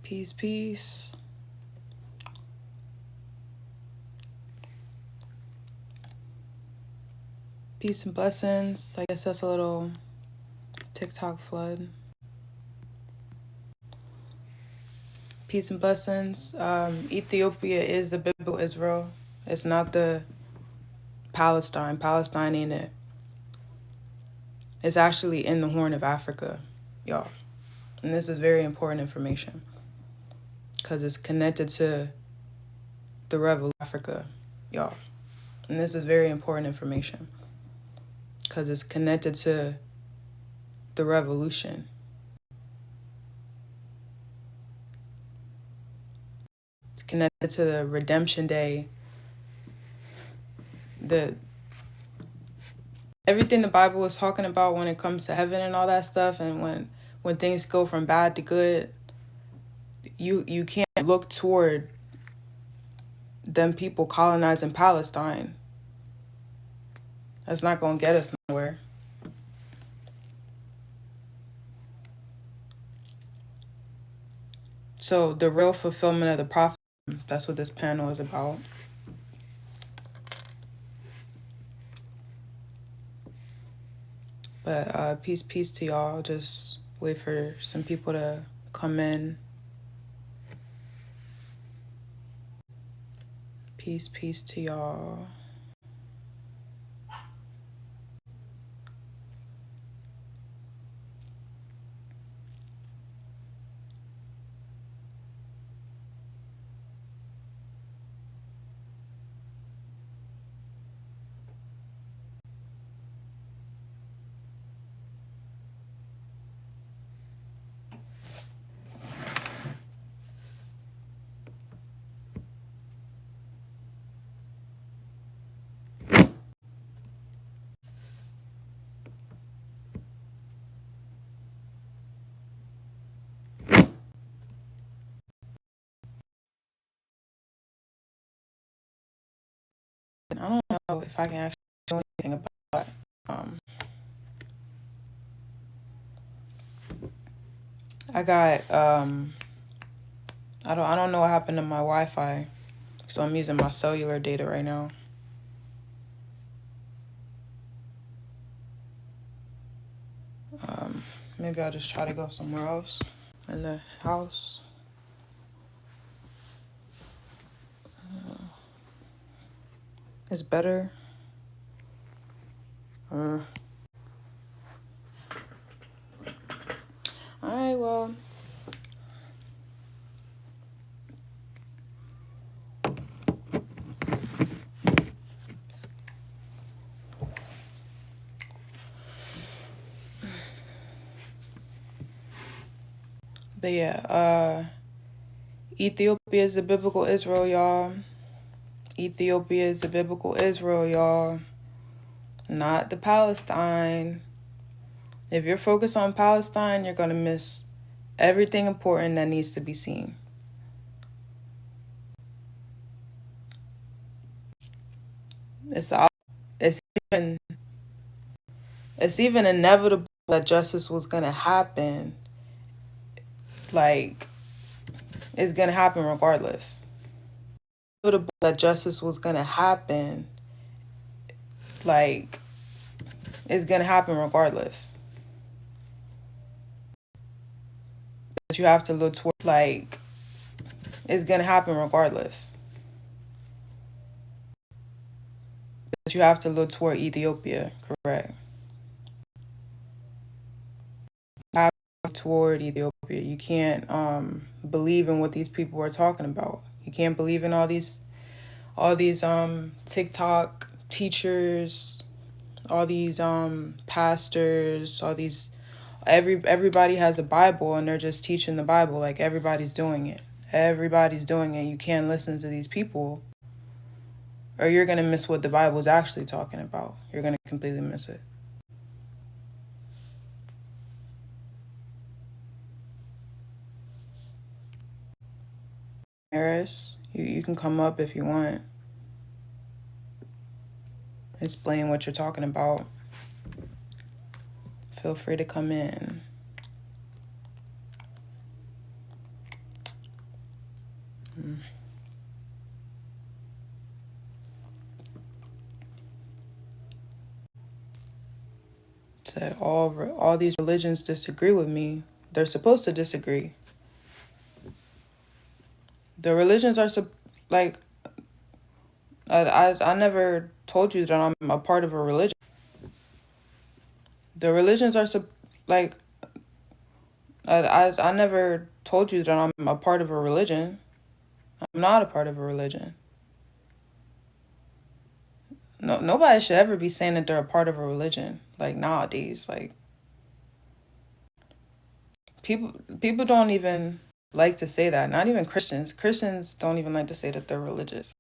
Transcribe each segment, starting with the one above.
Peace, peace. Peace and blessings. I guess that's a little TikTok flood. Peace and blessings. Ethiopia is the biblical Israel. It's not the Palestine. Palestine ain't it. It's actually in the Horn of Africa, y'all. And this is very important information because it's connected to the Revolution of Africa, y'all. And this is very important information because it's connected to the revolution. It's connected to the redemption day. Everything the Bible is talking about when it comes to heaven and all that stuff, and when things go from bad to good, you can't look toward them people colonizing Palestine. That's not gonna get us nowhere. So the real fulfillment of the prophet, that's what this panel is about. But peace to y'all. Just wait for some people to come in. Peace to y'all. I don't know if I can actually do anything about it. I got I don't know what happened to my Wi-Fi, so I'm using my cellular data right now. Maybe I'll just try to go somewhere else in the house. It's better. All right, well. But yeah, Ethiopia is the biblical Israel, y'all. Ethiopia is the biblical Israel, y'all. Not the Palestine. If you're focused on Palestine, you're going to miss everything important that needs to be seen. It's even inevitable that justice was going to happen. Like, it's going to happen regardless. That justice was going to happen. Like, it's going to happen regardless. But you have to look toward, like, it's going to happen regardless. But you have to look toward Ethiopia, correct? Toward Ethiopia. You can't believe in what these people are talking about. You can't believe in all these TikTok teachers, all these pastors, all these everybody has a Bible and they're just teaching the Bible. Like, everybody's doing it. You can't listen to these people or you're going to miss what the Bible is actually talking about. You're going to completely miss it. Harris, you can come up if you want. Explain what you're talking about. Feel free to come in. Said all these religions disagree with me. They're supposed to disagree. The religions are like I never told you that I'm a part of a religion. The religions are like I never told you that I'm a part of a religion. I'm not a part of a religion. No, nobody should ever be saying that they're a part of a religion. Like nowadays, like people don't even like to say that. Not even Christians. Christians don't even like to say that they're religious.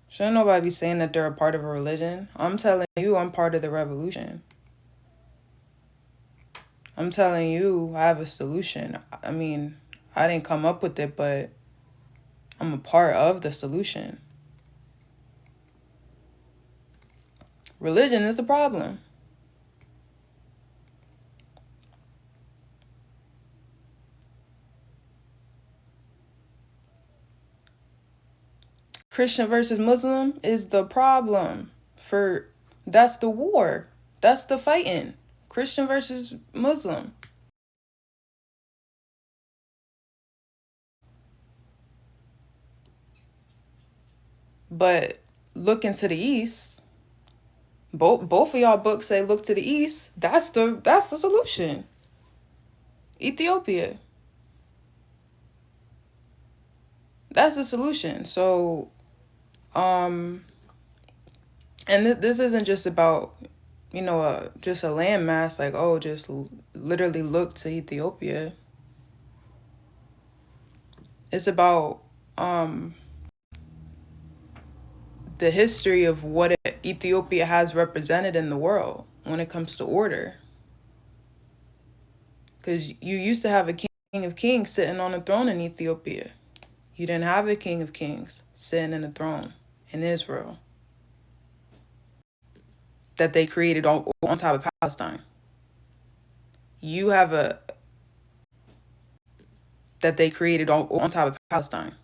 Shouldn't nobody be saying that they're a part of a religion? I'm telling you, I'm part of the revolution. I'm telling you, I have a solution. I mean, I didn't come up with it, but I'm a part of the solution. Religion is the problem. Christian versus Muslim is the problem. That's the war. That's the fighting. Christian versus Muslim. But look into the east. Both of y'all books say look to the east. That's the solution. Ethiopia. That's the solution. So, and this isn't just about, just a landmass. Like, oh, just literally look to Ethiopia. It's about the history of what Ethiopia has represented in the world when it comes to order. Because you used to have a king of kings sitting on a throne in Ethiopia. You didn't have a king of kings sitting in a throne in Israel that they created on top of Palestine. You have that they created on top of Palestine.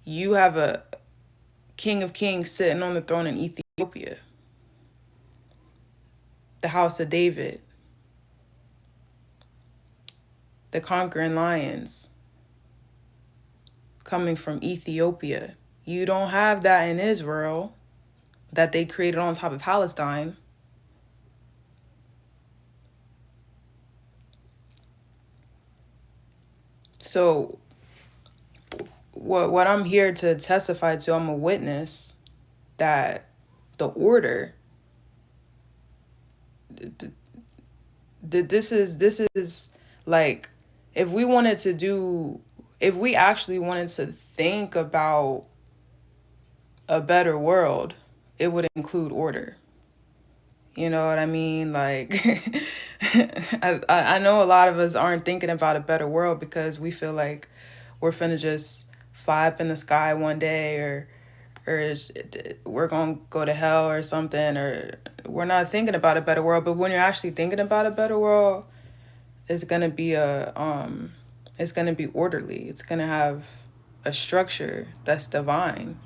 You have a king of kings sitting on the throne in Ethiopia. The house of David. The conquering lions coming from Ethiopia. You don't have that in Israel that they created on top of Palestine. So what I'm here to testify to, I'm a witness that the order, this is like, if we actually wanted to think about a better world, it would include order. You know what I mean? Like, I know a lot of us aren't thinking about a better world because we feel like we're finna just fly up in the sky one day, or we're gonna go to hell or something, or we're not thinking about a better world. But when you're actually thinking about a better world, it's gonna be it's gonna be orderly. It's gonna have a structure that's divine.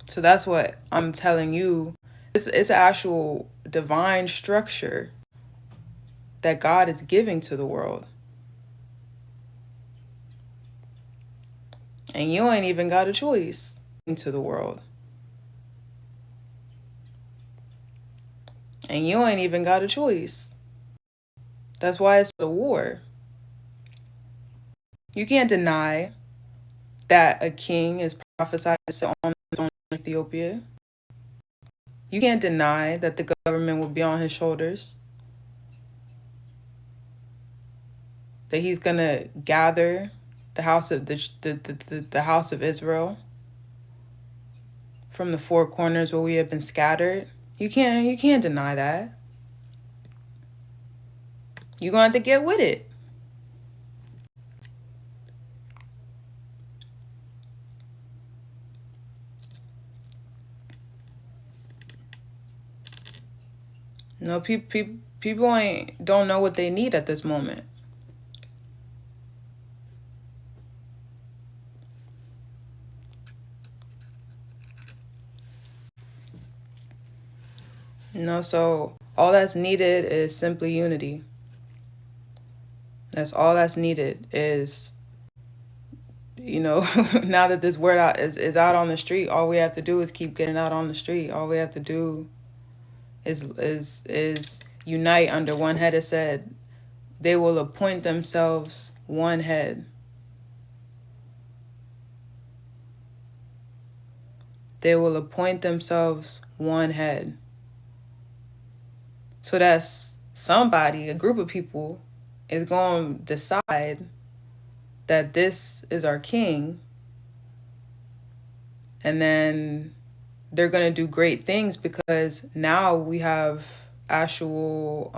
So that's what I'm telling you. It's an actual divine structure that God is giving to the world. And you ain't even got a choice into the world. And you ain't even got a choice. That's why it's a war. You can't deny that a king is prophesied to sit on the throne in Ethiopia. You can't deny that the government will be on his shoulders. That he's gonna gather the house of the house of Israel from the four corners where we have been scattered. You can't deny that. You're gonna have to get with it. No, People ain't don't know what they need at this moment. So all that's needed is simply unity. That's all that's needed is, now that this word is out on the street, all we have to do is keep getting out on the street. All we have to do is unite under one head. It said they will appoint themselves one head. They will appoint themselves one head. So that's somebody, a group of people, is going to decide that this is our king. And then they're going to do great things because now we have actual,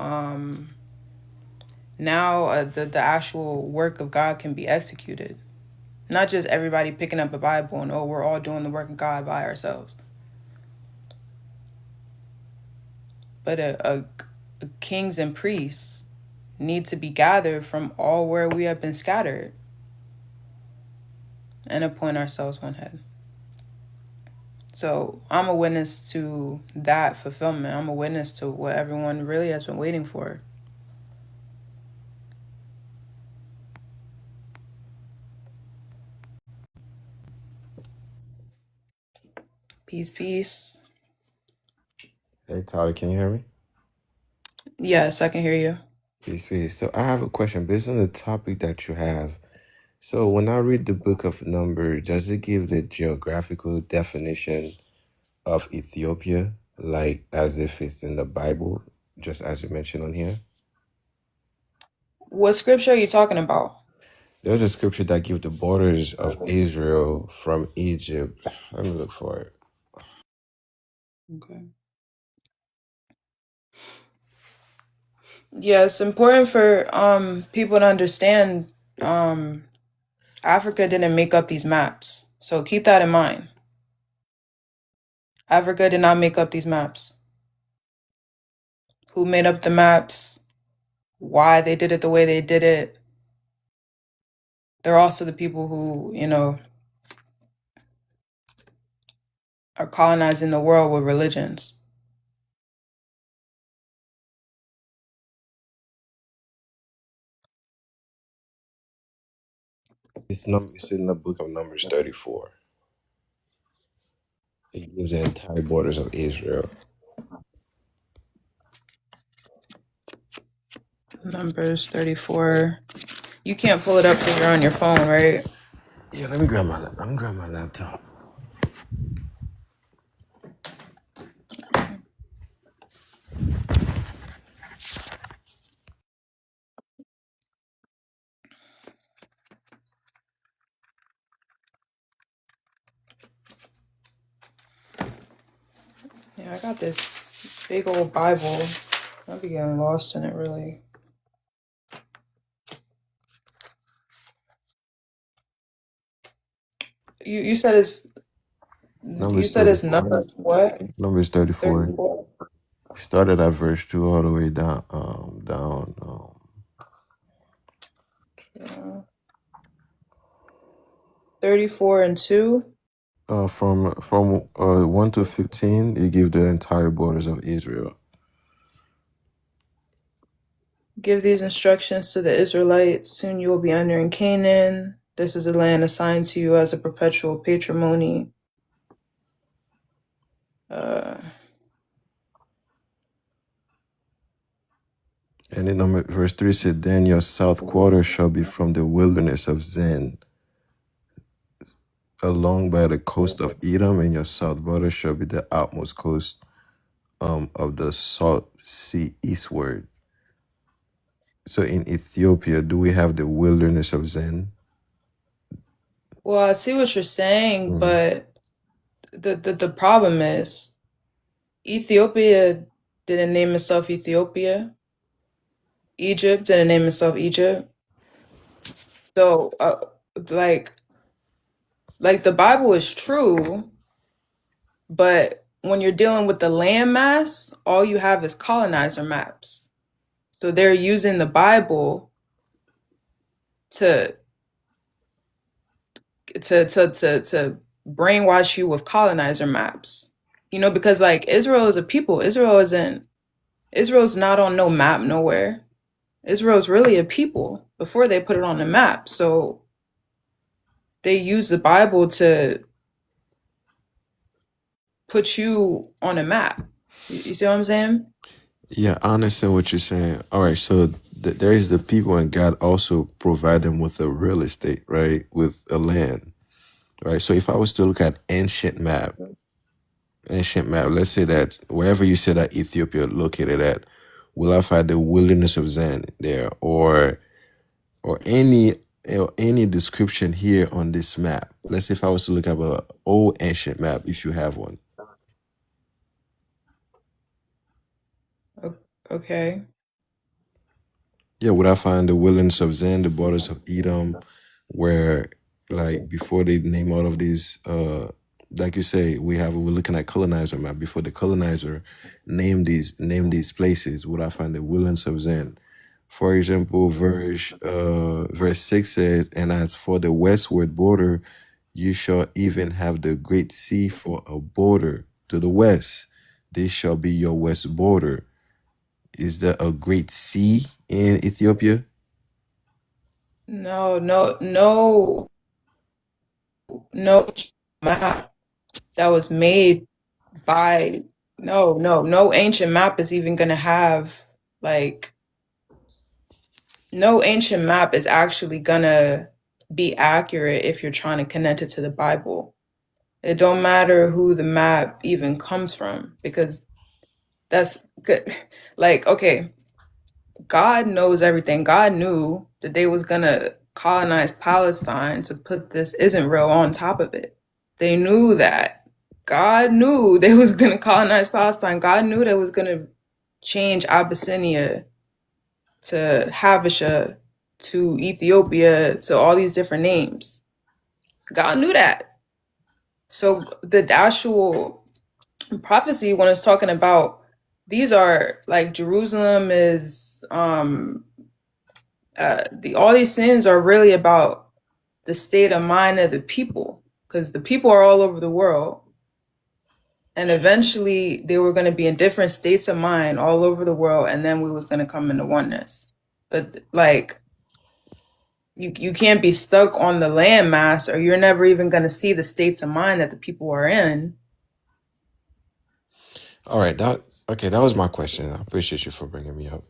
the actual work of God can be executed. Not just everybody picking up a Bible and, oh, we're all doing the work of God by ourselves. But a kings and priests need to be gathered from all where we have been scattered and appoint ourselves one head. So I'm a witness to that fulfillment. I'm a witness to what everyone really has been waiting for. Peace, peace. Hey Tyler, can you hear me? Yes, I can hear you. Peace, peace. So I have a question based on the topic that you have. So when I read the book of Numbers, does it give the geographical definition of Ethiopia, like as if it's in the Bible, just as you mentioned on here? What scripture are you talking about? There's a scripture that gives the borders of Israel from Egypt. Let me look for it. Okay. Yeah, it's important for people to understand Africa didn't make up these maps. So keep that in mind. Africa did not make up these maps. Who made up the maps? Why they did it the way they did it? They're also the people who, are colonizing the world with religions. It's in the book of Numbers 34. It gives the entire borders of Israel. Numbers 34. You can't pull it up because you're on your phone, right? Yeah, let me grab my laptop. Yeah, I got this big old Bible. I'll be getting lost in it, really. You said it's Numbers 34. number what? Numbers 34. 34. Started at verse 2 all the way down. 34 and 2. From 1 to 15, it gives the entire borders of Israel. Give these instructions to the Israelites. Soon you will be entering Canaan. This is a land assigned to you as a perpetual patrimony. And in verse 3 said, then your south quarter shall be from the wilderness of Zin, along by the coast of Edom, and your south border shall be the outmost coast of the Salt Sea eastward. So in Ethiopia, do we have the wilderness of Zin? Well, I see what you're saying, but the problem is Ethiopia didn't name itself Ethiopia. Egypt didn't name itself Egypt. So, like the Bible is true, but when you're dealing with the land mass, all you have is colonizer maps. So they're using the Bible to to brainwash you with colonizer maps. You know, because like Israel is a people. Israel's not on no map nowhere. Israel's really a people before they put it on the map. So they use the Bible to put you on a map. You see what I'm saying? Yeah, I understand what you're saying. All right, so there is the people, and God also provide them with a real estate, right? With a land, right? So if I was to look at ancient map, let's say that wherever you say that Ethiopia located at, will I find the wilderness of Zan there, or any description here on this map? Let's say if I was to look up a old ancient map, if you have one. Okay. Yeah, would I find the wilderness of Zan, the borders of Edom, where like before they name all of these like you say, we're looking at colonizer map. Before the colonizer name these places, would I find the wilderness of Zan? For example, verse 6 says, and as for the westward border, you shall even have the great sea for a border to the west. This shall be your west border. Is there a great sea in Ethiopia? No, no, no, no map that was made by no ancient map is even gonna have like no ancient map is actually gonna be accurate if you're trying to connect it to the Bible. It don't matter who the map even comes from because that's good. Like, okay, God knows everything. God knew that they was gonna colonize Palestine to put this IsReal on top of it. They knew that. God knew they was gonna colonize Palestine. God knew they was gonna change Abyssinia to Habasha to Ethiopia to all these different names. God knew that. So the actual prophecy when it's talking about these are like Jerusalem is all these sins are really about the state of mind of the people because the people are all over the world and eventually they were going to be in different states of mind all over the world and then we was going to come into oneness, but like you can't be stuck on the landmass or you're never even going to see the states of mind that the people are in. All right, that was my question. I appreciate you for bringing me up.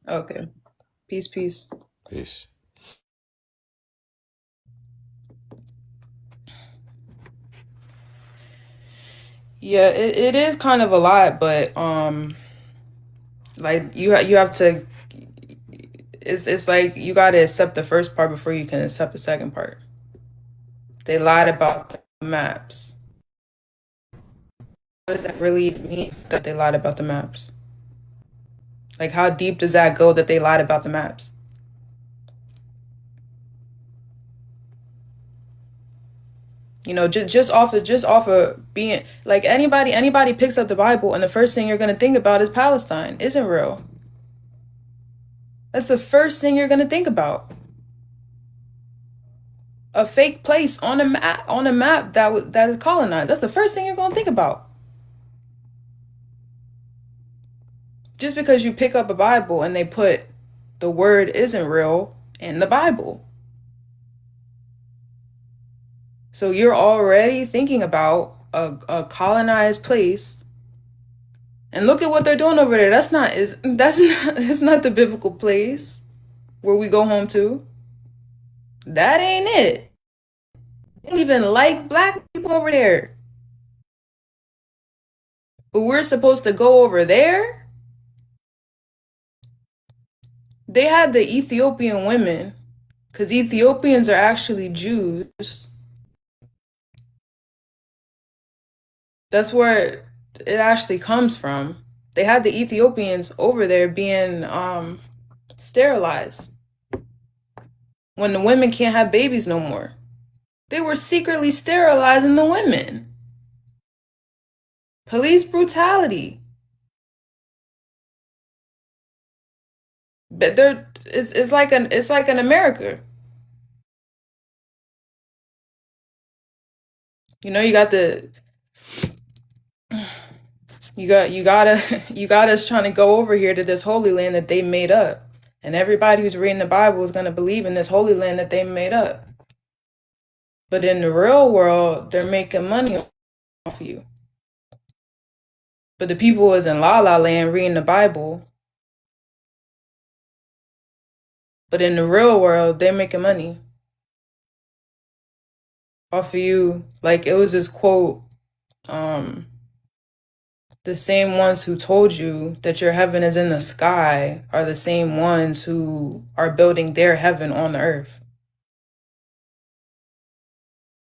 Okay, peace, peace. Peace. Yeah, it is kind of a lot, but like you have to it's like you got to accept the first part before you can accept the second part. They lied about the maps. What does that really mean that they lied about the maps? Like how deep does that go that they lied about the maps? You know, just off of being like anybody picks up the Bible and the first thing you're gonna think about is Palestine, isn't real. That's the first thing you're gonna think about. A fake place on a map that is colonized. That's the first thing you're gonna think about. Just because you pick up a Bible and they put the word isn't real in the Bible. So you're already thinking about a colonized place. And look at what they're doing over there. It's not the biblical place where we go home to. That ain't it. They don't even like black people over there. But we're supposed to go over there? They had the Ethiopian women, because Ethiopians are actually Jews. That's where it actually comes from. They had the Ethiopians over there being sterilized when the women can't have babies no more. They were secretly sterilizing the women. Police brutality. But it's like an America. You know, you gotta you got us trying to go over here to this holy land that they made up. And everybody who's reading the Bible is gonna believe in this holy land that they made up. But in the real world, they're making money off of you. But the people who is in La La Land reading the Bible, but in the real world, they're making money off of you. Like it was this quote, um, the same ones who told you that your heaven is in the sky are the same ones who are building their heaven on the earth.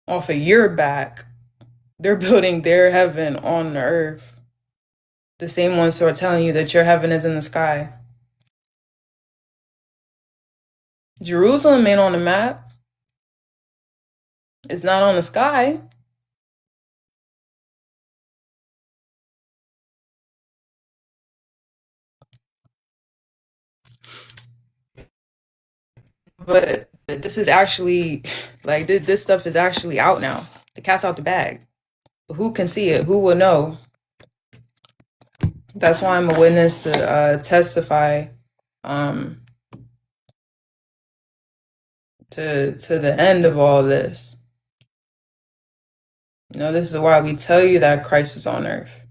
Off of your back, they're building their heaven on the earth. The same ones who are telling you that your heaven is in the sky. Jerusalem ain't on the map. It's not on the sky. But this is actually, like, this stuff is actually out now. The cat's out the bag. But who can see it? Who will know? That's why I'm a witness to testify um, to the end of all this. You know, this is why we tell you that Christ is on earth.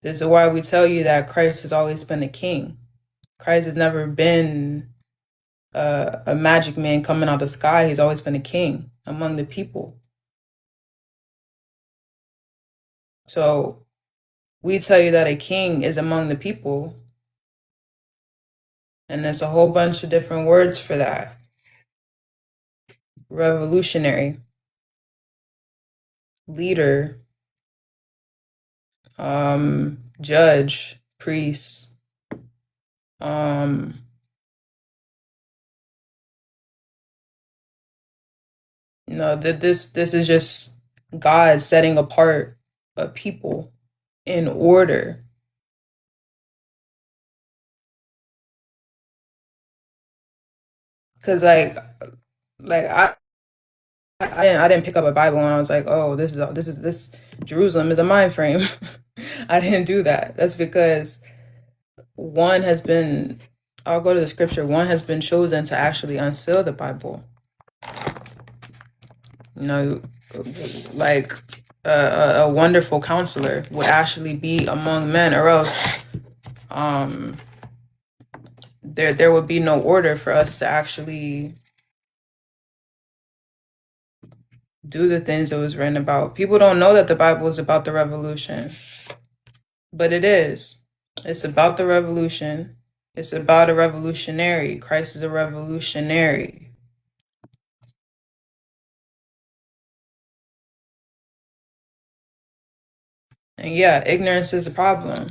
This is why we tell you that Christ has always been a king. Christ has never been a magic man coming out of the sky. He's always been a king among the people. So we tell you that a king is among the people, and there's a whole bunch of different words for that. Revolutionary, leader, judge, priest, um, you know, this is just God setting apart a people in order. Cause like I didn't pick up a Bible and I was like, oh, this Jerusalem is a mind frame. I didn't do that. That's because one has been, I'll go to the scripture, one has been chosen to actually unseal the Bible. You know, like a wonderful counselor would actually be among men, or else there would be no order for us to actually do the things it was written about. People don't know that the Bible is about the revolution, but it is. It's about the revolution. It's about a revolutionary. Christ is a revolutionary. And yeah, ignorance is a problem.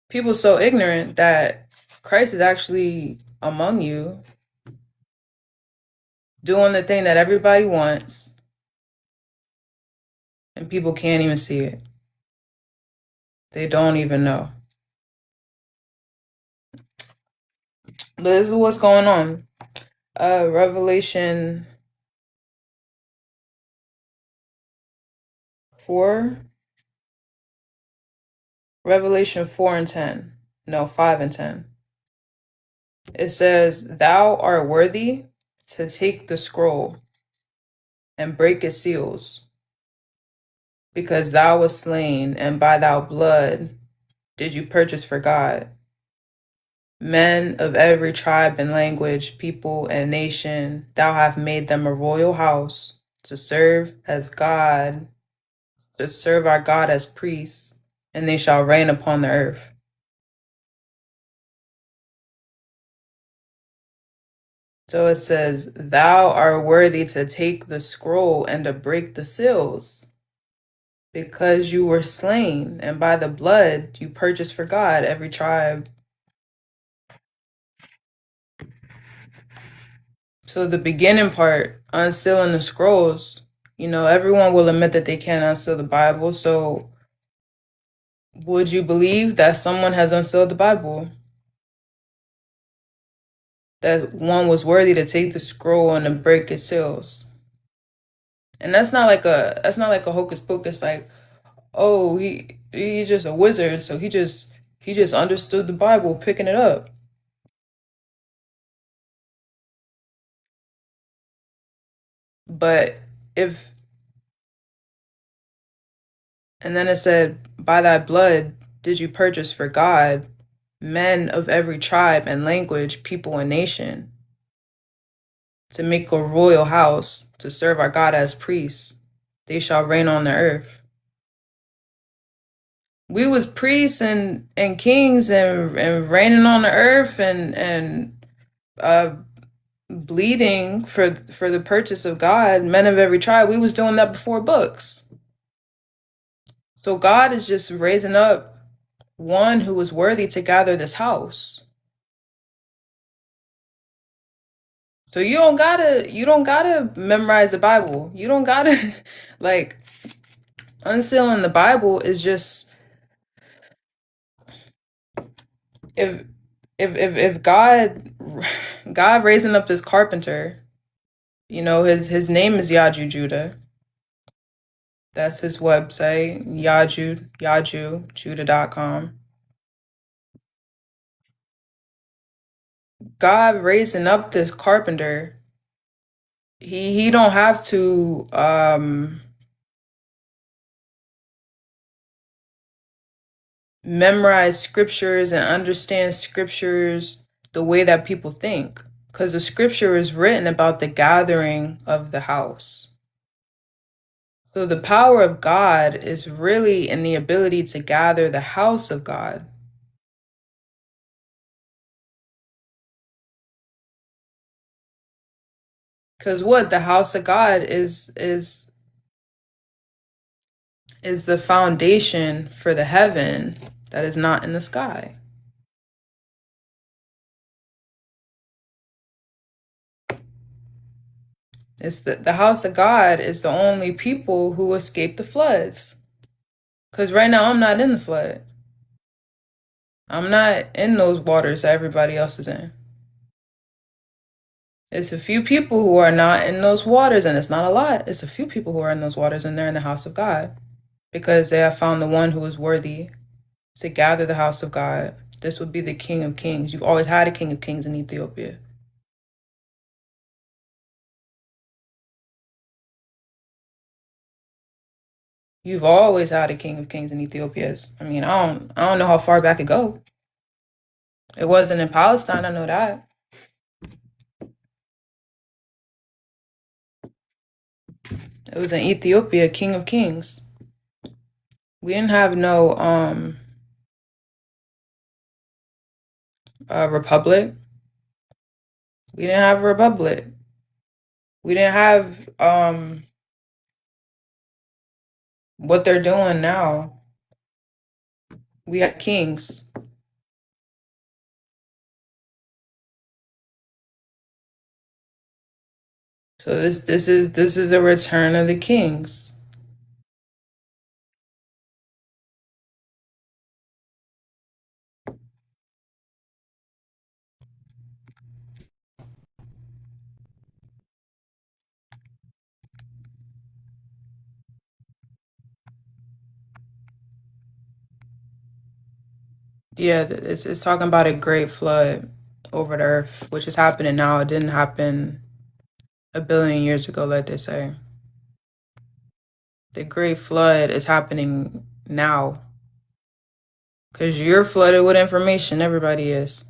People are so ignorant that Christ is actually among you, doing the thing that everybody wants, and people can't even see it. They don't even know. But this is what's going on. Revelation 4, Revelation 4 and 10. No, 5 and 10. It says, "Thou art worthy to take the scroll and break its seals, because thou wast slain, and by thy blood did you purchase for God men of every tribe and language, people and nation. Thou hast made them a royal house to serve as God, to serve our God as priests, and they shall reign upon the earth." So it says, "Thou art worthy to take the scroll and to break the seals, because you were slain, and by the blood you purchased for God every tribe." So the beginning part, unsealing the scrolls, you know, everyone will admit that they can't unseal the Bible. So would you believe that someone has unsealed the Bible? that one was worthy to take the scroll and to break its seals. And that's not like a hocus pocus, like, oh, he's just a wizard, so he just understood the Bible picking it up. But if and then it said, by thy blood did you purchase for God men of every tribe and language, people and nation, to make a royal house, to serve our God as priests. They shall reign on the earth. We was priests and kings and reigning on the earth and uh bleeding for the purchase of God, men of every tribe. We was doing that before books. So God is just raising up one who is worthy to gather this house. So you don't gotta memorize the Bible. You don't gotta like unsealing the Bible is just if if God raising up this carpenter, his name is Yaju Judah. That's his website, Judah.com. God raising up this carpenter, he don't have to memorize scriptures and understand scriptures the way that people think, because the scripture is written about the gathering of the house. So the power of God is really in the ability to gather the house of God. Because what the house of God is the foundation for the heaven that is not in the sky. It's the house of God is the only people who escape the floods. Because right now I'm not in the flood. I'm not in those waters that everybody else is in. It's a few people who are not in those waters, and it's not a lot. It's a few people who are in those waters, and they're in the house of God because they have found the one who is worthy to gather the house of God. This would be the King of Kings. You've always had a King of Kings in Ethiopia. You've always had a King of Kings in Ethiopia. I mean, I don't know how far back it go. It wasn't in Palestine, I know that. It was in Ethiopia, King of Kings. We didn't have no republic. We didn't have a republic. We didn't have what they're doing now. We had kings. So this is a return of the kings. Yeah, it's talking about a great flood over the earth, which is happening now. It didn't happen a billion years ago, like they say. The great flood is happening now. Because you're flooded with information, everybody is.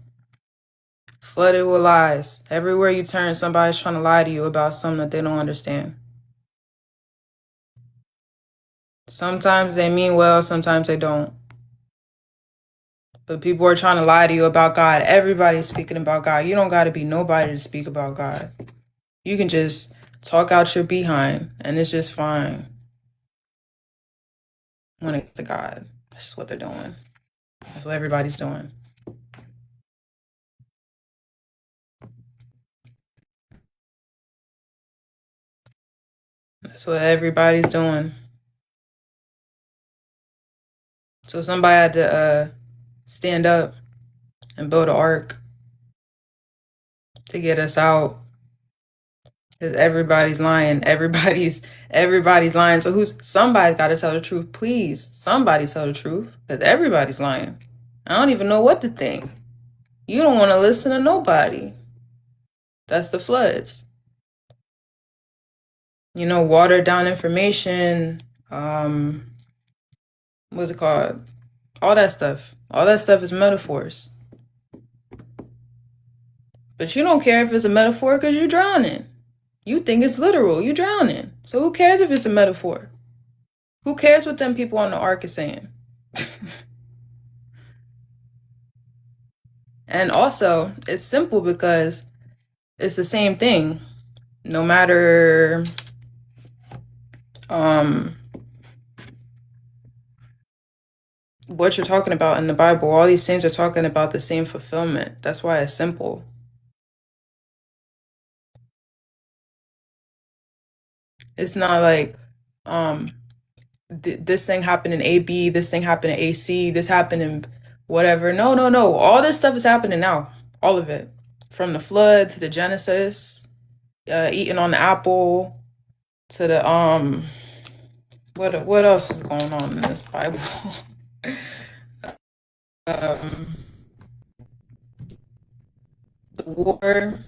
Flooded with lies. Everywhere you turn, somebody's trying to lie to you about something that they don't understand. Sometimes they mean well, sometimes they don't. But people are trying to lie to you about God. Everybody's speaking about God. You don't got to be nobody to speak about God. You can just talk out your behind, and it's just fine when it's to God. That's what they're doing. That's what everybody's doing. That's what everybody's doing. So somebody had to stand up and build an ark to get us out. Because everybody's lying. Everybody's lying. So somebody's got to tell the truth, please. Somebody tell the truth, because everybody's lying. I don't even know what to think. You don't want to listen to nobody. That's the floods. Watered down information. What's it called? All that stuff. All that stuff is metaphors. But you don't care if it's a metaphor because you're drowning. You think it's literal. You're drowning. So who cares if it's a metaphor? Who cares what them people on the ark is saying? And also, it's simple because it's the same thing. No matter what you're talking about in the Bible, all these things are talking about the same fulfillment. That's why it's simple. It's not like this thing happened in AB, this thing happened in AC, this happened in whatever. No, no, no. All this stuff is happening now. All of it. From the flood to the Genesis, eating on the apple, to the what else is going on in this Bible? um the war.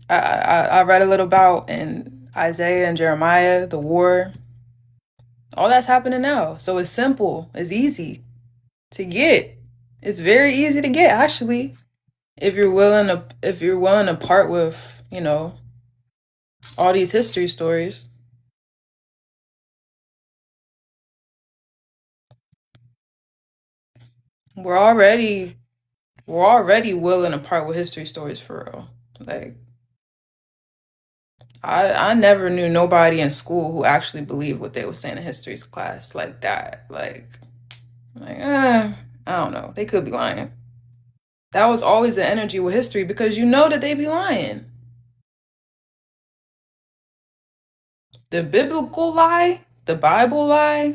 I read a little about in Isaiah and Jeremiah, the war. All that's happening now. So it's simple. It's easy to get. It's very easy to get actually. If you're willing to part with, all these history stories. We're already we're already willing to part with history stories for real. Like I never knew nobody in school who actually believed what they were saying in history class like that. I don't know. They could be lying. That was always the energy with history because you know that they be lying. The biblical lie, the Bible lie,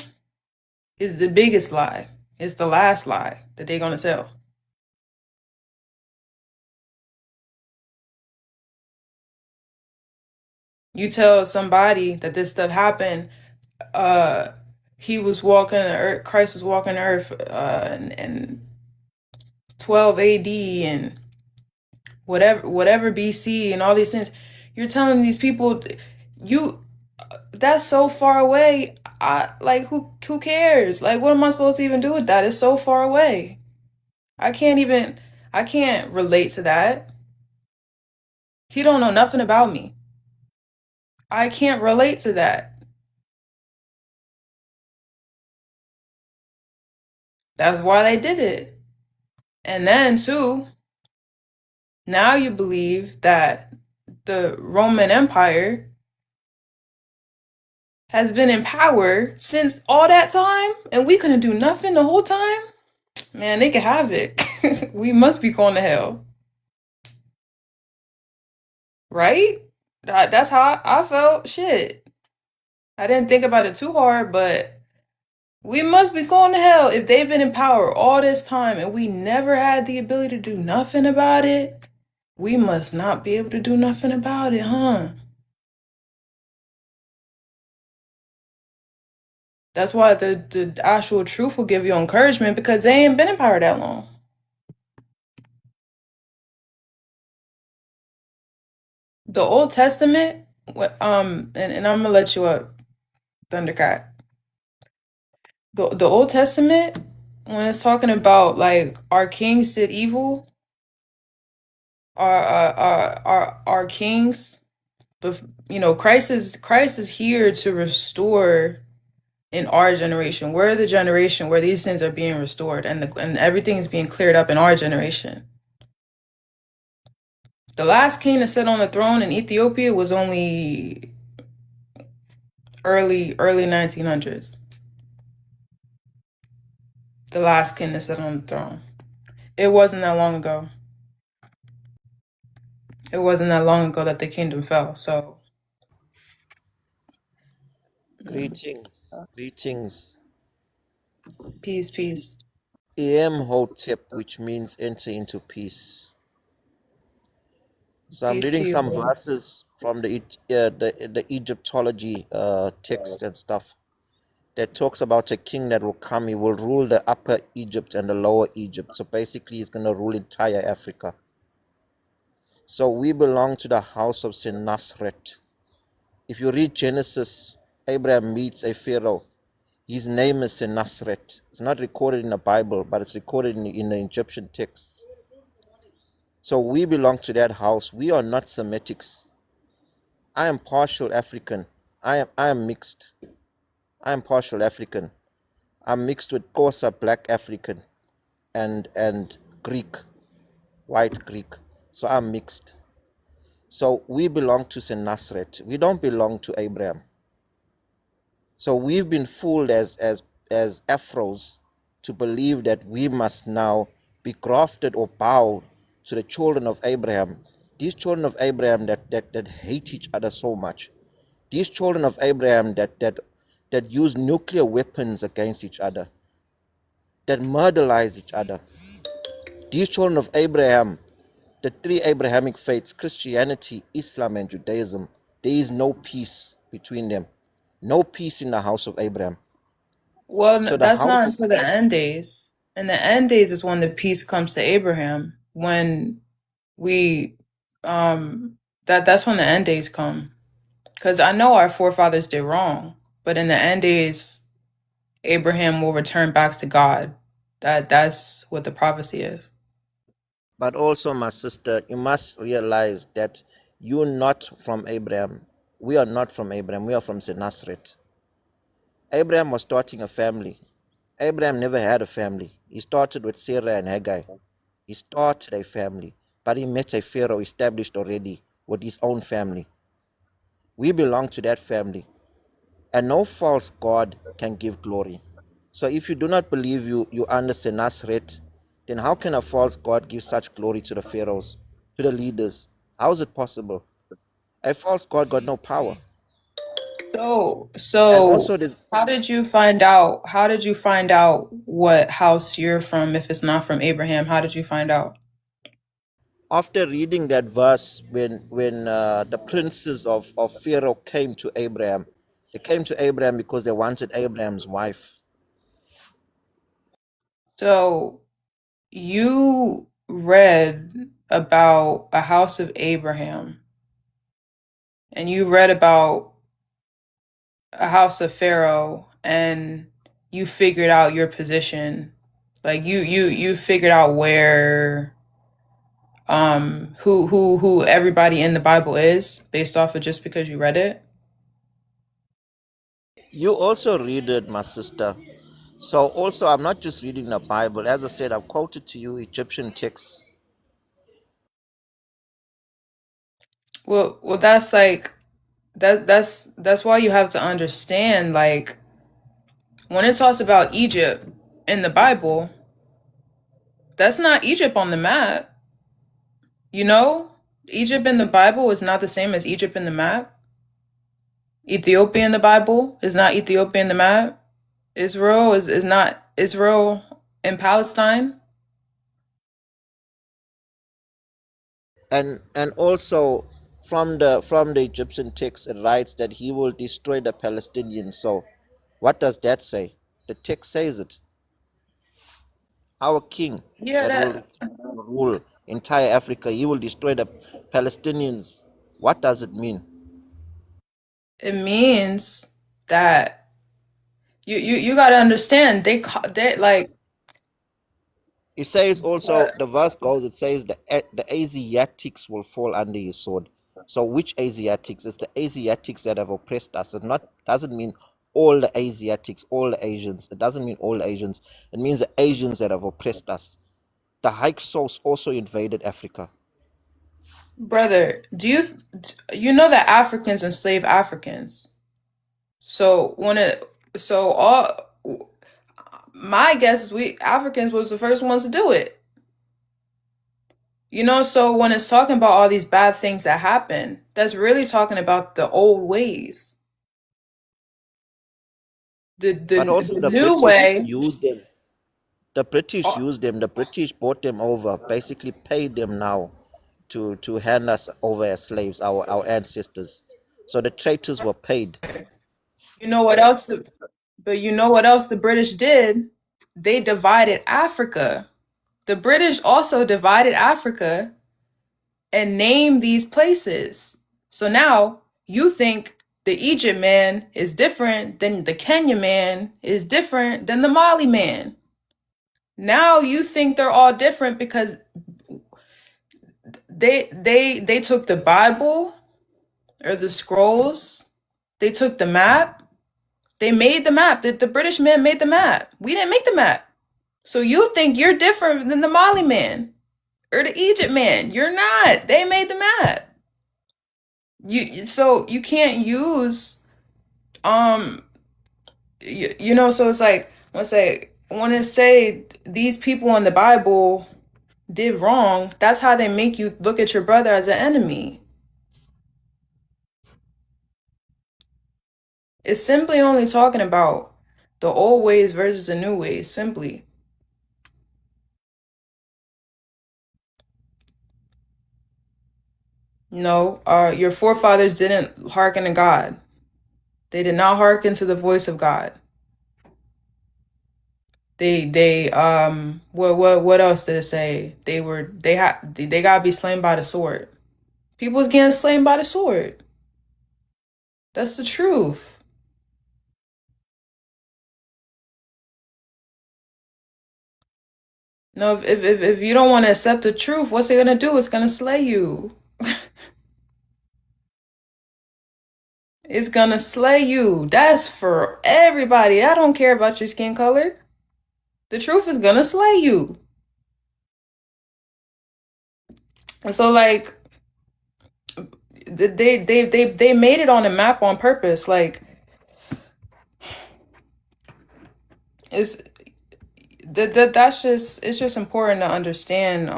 is the biggest lie. It's the last lie that they're gonna tell. You tell somebody that this stuff happened, uh he was walking the earth, Christ was walking the earth in 12 AD and whatever BC and all these things. You're telling these people you that's so far away. I like who cares? Like what am I supposed to even do with that? It's so far away. I can't relate to that. He don't know nothing about me. I can't relate to that. That's why they did it. And then too, now you believe that the Roman Empire has been in power since all that time and we couldn't do nothing the whole time? Man, they can have it. We must be going to hell. Right? That's how I felt. Shit. I didn't think about it too hard, but we must be going to hell if they've been in power all this time and we never had the ability to do nothing about it. We must not be able to do nothing about it, huh? That's why the actual truth will give you encouragement because they ain't been in power that long. The Old Testament, and I'm gonna let you up, Thundercat. The Old Testament, when it's talking about like our kings did evil, our kings, but Christ is here to restore in our generation. We're the generation where these things are being restored and everything is being cleared up in our generation. The last king to sit on the throne in Ethiopia was only early 1900s. The last king to sit on the throne. It wasn't that long ago. It wasn't that long ago that the kingdom fell. So, Greetings, greetings. peace, peace. Emhotep, which means enter into peace. So I'm Peace to reading you, some bro. verses from the Egyptology text and stuff that talks about a king that will come. He will rule the upper Egypt and the lower Egypt. So basically, he's going to rule entire Africa. So we belong to the house of Senusret. If you read Genesis, Abraham meets a pharaoh. His name is Senusret. It's not recorded in the Bible, but it's recorded in the Egyptian texts. So we belong to that house. We are not Semitics. I am partial African. I am mixed. I am partial African. I'm mixed with Xhosa, black African, and Greek, white Greek. So I'm mixed. So we belong to Senusret. We don't belong to Abraham. So we've been fooled as Afros to believe that we must now be grafted or bow to the children of Abraham. These children of Abraham that hate each other so much. These children of Abraham that use nuclear weapons against each other, that murderize each other. These children of Abraham, the three Abrahamic faiths, Christianity, Islam, and Judaism, there is no peace between them. No peace in the house of Abraham. Well, So the that's not house, until the end days. And the end days is when the peace comes to Abraham. When we, that's when the end days come. Because I know our forefathers did wrong, but in the end days, Abraham will return back to God. That's what the prophecy is. but also, my sister, you must realize that you're not from Abraham. We are not from Abraham. We are from Senusret. Abraham was starting a family. Abraham never had a family. He started with Sarah and Haggai. He started a family, but he met a Pharaoh established already with his own family. We belong to that family, and no false god can give glory. So if you do not believe you under Senusret, then how can a false god give such glory to the pharaohs, to the leaders? How is it possible? A false god got no power. So, And so also, the, how did you find out? How did you find out what house you're from if it's not from Abraham? How did you find out? after reading that verse, when the princes of Pharaoh came to Abraham, they came to Abraham because they wanted Abraham's wife. So, you read about a house of Abraham and you read about a house of Pharaoh and you figured out your position. Like you figured out where who everybody in the Bible is based off of just because you read it. You also read it, my sister. So also, I'm not just reading the Bible. As I said, I've quoted to you Egyptian texts. Well, that's like that's why you have to understand like when it talks about Egypt in the Bible, that's not Egypt on the map. You know, Egypt in the Bible is not the same as Egypt in the map. Ethiopia in the Bible is not Ethiopia in the map. Israel is not Israel in Palestine. And also from the Egyptian text, it writes that he will destroy the Palestinians. So what does that say? The text says it. Our king Yeah, that will that return and rule entire Africa, he will destroy the Palestinians. What does it mean? it means that you got to understand they like It says also, what the verse goes, it says the Asiatics will fall under his sword. So which Asiatics? It's the Asiatics that have oppressed us. It not doesn't mean all the Asiatics, all the Asians. It doesn't mean all the Asians. It means the Asians that have oppressed us. The Hyksos also invaded Africa. brother, you know that Africans enslave Africans. So when it so all my guess is we Africans was the first ones to do it. You know, so when it's talking about all these bad things that happen, that's really talking about the old ways. The But also the the new British way, used them. The British Oh, used them. The British bought them over, basically paid them now to hand us over as slaves, our ancestors. So the traitors were paid. you know what else but you know what else the British did? They divided Africa. The British also divided Africa and named these places. So now you think the Egypt man is different than the Kenya man is different than the Mali man. Now you think they're all different because they took the Bible or the scrolls, they took the map, they made the map. The British man made the map. We didn't make the map. So you think you're different than the Mali man or the Egypt man. You're not. They made the map. So you can't use um so it's like when it say these people in the Bible did wrong, that's how they make you look at your brother as an enemy. It's simply only talking about the old ways versus the new ways, simply. No, your forefathers didn't hearken to God. They did not hearken to the voice of God. What else did it say? They gotta be slain by the sword. People was getting slain by the sword. That's the truth. No, if you don't want to accept the truth, what's it gonna do? It's gonna slay you. It's gonna slay you. That's for everybody. I don't care about your skin color. The truth is gonna slay you. And so like they made it on the map on purpose. Like it's that's just it's just important to understand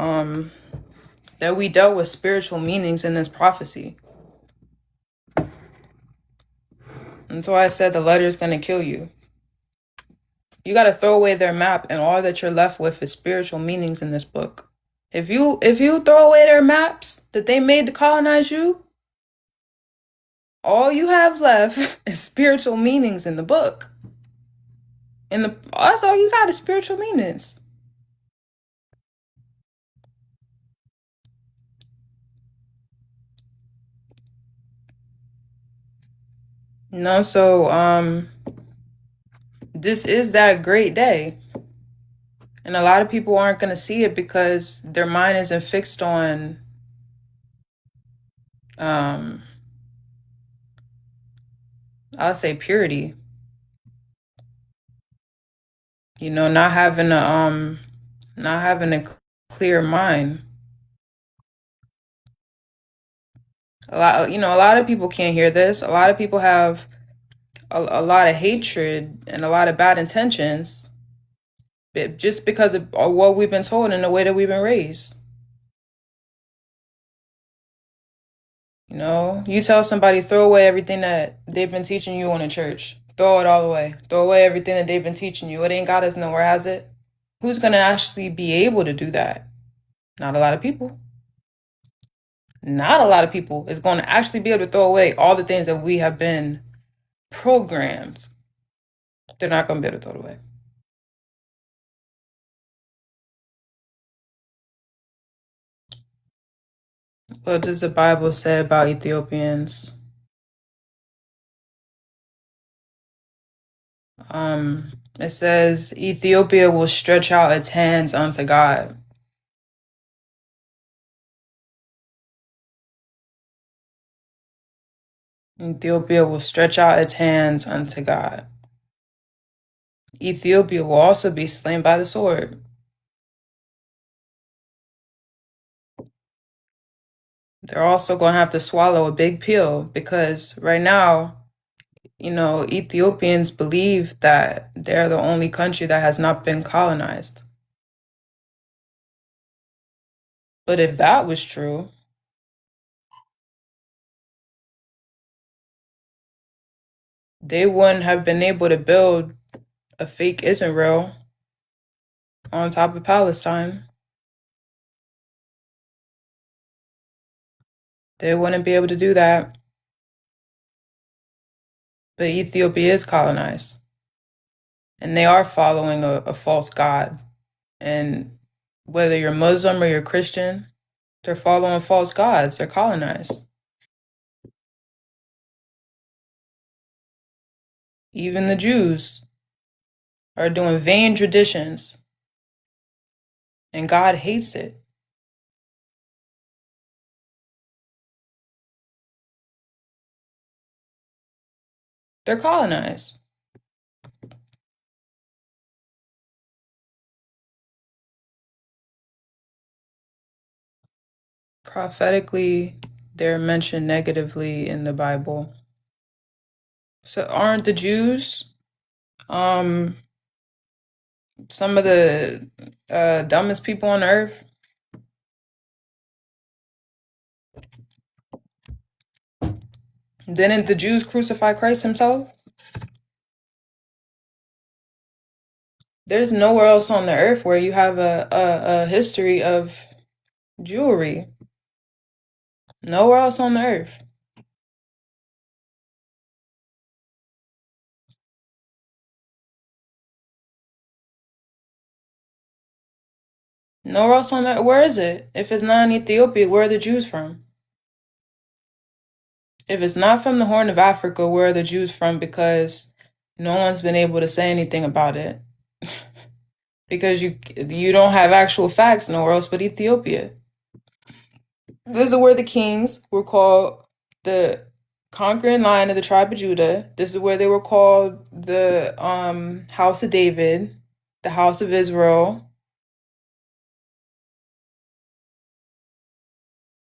that we dealt with spiritual meanings in this prophecy. And so I said the letter is gonna kill you. You gotta throw away their map, and all that you're left with is spiritual meanings in this book. If you throw away their maps that they made to colonize you, all you have left is spiritual meanings in the book. And that's all you got is spiritual meanings. No, so this is that great day. And a lot of people aren't gonna see it because their mind isn't fixed on um I'll say purity. You know, not having a clear mind. A lot of people can't hear this. A lot of people have a lot of hatred and a lot of bad intentions just because of what we've been told and the way that we've been raised. You know, you tell somebody throw away everything that they've been teaching you in the church. Throw it all away. Throw away everything that they've been teaching you. It ain't got us nowhere, has it? Who's gonna actually be able to do that? Not a lot of people. Not a lot of people is going to actually be able to throw away all the things that we have been programmed. They're not going to be able to throw it away. What does the Bible say about Ethiopians? It says Ethiopia will stretch out its hands unto God. Ethiopia will stretch out its hands unto God. Ethiopia will also be slain by the sword. They're also going to have to swallow a big pill because right now, Ethiopians believe that they're the only country that has not been colonized. But if that was true, they wouldn't have been able to build a fake IsReal. on top of Palestine. They wouldn't be able to do that. But Ethiopia is colonized. And they are following a false god. And whether you're Muslim or you're Christian, they're following false gods. They're colonized. Even the Jews are doing vain traditions, and God hates it. They're colonized. Prophetically, they're mentioned negatively in the Bible. So aren't the Jews um some of the dumbest people on earth? Didn't the Jews crucify Christ himself? There's nowhere else on the earth where you have a history of jewelry. Nowhere else on the earth. Nowhere else on the earth. Where is it? If it's not in Ethiopia, where are the Jews from? If it's not from the Horn of Africa, where are the Jews from? Because no one's been able to say anything about it. Because you don't have actual facts nowhere else but Ethiopia. This is where the kings were called the conquering line of the tribe of Judah. This is where they were called the house of David, the house of Israel.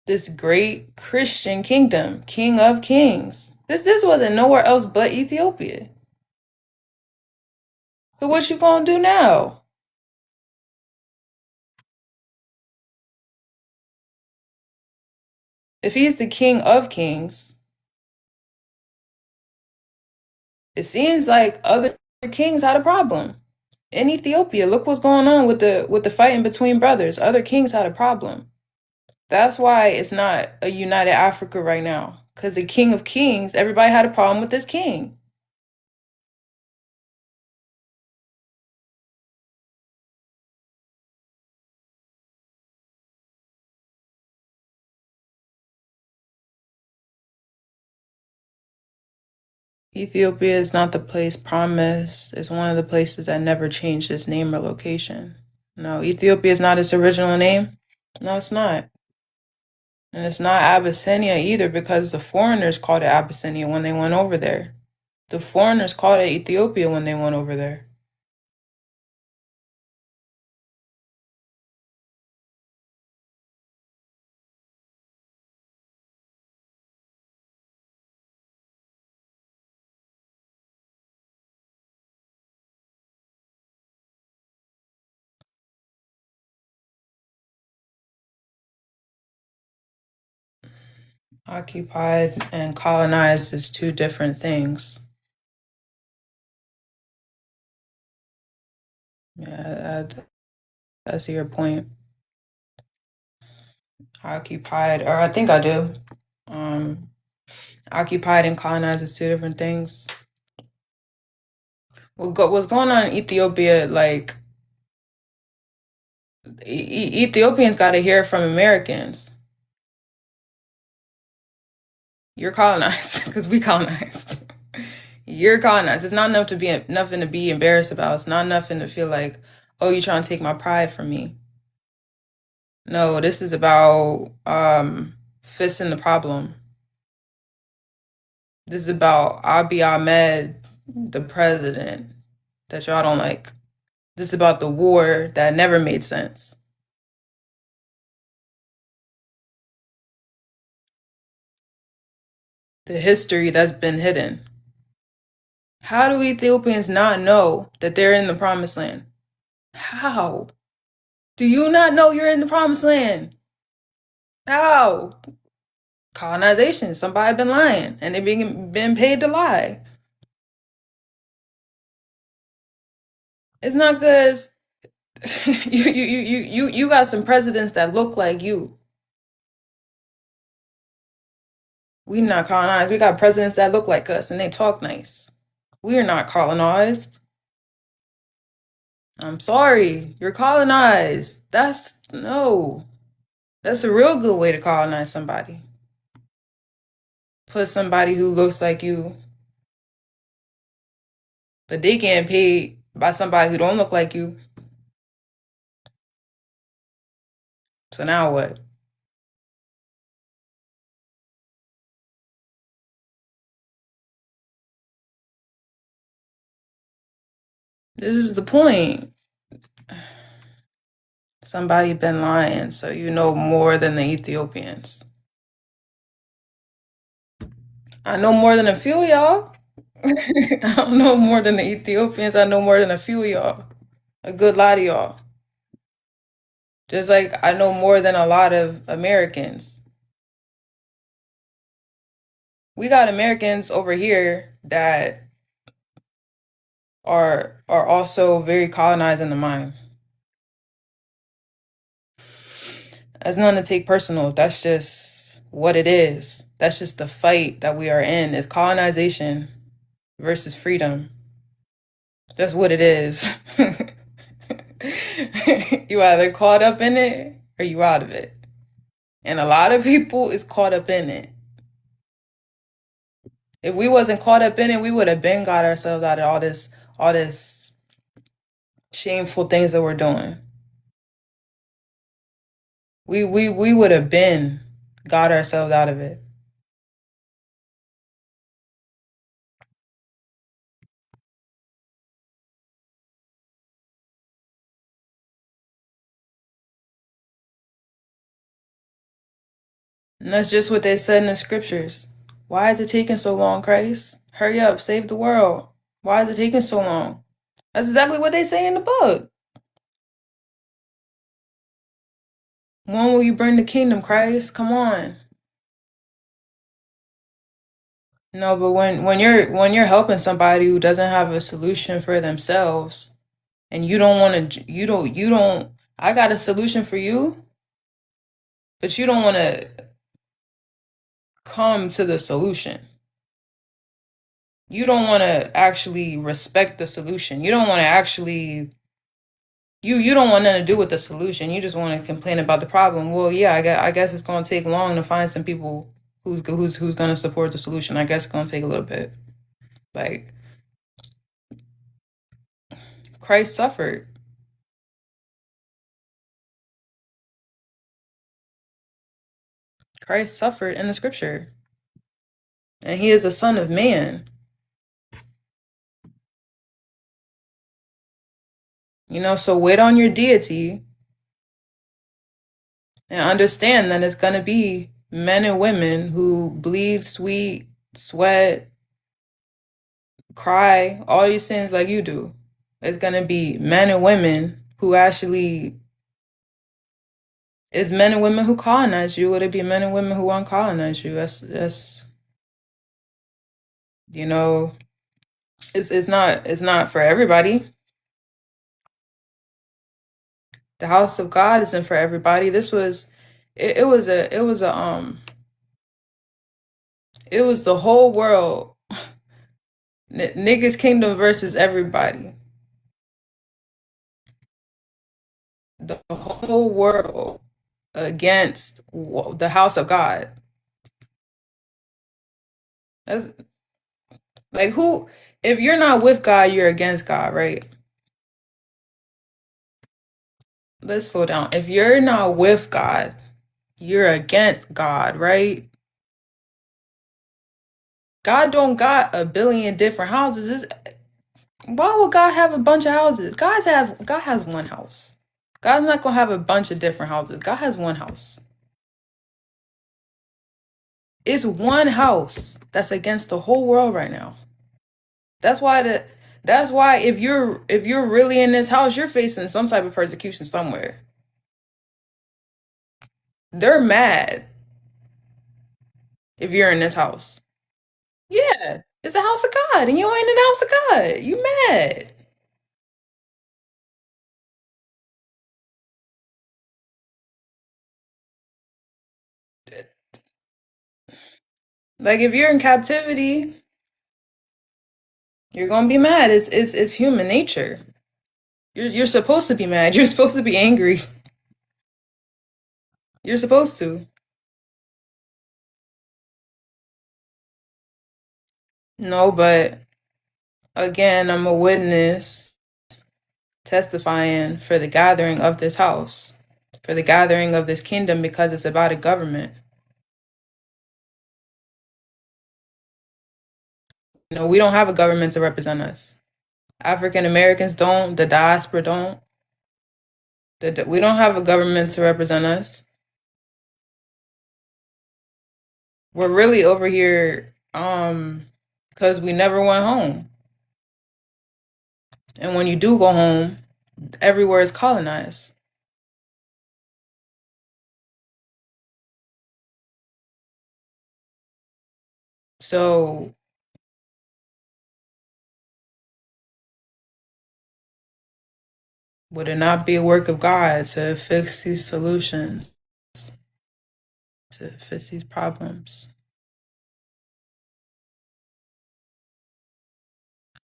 This great Christian kingdom, king of kings. This wasn't nowhere else but Ethiopia. So what you gonna do now? If he's the king of kings, it seems like other kings had a problem. In Ethiopia, look what's going on with the fighting between brothers. Other kings had a problem. That's why it's not a united Africa right now. Because the king of kings, everybody had a problem with this king. Ethiopia is not the place promised. It's one of the places that never changed its name or location. No, Ethiopia is not its original name. No, it's not. And it's not Abyssinia either because the foreigners called it Abyssinia when they went over there. The foreigners called it Ethiopia when they went over there. Occupied and colonized is two different things. Yeah, I see your point. Occupied, or I think I do. Um, Occupied and colonized is two different things. What's going on in Ethiopia? Like Ethiopians got to hear from Americans. You're colonized because we colonized. You're colonized. It's not enough to be nothing to be embarrassed about. It's not nothing to feel like, oh, you're trying to take my pride from me. No, this is about fixing the problem. This is about Abiy Ahmed, the president, that y'all don't like. This is about the war that never made sense. The history that's been hidden. How do Ethiopians not know that they're in the promised land? How? Do you not know you're in the promised land? How? Colonization. Somebody been lying and they been paid to lie. It's not because You got some presidents that look like you. We not colonized. We got presidents that look like us and they talk nice. We are not colonized. I'm sorry, you're colonized. That's no. That's a real good way to colonize somebody. Put somebody who looks like you, but they getting paid by somebody who don't look like you. So now what? This is the point. Somebody been lying, so you know more than the Ethiopians. I know more than a few of y'all. I don't know more than the Ethiopians. I know more than a few of y'all. A good lot of y'all. Just like I know more than a lot of Americans. We got Americans over here that are also very colonized in the mind. That's nothing to take personal. That's just what it is. That's just the fight that we are in is colonization versus freedom. That's what it is. You either caught up in it or you out of it. And a lot of people is caught up in it. If we wasn't caught up in it, we would have been got ourselves out of all this shameful things that we're doing. We would have been got ourselves out of it. And that's just what they said in the scriptures. Why is it taking so long, Christ? Hurry up, save the world. Why is it taking so long? That's exactly what they say in the book. When will you bring the kingdom, Christ? Come on. No, but when you're helping somebody who doesn't have a solution for themselves and you don't want to you don't I got a solution for you, but you don't want to come to the solution. You don't want to actually respect the solution. You don't want to actually you don't want nothing to do with the solution. You just want to complain about the problem. Well, yeah, I guess it's going to take long to find some people who's going to support the solution. I guess it's going to take a little bit. Like Christ suffered. Christ suffered in the scripture. And he is a son of man. So wait on your deity and understand that it's going to be men and women who bleed, sweat, cry, all these things like you do. It's going to be men and women who actually it's men and women who colonize you. Would it be men and women who won't colonize you? That's you know, it's not for everybody. The house of God isn't for everybody. It was the whole world. Niggas kingdom versus everybody. The whole world against the house of God. That's like who if you're not with God, you're against God, right? Let's slow down. If you're not with God, you're against God, right? God don't got a billion different houses. Why would God have a bunch of houses? God has one house. God's not gonna have a bunch of different houses. God has one house. It's one house that's against the whole world right now. That's why if you're really in this house, you're facing some type of persecution somewhere. They're mad if you're in this house. Yeah, it's a house of God, and you ain't in the house of God. You mad. Like if you're in captivity, you're gonna be mad. It's human nature. You're supposed to be mad. You're supposed to be angry. You're supposed to. No, but again, I'm a witness testifying for the gathering of this house, for the gathering of this kingdom because it's about a government. You know, we don't have a government to represent us. African Americans don't, the diaspora don't. We don't have a government to represent us. We're really over here because we never went home. And when you do go home, everywhere is colonized. So would it not be a work of God to fix these solutions, to fix these problems?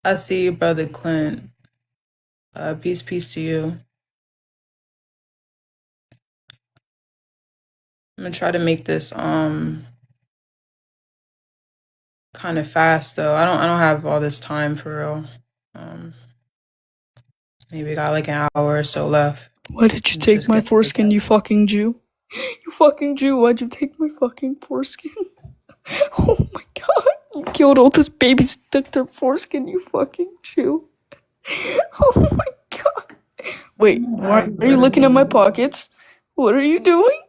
I see you, Brother Clint. Peace to you. I'm gonna try to make this kind of fast though. I don't have all this time for real. Um, maybe got like an hour or so left. Why did you Let's take just my get foreskin, together. you fucking Jew? You fucking Jew, why'd you take my fucking foreskin? Oh my god, you killed all those babies and took their foreskin, you fucking Jew. Oh my god. Wait, why are you looking at my pockets? What are you doing?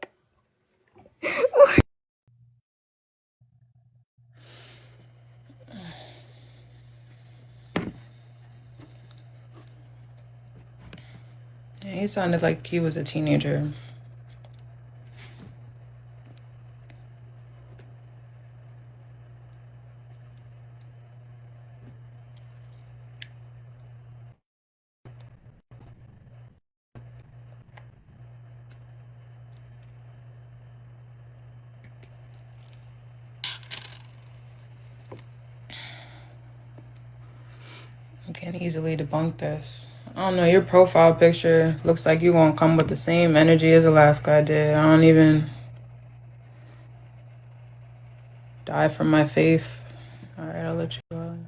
Yeah, he sounded like he was a teenager. You can easily debunk this. I don't know, your profile picture looks like you're gonna come with the same energy as the last guy did. I don't even die for my faith. Alright, I'll let you go.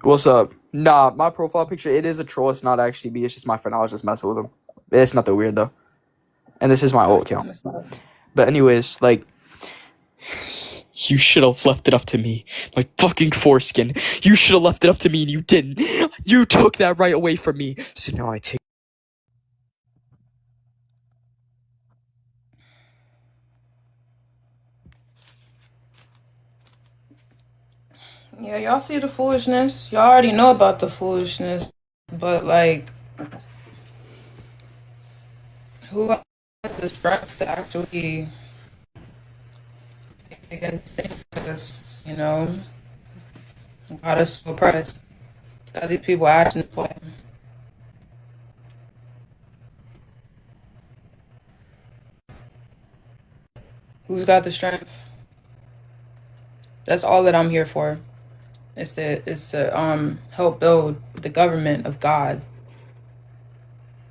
What's up? Nah, my profile picture, it is a troll. It's not actually me. It's just my friend. I was just messing with him. It's nothing weird, though. And this is my old That's account. kind of stuff. But anyways, like, you should have left it up to me. My fucking foreskin. You should have left it up to me and you didn't. You took that right away from me. So now I take. Yeah, y'all see the foolishness. Y'all already know about the foolishness. But like, who has the strength to actually fight against things? You know, got us so oppressed. Got these people acting this way. Who's got the strength? That's all that I'm here for. Is to help build the government of God.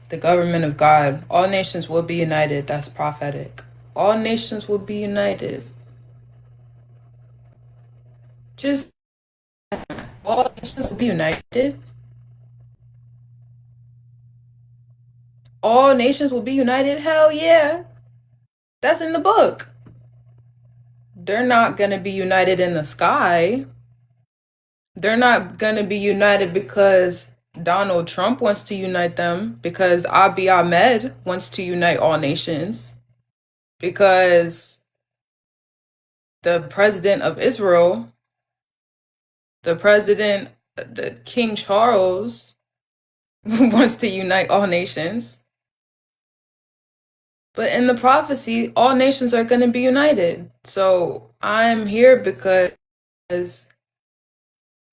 The government of God. All nations will be united. That's prophetic. All nations will be united. Just all nations will be united. All nations will be united. Hell yeah. That's in the book. They're not gonna be united in the sky. They're not gonna be united because Donald Trump wants to unite them, because Abiy Ahmed wants to unite all nations, because the president of Israel, the King Charles, wants to unite all nations. But in the prophecy, all nations are going to be united. So I'm here because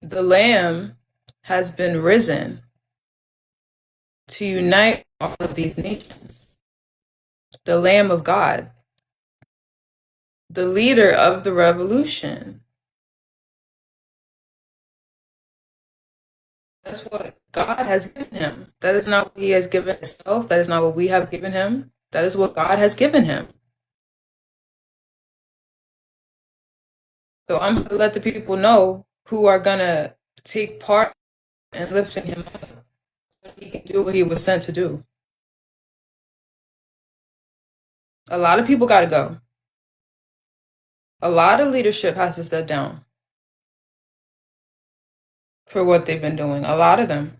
the Lamb has been risen to unite all of these nations. The Lamb of God. The leader of the revolution. That's what God has given him. That is not what he has given himself. That is not what we have given him. That is what God has given him. So I'm going to let the people know who are going to take part in lifting him up so he can do what he was sent to do. A lot of people got to go. A lot of leadership has to step down for what they've been doing. A lot of them.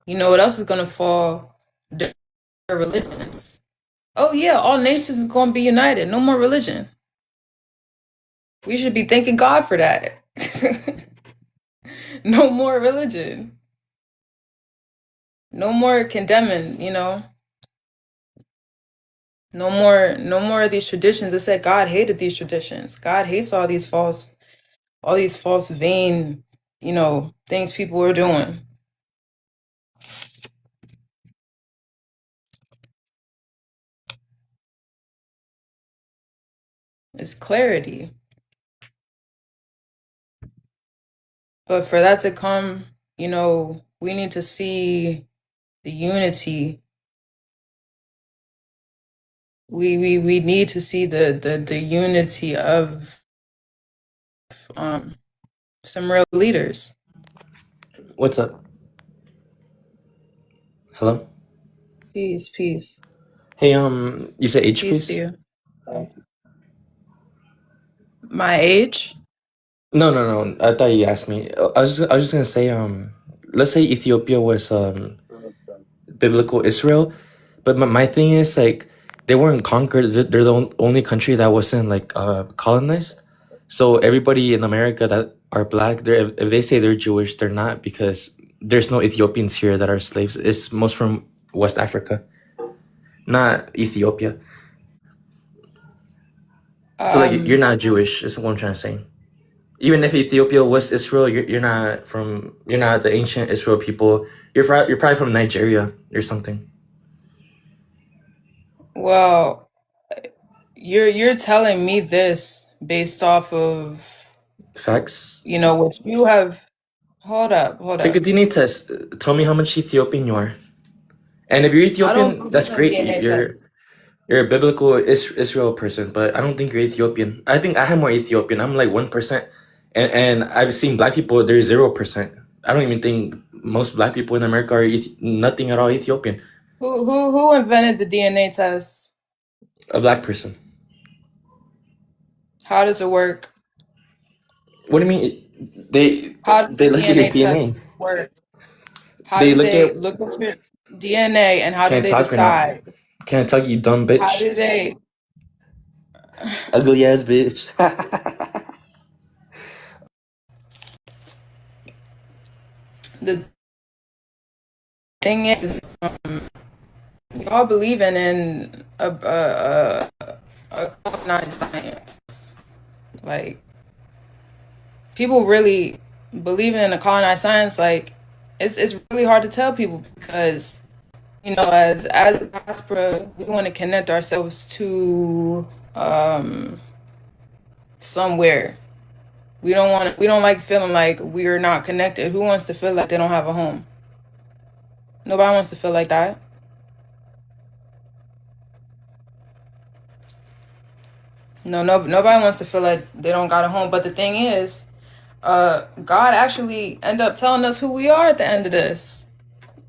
You know what else is going to fall? Their religion. Oh, yeah, all nations are going to be united. No more religion. We should be thanking God for that. No more religion. No more condemning, you know. No more of these traditions. It said God hated these traditions. God hates all these false vain, you know, things people are doing. It's clarity. But for that to come, you know, we need to see the unity. We need to see the unity of some real leaders. What's up? Hello? Peace, peace. Hey, you said age, Peace to please? you. My age? No. I thought you asked me. I was just gonna say, let's say Ethiopia was biblical Israel, but my thing is like they weren't conquered. They're the only country that wasn't like colonized. So everybody in America that are black, if they say they're Jewish, they're not because there's no Ethiopians here that are slaves. It's most from West Africa, not Ethiopia. So like you're not Jewish. Is what I'm trying to say. Even if Ethiopia was Israel, you're not the ancient Israel people. You're probably from Nigeria or something. Well, you're telling me this based off of, Facts. you know, what you have. Hold Take a up. DNA test. Tell me how much Ethiopian you are. And if you're I don't Ethiopian, believe that's in great. DNA tests. You're a biblical Israel person, but I don't think you're Ethiopian. I think I have more Ethiopian. I'm like 1%, and I've seen black people. They're 0%. I don't even think most black people in America are nothing at all Ethiopian. Who invented the DNA test? A black person. How does it work? What do you mean? How does They the look at your DNA DNA. test work? How They do look they at look at your DNA and how do can't they talk or not. decide? Can't talk, you dumb How bitch. do they Ugly ass bitch. the thing is y'all believing in a colonized science. Like people really believing in a colonized science, like it's really hard to tell people because you know as a diaspora we want to connect ourselves to somewhere. We don't like feeling like we're not connected. Who wants to feel like they don't have a home? Nobody wants to feel like that. Nobody wants to feel like they don't got a home. But the thing is, God actually end up telling us who we are at the end of this.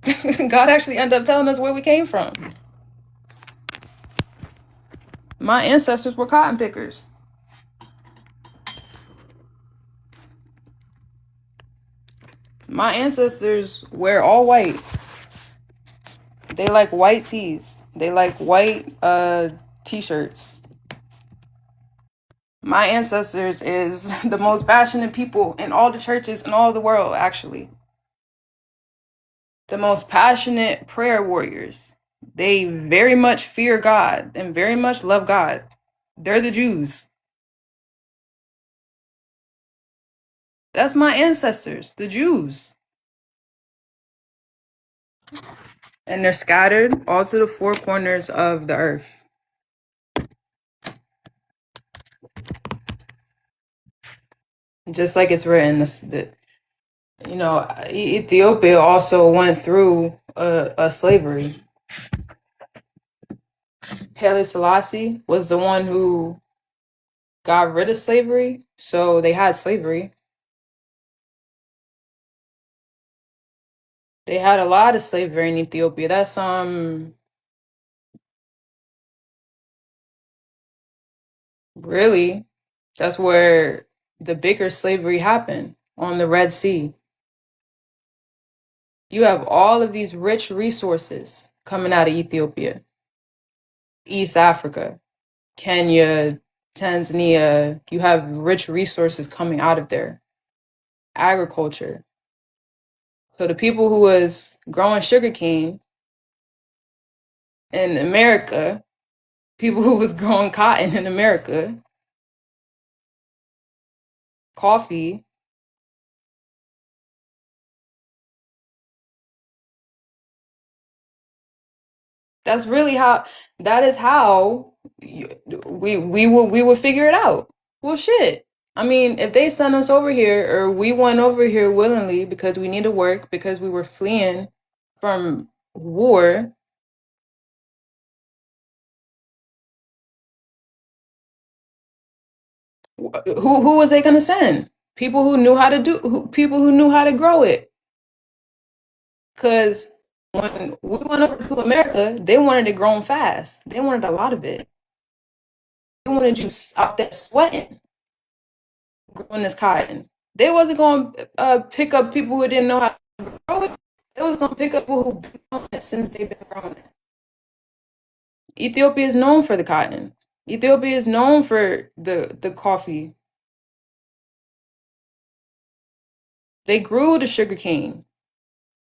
God actually end up telling us where we came from. My ancestors were cotton pickers. My ancestors wear all white. They like white tees. They like white t-shirts. My ancestors is the most passionate people in all the churches in all the world, actually. The most passionate prayer warriors. They very much fear God and very much love God. They're the Jews. That's my ancestors, the Jews. And they're scattered all to the four corners of the earth. Just like it's written, Ethiopia also went through a slavery. Haile Selassie was the one who got rid of slavery, so they had slavery. They had a lot of slavery in Ethiopia. That's really, that's where the bigger slavery happened, on the Red Sea. You have all of these rich resources coming out of Ethiopia, East Africa, Kenya, Tanzania. You have rich resources coming out of there. Agriculture. So the people who was growing sugarcane in America, people who was growing cotton in America, coffee, that's really how, that is how we would figure it out. Well, shit. I mean, if they sent us over here, or we went over here willingly because we need to work, because we were fleeing from war, who was they gonna send? People who knew how to people who knew how to grow it. Because when we went over to America, they wanted it grown fast. They wanted a lot of it. They wanted you out there sweating, growing this cotton. They wasn't going to pick up people who didn't know how to grow it. They was going to pick up people who've been growing it since they've been growing it. Ethiopia is known for the cotton. Ethiopia is known for the coffee. They grew the sugarcane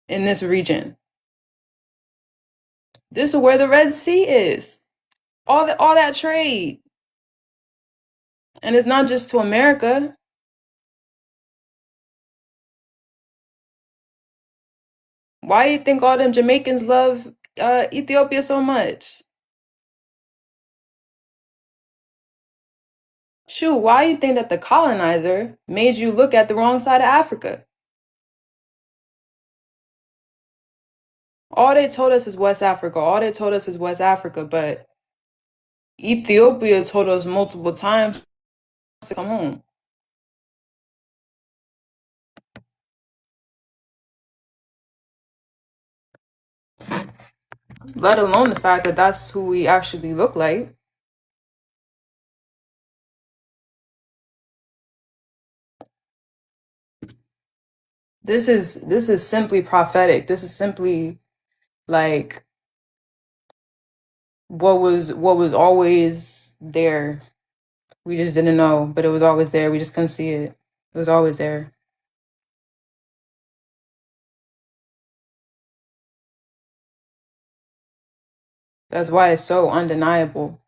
in this region. This is where the Red Sea is. All that trade. And it's not just to America. Why do you think all them Jamaicans love Ethiopia so much? Shoot, why do you think that the colonizer made you look at the wrong side of Africa? All they told us is West Africa. All they told us is West Africa, but Ethiopia told us multiple times to come home. Let alone the fact that that's who we actually look like. This is simply prophetic. This is simply like what was always there. We just didn't know, but it was always there. We just couldn't see it. It was always there. That's why it's so undeniable.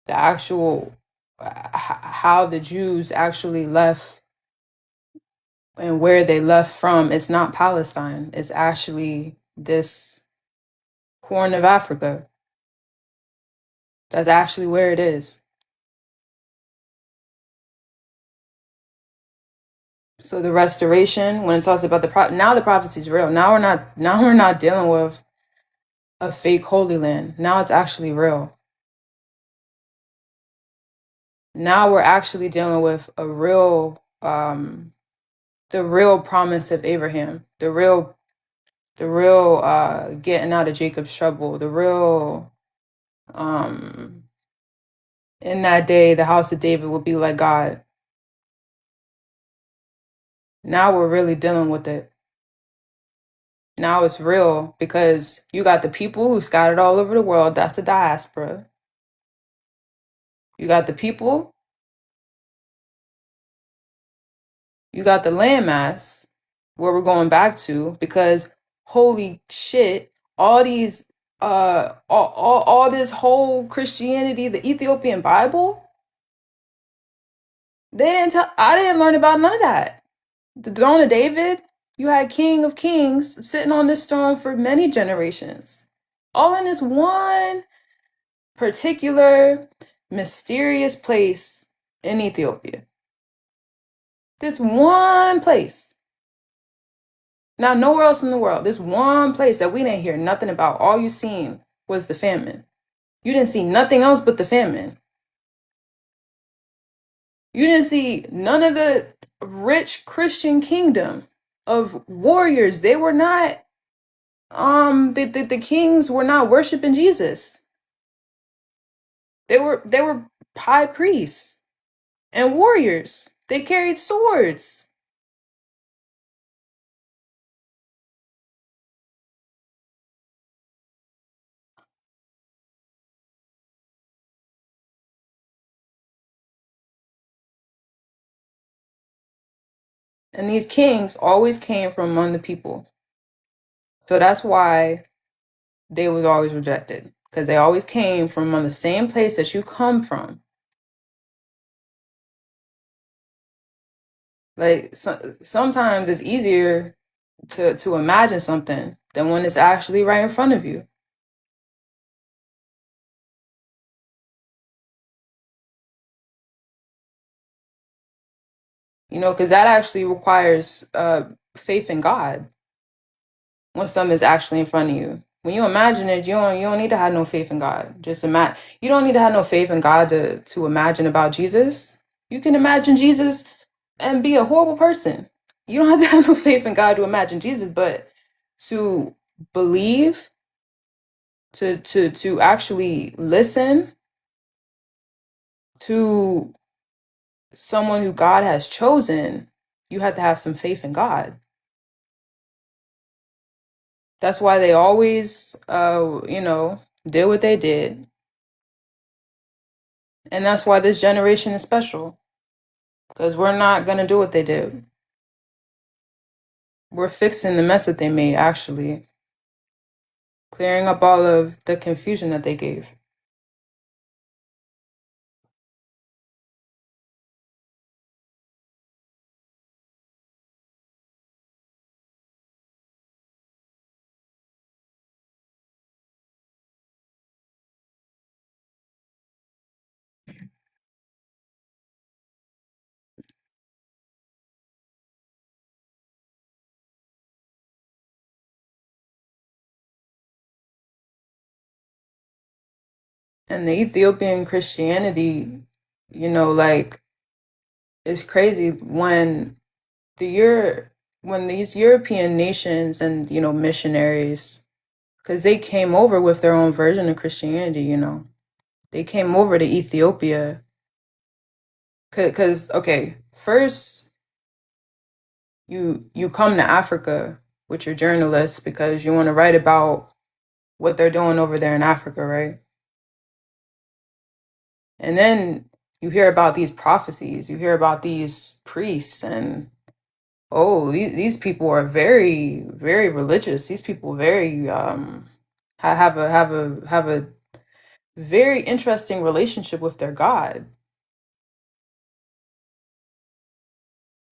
The actual how the Jews actually left and where they left from, it's not Palestine. It's actually this Horn of Africa. That's actually where it is. So the restoration, when it talks about now the prophecy is real. Now we're not dealing with a fake Holy Land. Now it's actually real. Now we're actually dealing with a real the real promise of Abraham, the real getting out of Jacob's trouble, the real in that day the house of David will be like God. Now we're really dealing with it. Now it's real because you got the people who scattered all over the world, that's the diaspora. You got the people, you got the landmass, where we're going back to, because holy shit, all these all this whole Christianity, the Ethiopian Bible, I didn't learn about none of that. The throne of David, You had King of Kings sitting on this throne for many generations, all in this one particular mysterious place in Ethiopia. This one place. Now, nowhere else in the world. This one place that we didn't hear nothing about. All you seen was the famine. You didn't see nothing else but the famine. You didn't see none of the rich Christian kingdom of warriors. They were not, the kings were not worshiping Jesus. They were high priests and warriors. They carried swords. And these kings always came from among the people. So that's why they was always rejected. Because they always came from among the same place that you come from. Like sometimes it's easier to imagine something than when it's actually right in front of you. You know, because that actually requires faith in God when something is actually in front of you. When you imagine it, you don't need to have no faith in God. Just imagine. You don't need to have no faith in God to imagine about Jesus. You can imagine Jesus and be a horrible person. You don't have to have no faith in God to imagine Jesus, but to believe, to actually listen to someone who God has chosen, you have to have some faith in God. That's why they always, did what they did. And that's why this generation is special. Because we're not going to do what they did. We're fixing the mess that they made, actually. Clearing up all of the confusion that they gave. And the Ethiopian Christianity, like, it's crazy when when these European nations and, missionaries, because they came over with their own version of Christianity, They came over to Ethiopia. Because, okay, first you come to Africa with your journalists because you want to write about what they're doing over there in Africa, right? And then you hear about these prophecies, you hear about these priests, and oh, these people are very, very religious. These people very have a very interesting relationship with their God.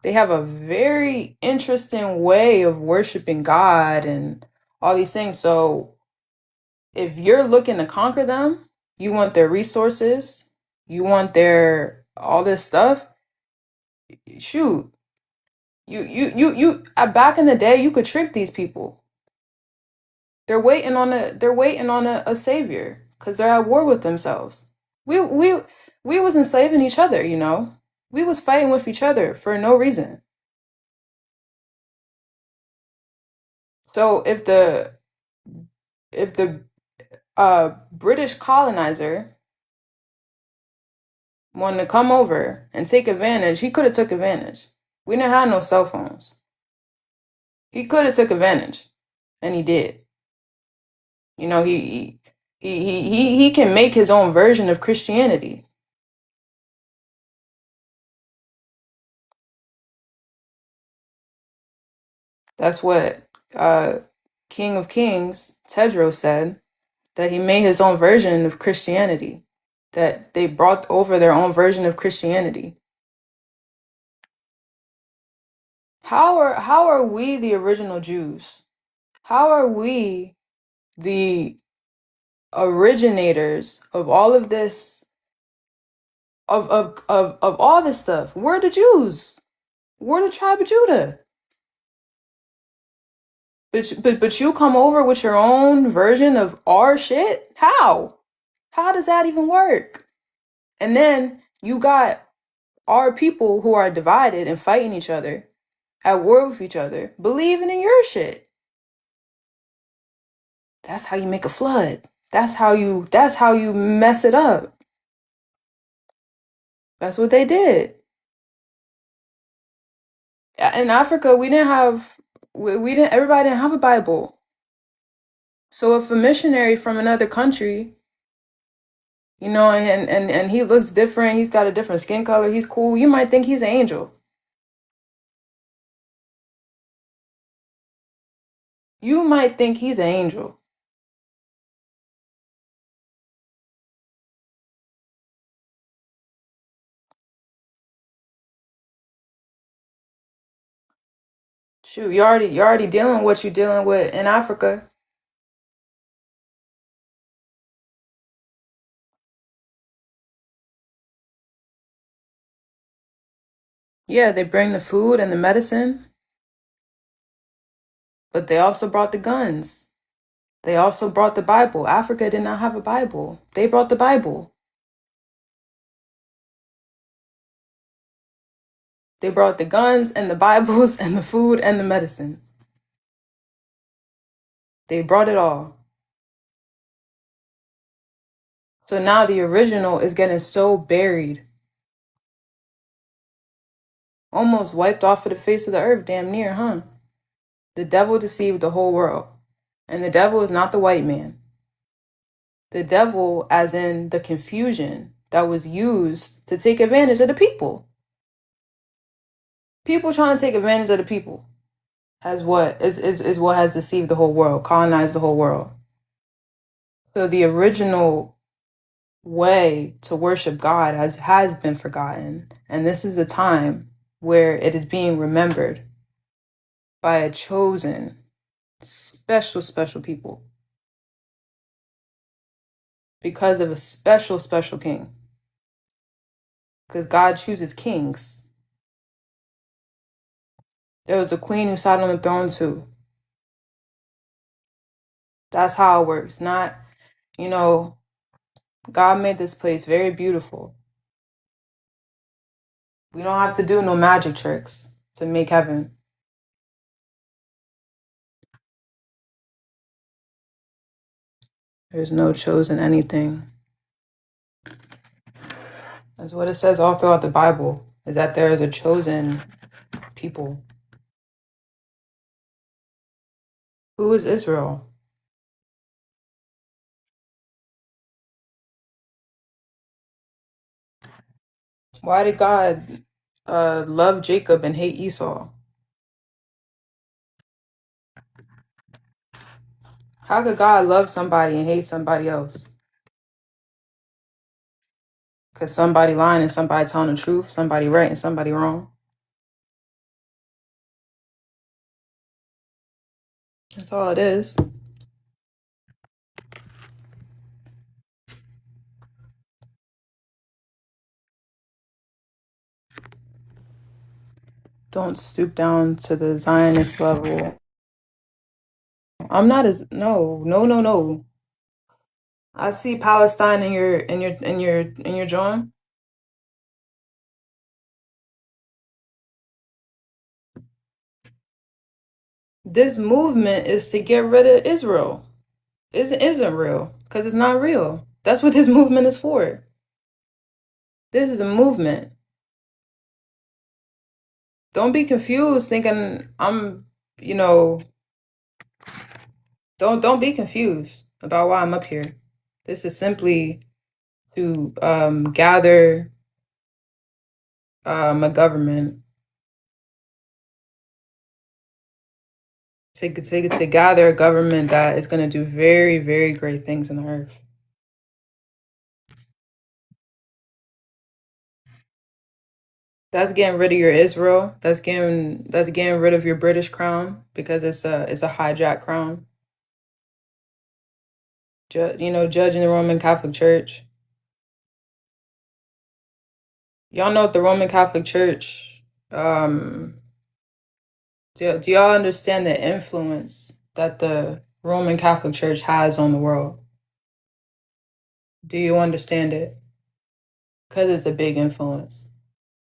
They have a very interesting way of worshiping God and all these things. So if you're looking to conquer them, you want their resources, you want their all this stuff, shoot. Back in the day, you could trick these people. They're waiting on a savior because they're at war with themselves. We was enslaving each other, We was fighting with each other for no reason. So if the British colonizer wanted to come over and take advantage, he could have took advantage. We didn't have no cell phones. He could have took advantage, and he did. He can make his own version of Christianity. That's what King of Kings Tedros said, that he made his own version of Christianity. That they brought over their own version of Christianity. How are we the original Jews? How are we the originators of all of this of all this stuff? We're the Jews. We're the tribe of Judah. But you come over with your own version of our shit? How? How does that even work? And then you got our people who are divided and fighting each other, at war with each other, believing in your shit. That's how you make a flood. That's how you mess it up. That's what they did. In Africa, we didn't everybody didn't have a Bible. So if a missionary from another country, you know, and he looks different, he's got a different skin color, he's cool, you might think he's an angel. You might think he's an angel. Shoot, you're already dealing with what you're dealing with in Africa. Yeah, they bring the food and the medicine, but they also brought the guns. They also brought the Bible. Africa did not have a Bible. They brought the Bible. They brought the guns and the Bibles and the food and the medicine. They brought it all. So now the original is getting so buried, almost wiped off of the face of the earth, damn near, huh? The devil deceived the whole world. And the devil is not the white man. The devil, as in the confusion that was used to take advantage of the people. People trying to take advantage of the people is what has deceived the whole world, colonized the whole world. So the original way to worship God has been forgotten. And this is a time where it is being remembered by a chosen, special people because of a special king. Because God chooses kings. There was a queen who sat on the throne too. That's how it works. Not, you know, God made this place very beautiful. We don't have to do no magic tricks to make heaven. There's no chosen anything. That's what it says all throughout the Bible, is that there is a chosen people. Who is Israel? Why did God love Jacob and hate Esau? How could God love somebody and hate somebody else? Because somebody lying and somebody telling the truth, somebody right and somebody wrong. That's all it is. Don't stoop down to the Zionist level. I'm not as no. I see Palestine in your drawing. This movement is to get rid of Israel. It isn't real because it's not real. That's what this movement is for. This is a movement. Don't be confused thinking I'm, you know, don't be confused about why I'm up here. This is simply to gather a government to gather a government that is going to do very, very great things in the earth. That's getting rid of your Israel. That's getting rid of your British crown because it's a hijack crown. Judging the Roman Catholic Church. Y'all know what the Roman Catholic Church. Do y'all understand the influence that the Roman Catholic Church has on the world? Do you understand it? Because it's a big influence.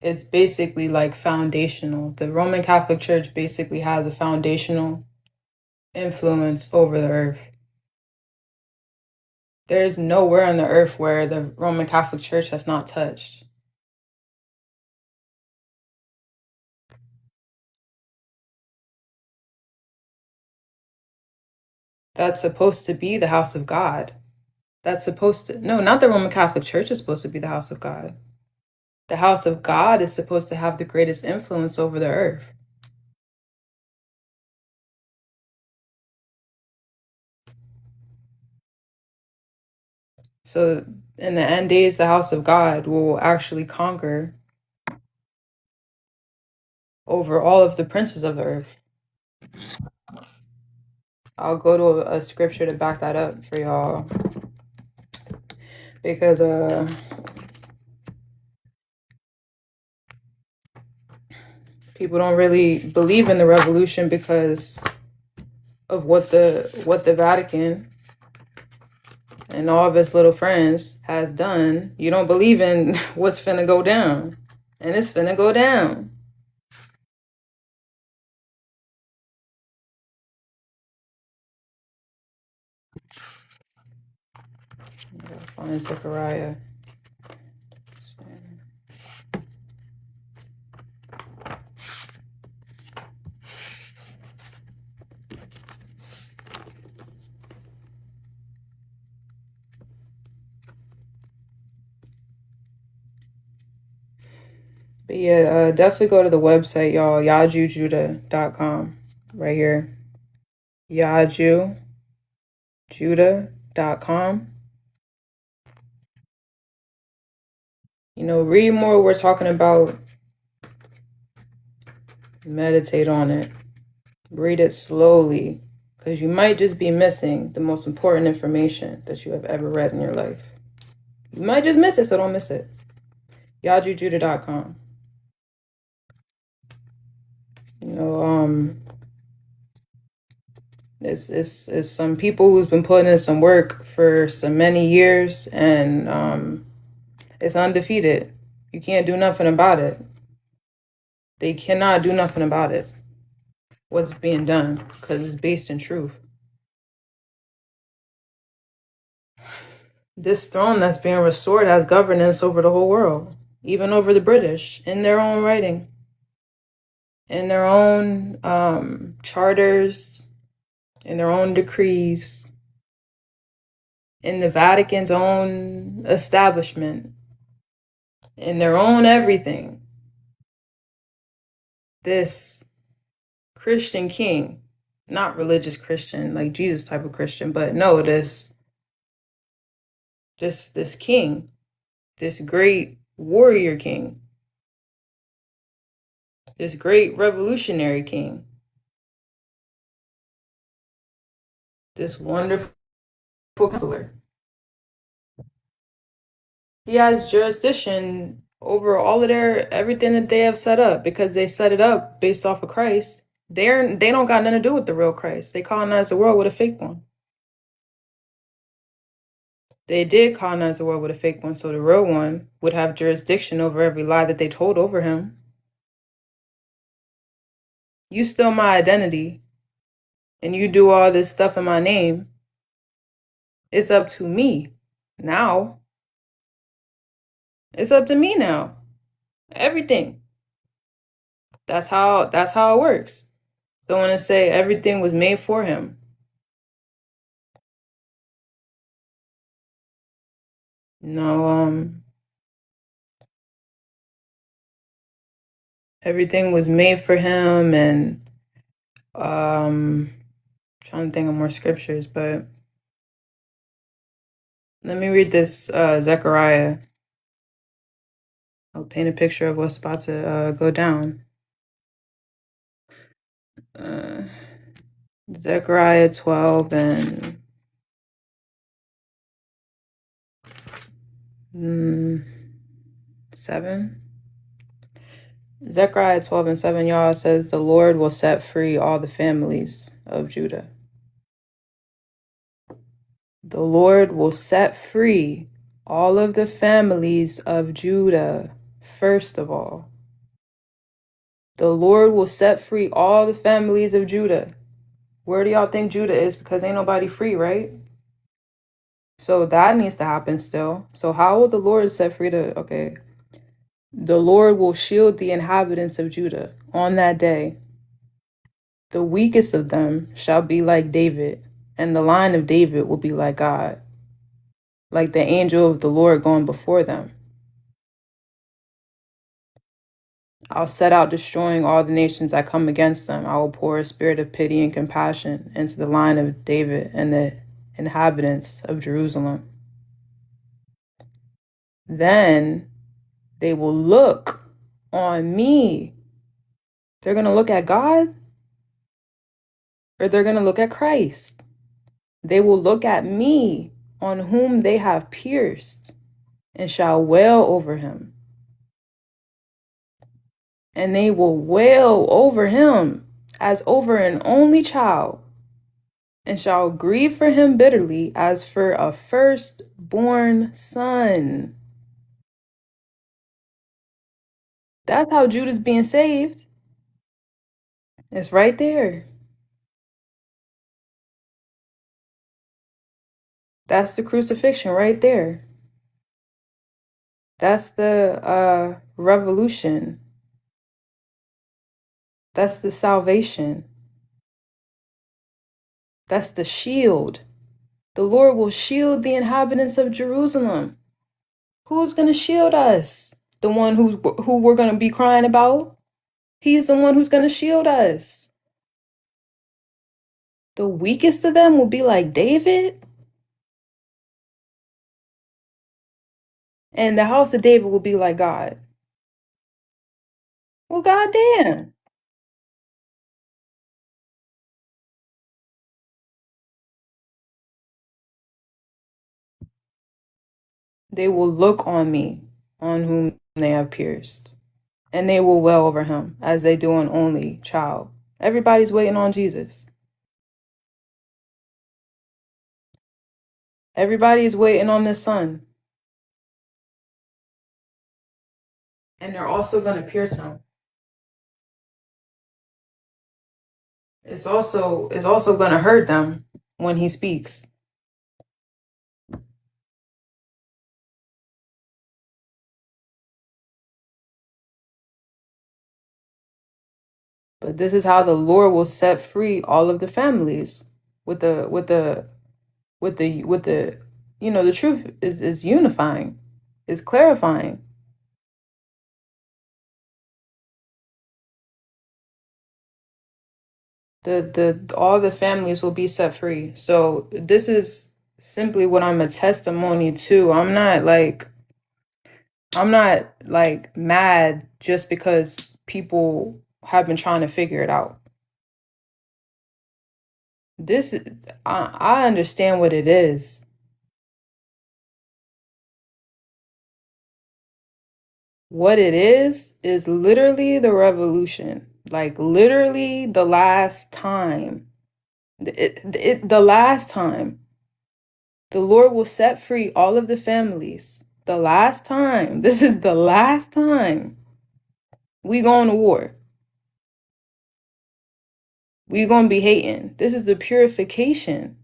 It's basically like foundational. The Roman Catholic Church basically has a foundational influence over the earth. There's nowhere on the earth where the Roman Catholic Church has not touched. That's supposed to be the house of God. No, not the Roman Catholic Church is supposed to be the house of God. The house of God is supposed to have the greatest influence over the earth. So in the end days, the house of God will actually conquer over all of the princes of the earth. I'll go to a scripture to back that up for y'all. Because people don't really believe in the revolution because of what the Vatican and all of its little friends has done. You don't believe in what's finna go down. And it's finna go down. I gotta find Zechariah. But yeah, definitely go to the website, y'all. YajuJudah.com. Right here. YajuJudah.com. Read more we're talking about. Meditate on it. Read it slowly. Because you might just be missing the most important information that you have ever read in your life. You might just miss it, so don't miss it. YajuJudah.com. It's some people who's been putting in some work for so many years, and it's undefeated. You can't do nothing about it. They cannot do nothing about it. What's being done, because it's based in truth. This throne that's being restored has governance over the whole world, even over the British, in their own writing, in their own charters, in their own decrees, in the Vatican's own establishment, in their own everything. This Christian king, not religious Christian, like Jesus type of Christian, but no, this king, this great warrior king, this great revolutionary king, this wonderful counselor. He has jurisdiction over all of everything that they have set up, because they set it up based off of Christ. They don't got nothing to do with the real Christ. They colonized the world with a fake one. They did colonize the world with a fake one, so the real one would have jurisdiction over every lie that they told over him. You steal my identity, and you do all this stuff in my name. It's up to me now. It's up to me now. Everything. That's how it works. So when I say everything was made for him, everything was made for him, and trying to think of more scriptures, but let me read this Zechariah. I'll paint a picture of what's about to go down. Zechariah 12 and 7. Zechariah 12 and 7, y'all, it says, the Lord will set free all the families of Judah. The Lord will set free all of the families of Judah, first of all. The Lord will set free all the families of Judah. Where do y'all think Judah is? Because ain't nobody free, right? So that needs to happen still. So how will the Lord set free okay. The Lord will shield the inhabitants of Judah on that day. The weakest of them shall be like David, and the line of David will be like God, like the angel of the Lord going before them. I'll set out destroying all the nations that come against them. I will pour a spirit of pity and compassion into the line of David and the inhabitants of Jerusalem. Then they will look on me. They're going to look at God, or they're going to look at Christ. They will look at me, on whom they have pierced, and shall wail over him. And they will wail over him as over an only child, and shall grieve for him bitterly as for a firstborn son. That's how Judah's being saved. It's right there. That's the crucifixion right there. That's the revolution. That's the salvation. That's the shield. The Lord will shield the inhabitants of Jerusalem. Who's going to shield us? The one who we're going to be crying about? He's the one who's going to shield us. The weakest of them will be like David, and the house of David will be like God. Well, goddamn. They will look on me, on whom they have pierced, and they will wail over him as they do an only child. Everybody's waiting on Jesus. Everybody is waiting on the Son. And they're also going to pierce him. It's also going to hurt them when he speaks. But this is how the Lord will set free all of the families with the the truth is unifying, is clarifying. All the families will be set free. So this is simply what I'm a testimony to. I'm not mad just because people have been trying to figure it out. I understand what it is. What it is literally the revolution. Like literally the last time. The last time. The Lord will set free all of the families. The last time. This is the last time. We going to war. We gonna be hating. This is the purification.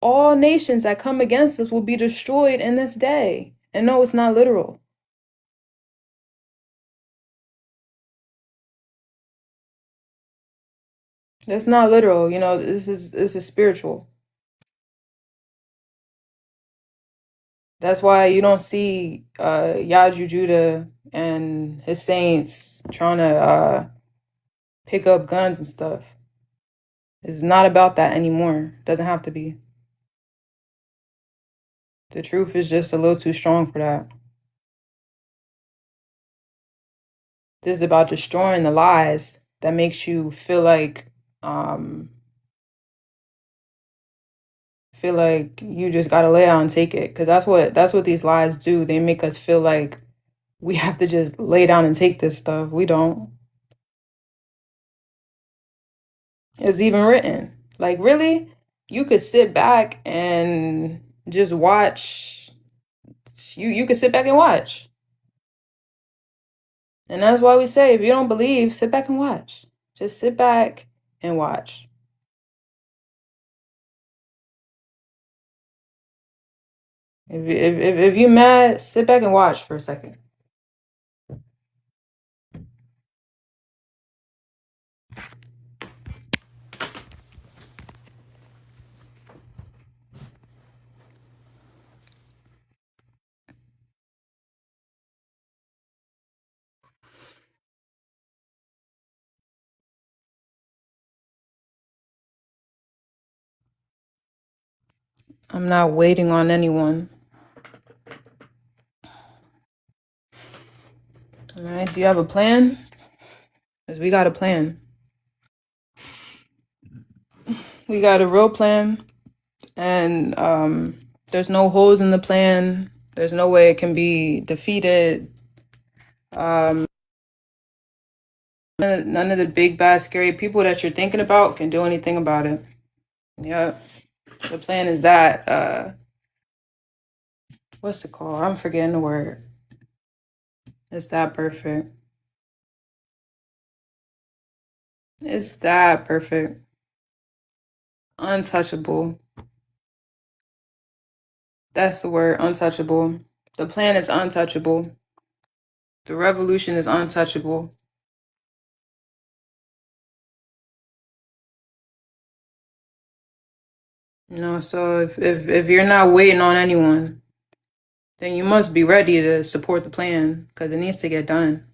All nations that come against us will be destroyed in this day. And no, it's not literal. It's not literal. This is spiritual. That's why you don't see Yaju Judah and his saints trying to pick up guns and stuff. It's not about that anymore. Doesn't have to be. The truth is just a little too strong for that. This is about destroying the lies that makes you um feel like you just gotta lay out and take it. Cause that's what these lies do. They make us feel like we have to just lay down and take this stuff. We don't. It's even written. Like, really? You could sit back and just watch. You could sit back and watch. And that's why we say, if you don't believe, sit back and watch. Just sit back and watch. If you mad, sit back and watch for a second. I'm not waiting on anyone. All right, do you have a plan? Because we got a plan. We got a real plan. And there's no holes in the plan. There's no way it can be defeated. None of the big, bad, scary people that you're thinking about can do anything about it. Yep. The plan is that, what's it called? I'm forgetting the word. It's that perfect. It's that perfect. Untouchable. That's the word, untouchable. The plan is untouchable. The revolution is untouchable. So if you're not waiting on anyone, then you must be ready to support the plan because it needs to get done.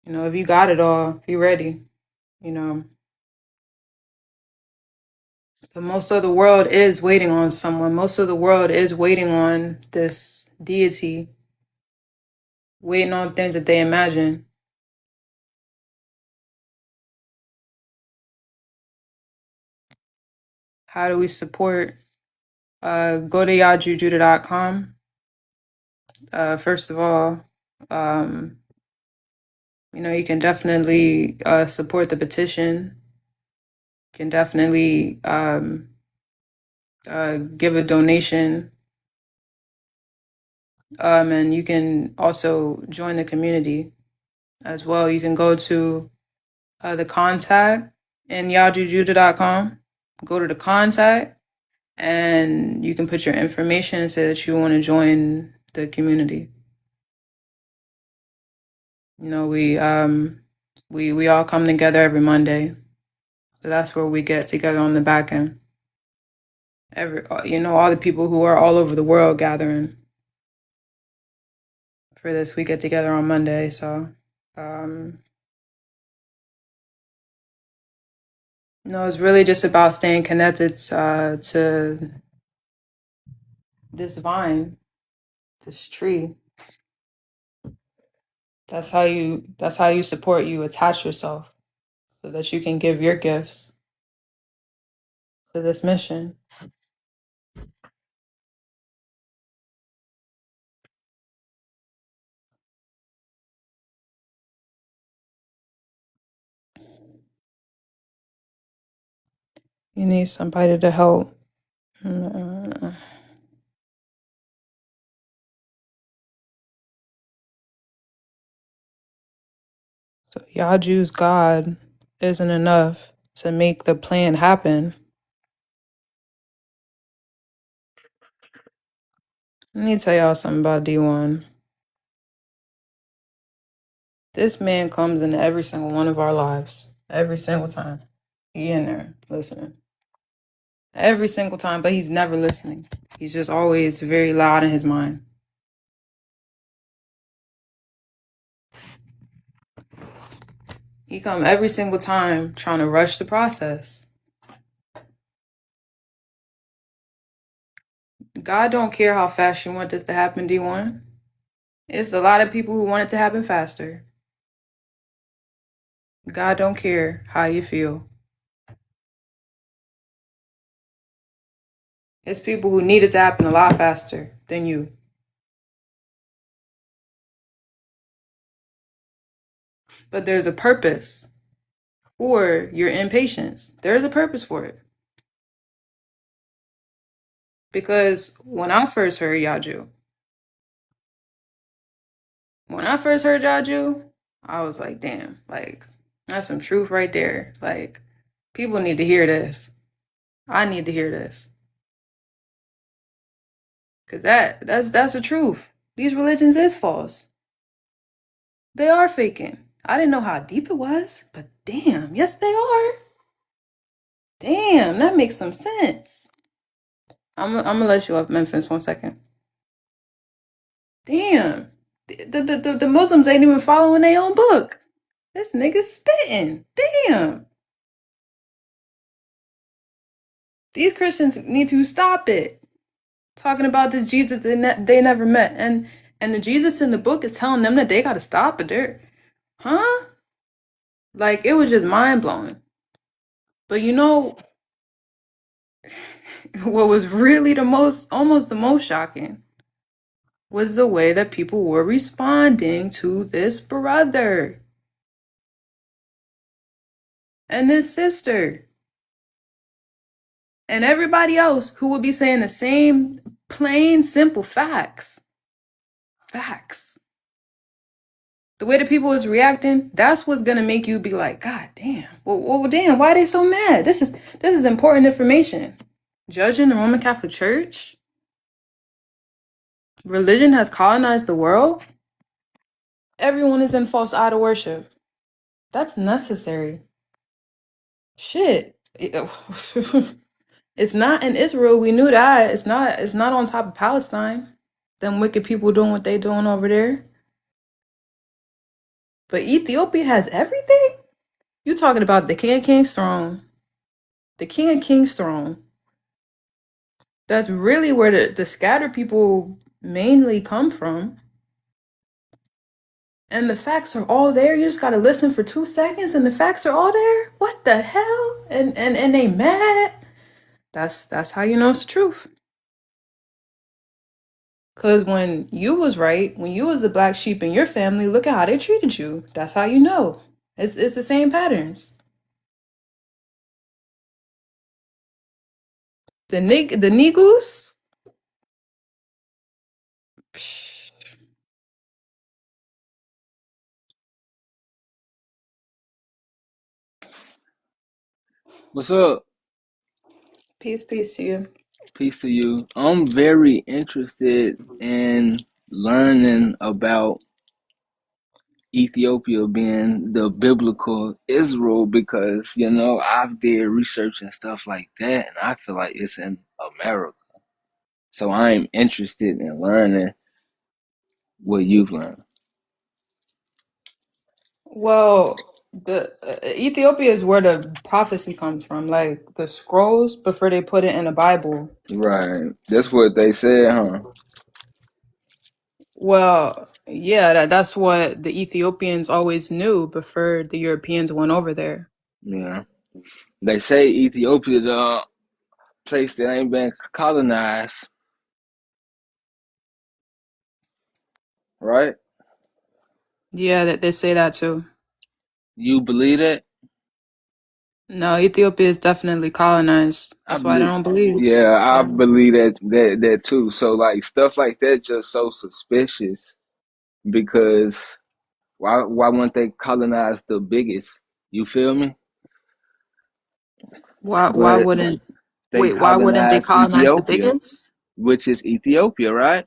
If you got it all, if you're ready, But most of the world is waiting on someone. Most of the world is waiting on this deity, waiting on things that they imagine. How do we support? Go to yajujuda.com. First of all, you can definitely support the petition. You can definitely give a donation. And you can also join the community as well. You can go to the contact in yajujuda.com. Go to the contact and you can put your information and say that you want to join the community. We all come together every Monday. So that's where we get together on the back end. All the people who are all over the world gathering for this. We get together on Monday. So, it's really just about staying connected to this vine, this tree. That's how you support, you attach yourself so that you can give your gifts to this mission. You need somebody to help. So Yaju's God isn't enough to make the plan happen. Let me tell y'all something about D1. This man comes into every single one of our lives. Every single time. He in there listening. Every single time, but he's never listening. He's just always very loud in his mind. He come every single time trying to rush the process. God don't care how fast you want this to happen, D1. It's a lot of people who want it to happen faster. God don't care how you feel. It's people who need it to happen a lot faster than you. But there's a purpose for your impatience. There's a purpose for it. Because when I first heard Yaju, I was like, damn, like, that's some truth right there. Like, people need to hear this. I need to hear this. Cause that's the truth. These religions is false. They are faking. I didn't know how deep it was, but damn, yes they are. Damn, that makes some sense. I'm gonna let you up, Memphis, 1 second. Damn. The Muslims ain't even following their own book. This nigga spitting. Damn. These Christians need to stop it. Talking about this Jesus they never met. And the Jesus in the book is telling them that they gotta stop, but they're, huh? Like, it was just mind blowing. But you know what was really almost the most shocking was the way that people were responding to this brother and this sister and everybody else who would be saying the same plain, simple facts. Facts. The way that people was reacting, that's what's gonna make you be like, God damn. Well, damn, why are they so mad? This is important information. Judging the Roman Catholic Church? Religion has colonized the world? Everyone is in false idol worship. That's necessary. Shit. It's not in Israel. We knew that. It's not on top of Palestine. Them wicked people doing what they doing over there. But Ethiopia has everything? You talking about the King of Kings throne. The King of Kings throne. That's really where the scattered people mainly come from. And the facts are all there. You just gotta listen for 2 seconds and the facts are all there? What the hell? And they mad? That's how you know it's the truth. Cause when you was right, when you was the black sheep in your family, look at how they treated you. That's how you know. It's the same patterns. The Negus? Psh, What's up? peace to you. Peace to you. I'm very interested in learning about Ethiopia being the biblical Israel because, I've did research and stuff like that, and I feel like it's in America. So I'm interested in learning what you've learned. Well, the Ethiopia is where the prophecy comes from, like the scrolls before they put it in the Bible. Right. That's what they said, huh? Well, yeah, that's what the Ethiopians always knew before the Europeans went over there. Yeah. They say Ethiopia, the place that ain't been colonized, right? Yeah, that they say that too. You believe that? No, Ethiopia is definitely colonized. I That's why they believe, don't believe. yeah, I Yeah. believe that too. So like stuff like that just so suspicious because why wouldn't they colonize the biggest? You feel me? Why But wouldn't they wait, why wouldn't they colonized colonize the Ethiopia, biggest? which is Ethiopia, right?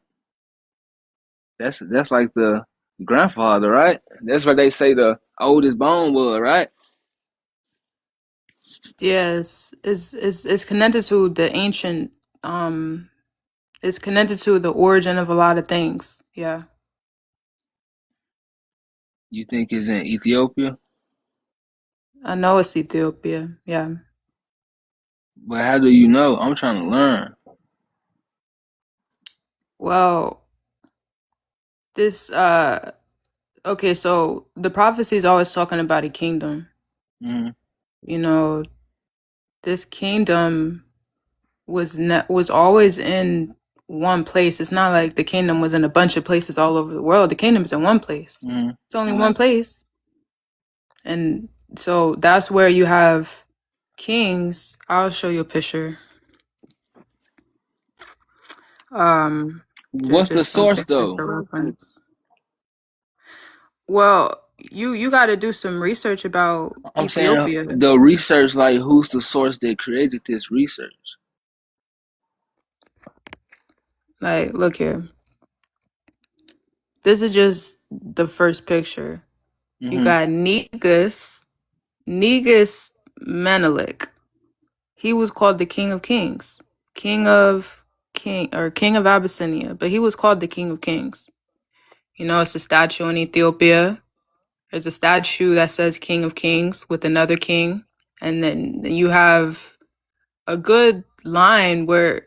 That's like the grandfather, right? That's where they say the oldest bone was, right? Yes, it's connected to the ancient it's connected to the origin of a lot of things. Yeah. You think it's in Ethiopia? I know it's Ethiopia. Yeah. But how do you know? I'm trying to learn. Well, this okay, so the prophecy is always talking about a kingdom. Mm-hmm. You know, this kingdom was always in one place. It's not like the kingdom was in a bunch of places all over the world. The kingdom is in one place. Mm-hmm. It's only one place. And so that's where you have kings. I'll show you a picture. What's the Just something source for though? reference. Well, you got to do some research about I'm saying Ethiopia. the research, like who's the source that created this research? Like, look here. This is just the first picture. You Mm-hmm. got Negus Menelik. He was called the King of Kings, King of Abyssinia, but he was called the King of Kings. You know, it's a statue in Ethiopia. There's a statue that says King of Kings with another king, and then you have a good line where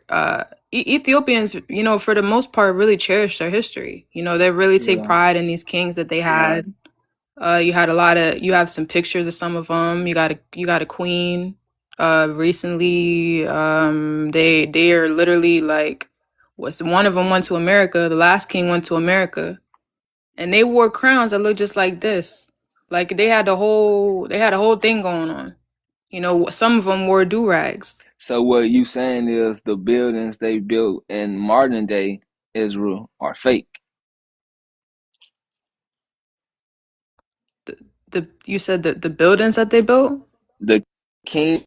Ethiopians, you know, for the most part, really cherish their history. You know, they really take Yeah. pride in these kings that they had. You had you have some pictures of some of them. You got a queen. Recently, they are literally like, was one of them went to America. The last king went to America, and they wore crowns that looked just like this. Like they had a whole thing going on. You know, some of them wore do rags. So what you saying is the buildings they built in modern day Israel are fake. The you said that the buildings that they built. The king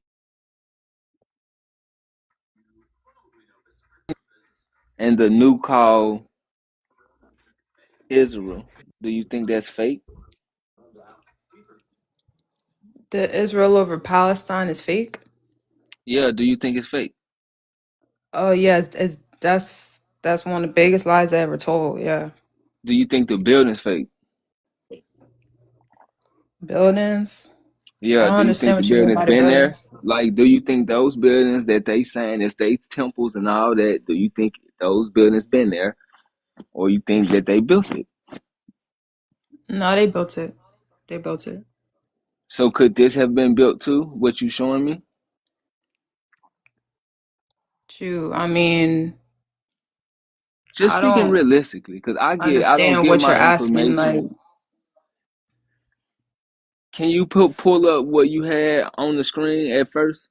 and the new call Israel. Do you think that's fake? The Israel over Palestine is fake. Yeah, do you think it's fake? Oh yes, that's one of the biggest lies I ever told. Yeah, Do you think the building's fake? buildings. I Yeah, don't do you think understand the what you mean building's by the been there? buildings. Like, do you think those buildings that they saying is they temples and all that, do you think those buildings been there? Or you think that they built it? No, they built it. They built it. So could this have been built too, what you showing me? Shoot, I mean, Just I speaking don't realistically, because I don't understand get what you're my asking. Like, information. Can you pull up what you had on the screen at first?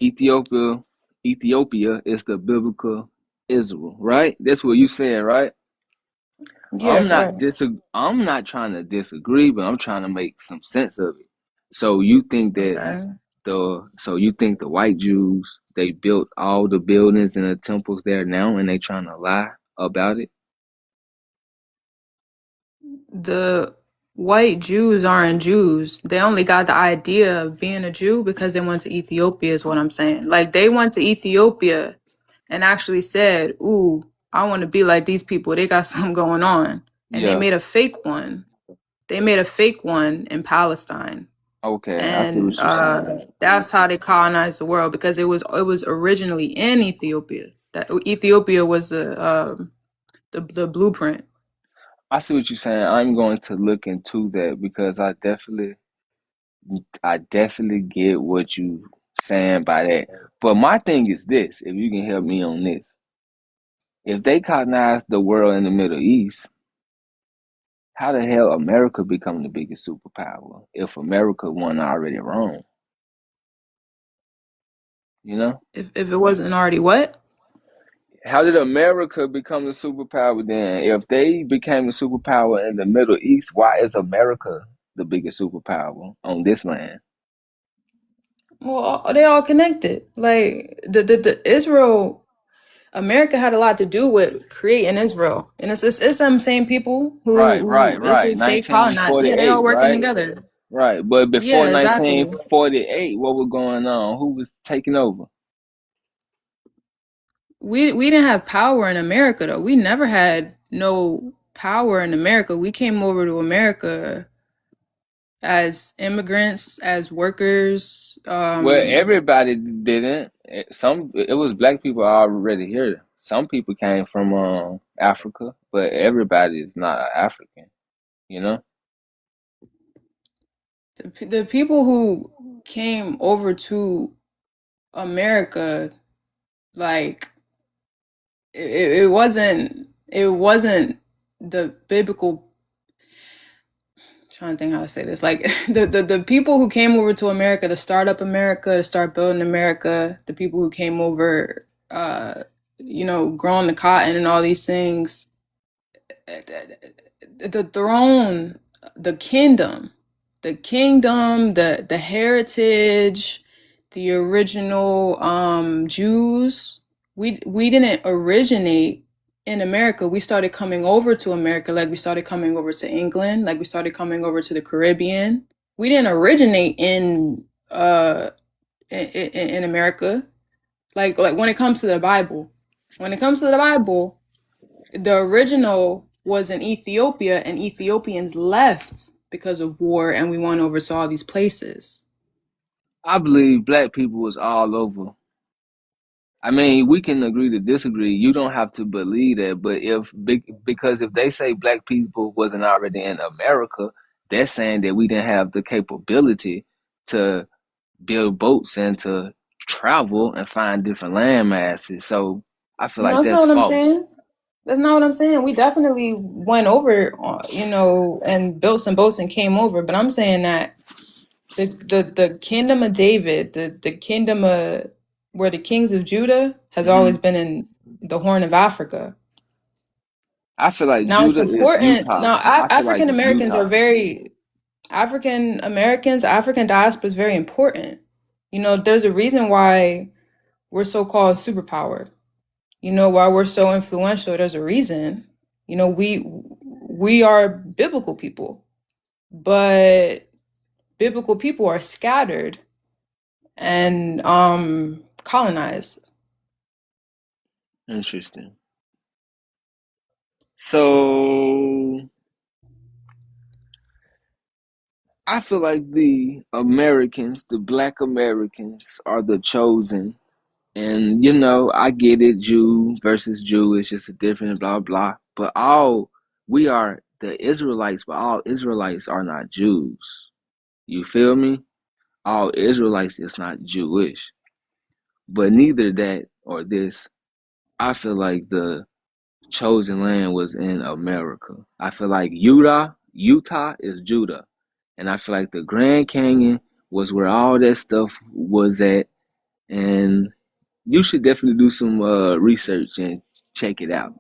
Ethiopia, Ethiopia is the biblical Israel, right? That's what you said, right? yeah, correct. I'm not trying to disagree, but I'm trying to make some sense of it. So you think that Okay. so you think the white Jews they built all the buildings and the temples there now and they trying to lie about it? The white Jews aren't Jews. They only got the idea of being a Jew because they went to Ethiopia, is what I'm saying. Like, they went to Ethiopia and actually said, "Ooh, I want to be like these people. They got something going on." And they Yeah. made a fake one. They made a fake one in Palestine. Okay, I see And what you're saying. that's how they colonized the world, because it was originally in Ethiopia. That Ethiopia was the blueprint. I see what you're saying. I'm going to look into that because I definitely get what you saying by that. But my thing is this, if you can help me on this. If they colonized the world in the Middle East, how the hell America become the biggest superpower if America wasn't already wrong? You know? If it wasn't already what? How did America become the superpower then? If they became the superpower in the Middle East, why is America the biggest superpower on this land? Well, they all connected. Like the Israel, America had a lot to do with creating Israel, and it's some same people who it's a say colonized. Yeah, they all 1948, working right? together. Right. But before Yeah, exactly. 1948, what was going on? Who was taking over? we didn't have power in America though. We never had no power in America. We came over to America as immigrants, as workers. Well, everybody didn't. It was black people already here. Some people came from Africa, but everybody is not African, you know? The people who came over to America, like it wasn't the biblical. Trying to think how to say this. Like the people who came over to America to start up America, to start building America, the people who came over, growing the cotton and all these things, the throne, the kingdom, the heritage, the original Jews. We didn't originate in America. We started coming over to America, like we started coming over to England, like we started coming over to the Caribbean. We didn't originate in America. Like when it comes to the Bible. When it comes to the Bible, the original was in Ethiopia, and Ethiopians left because of war, and we went over to all these places. I believe black people was all over. I mean, we can agree to disagree. You don't have to believe that, but because if they say black people wasn't already in America, they're saying that we didn't have the capability to build boats and to travel and find different land masses. So I feel No, like that's not that's what I'm false. saying. That's not what I'm saying. We definitely went over, and built some boats and came over. But I'm saying that the kingdom of David, the kingdom of where the kings of Judah has Hmm. always been in the Horn of Africa. I feel like Now it's Judah is important. Utah. Now I feel like African it's Americans are Utah. very African Americans, African diaspora is very important. There's a reason why we're so called superpowered. Why we're so influential. There's a reason. We are biblical people, but biblical people are scattered and colonized. Interesting. So I feel like the Americans, the black Americans, are the chosen. And I get it, Jew versus Jewish, it's a different blah blah. But we are the Israelites, but all Israelites are not Jews. You feel me? All Israelites is not Jewish. But neither that or this, I feel like the chosen land was in America. I feel like Utah is Judah. And I feel like the Grand Canyon was where all that stuff was at. And you should definitely do some research and check it out.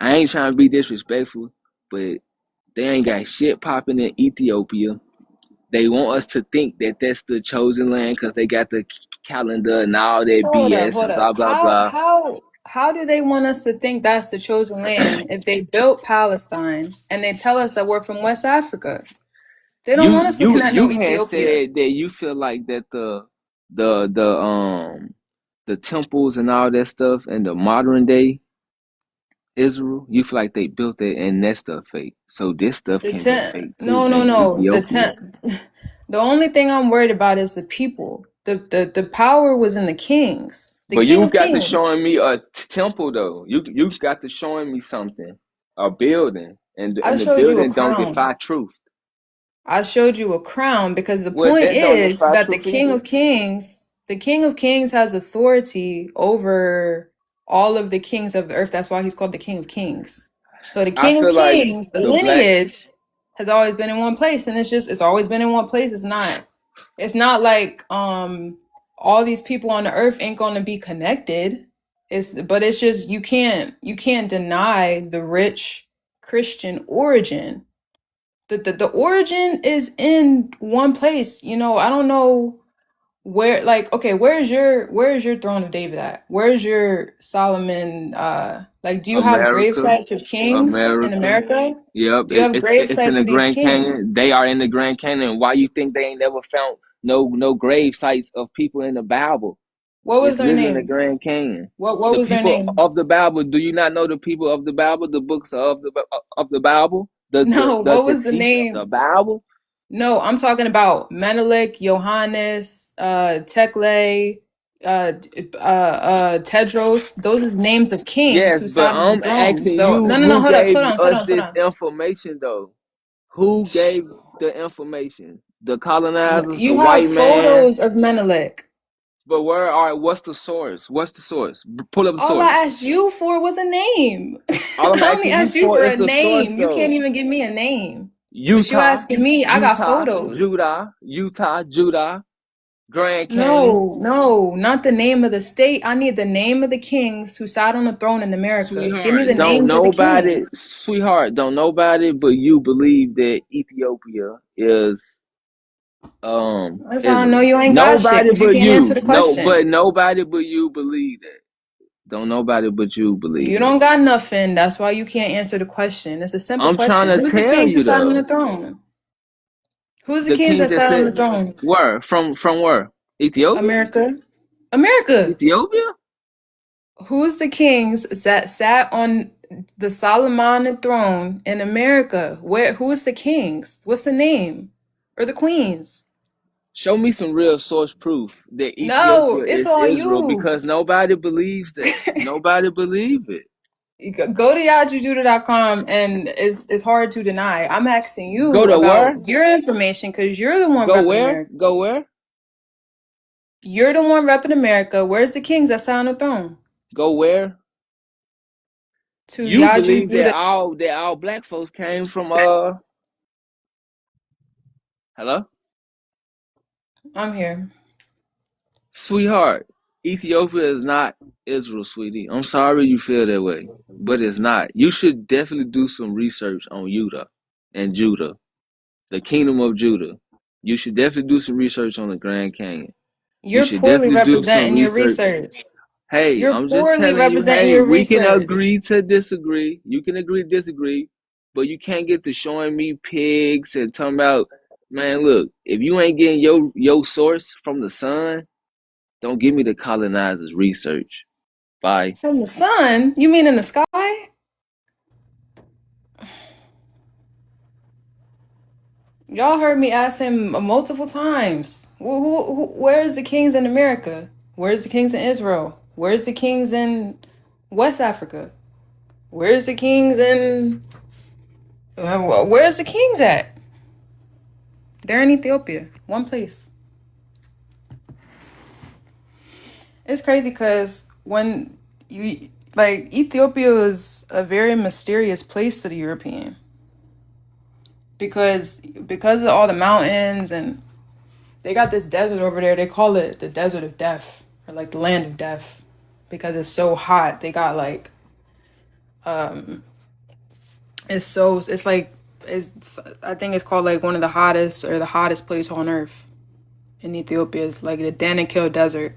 I ain't trying to be disrespectful, but they ain't got shit popping in Ethiopia. They want us to think that that's the chosen land because they got the calendar and all that Hold up, BS hold and up. blah blah How blah. how how do they want us to think that's the chosen land if they built Palestine and they tell us that we're from West Africa? They don't You want us you looking at no you had Ethiopia. said that you feel like that the temples and all that stuff and the modern day Israel, you feel like they built it and that stuff fake. So this stuff The can be tent, fake too no, no, in no. The Ethiopia. tent. The only thing I'm worried about is the people. The power was in the kings, the But king you of got to kings. showing me a temple though. You got to showing me something, a building, and I the showed you a building don't crown. defy truth. I showed you a crown because the Well, point that don't is defy that truth either. The king of kings has authority over all of the kings of the earth. That's why he's called the king of kings. So the I king of feel like kings, the the blacks. lineage has always been in one place, and it's always been in one place. It's not like all these people on the earth ain't gonna be connected. It's just you can't deny the rich Christian origin. The origin is in one place. I don't know where, like, okay, where is your throne of David at? Where's your Solomon, like, do you have grave America, sites of kings in America. America? Yep, Do you have grave it's in sites the of these Grand kings? Canyon. They are in the Grand Canyon. Why you think they ain't never found no grave sites of people in the Bible? What was It's their literally in the name? Grand Canyon. What The was their people name? of the Bible. Do you not know the people of the Bible? The books of the Bible. No, what The was the text of the name? Bible. No, I'm talking about Menelik, Johannes, Tekle, Tedros. Those are names of kings who Yes, but sat on the I'm throne. asking So you no, no, no, who hold up, gave slow down, slow us down, slow this down. information though? Who gave the information? The colonizers, the You have white man. photos of Menelik. But where are what's the source? What's the source? Pull up the All I source. asked you for was a name. All I'm I only asking you asked you for for is a the source name. You can't though. even give me a name. But you Utah, asking me, I got photos. Judah, Grand Canyon. No, no, not the name of the state. I need the name of the kings who sat on the throne in America. Give me Sweetheart, the names of the kings. don't nobody but you believe that Ethiopia is That's how I know Israel. you ain't got shit, Nobody because you but can't answer you. the No, question. but nobody but you believe that. Don't nobody but you You believe don't that. got nothing. That's why you can't answer the question. It's a simple I'm trying question. to Who's the tell kings who you sat on the though. throne? Who's the The kings king that that sat on the said throne? where? From where? Ethiopia? America. America. Ethiopia? Who's the kings that sat on the Solomonic throne in America? Who's the kings? What's the name? Or the queens? Show me some real source proof that No, Ethiopia it's is on Israel you. because nobody believes that. Nobody believe it. You go to yajujuda.com and it's hard to deny. I'm asking Go you to where? about your information because you're the one Go repping where? America. Go where? You're the one repping America. Where's the kings that sat on the throne? Go where? To You believe Yajujuda. that all black folks came from hello? I'm here. Sweetheart, Ethiopia is not Israel, sweetie. I'm sorry you feel that way, but it's not. You should definitely do some research on Judah, the kingdom of Judah. You should definitely do some research on the Grand Canyon. You You're should poorly definitely do some representing your research. research. Hey, You're I'm just poorly telling you, representing hey, your we can research. agree to disagree. You can agree to disagree, but you can't get to showing me pigs and talking about, man, look, if you ain't getting your source from the sun, don't give me the colonizers research. Bye. From the sun? You mean in the sky? Y'all heard me ask him multiple times. Where's the kings in America? Where's the kings in Israel? Where's the kings in West Africa? Where's the kings in... where's the kings at? They're in Ethiopia. One place. It's crazy because when you... Like, Ethiopia is a very mysterious place to the European. Because of all the mountains and they got this desert over there. They call it the desert of death or like the land of death because it's so hot. They got like it's like it's I think it's called like one of the hottest or the hottest place on earth in Ethiopia is like the Danakil Desert.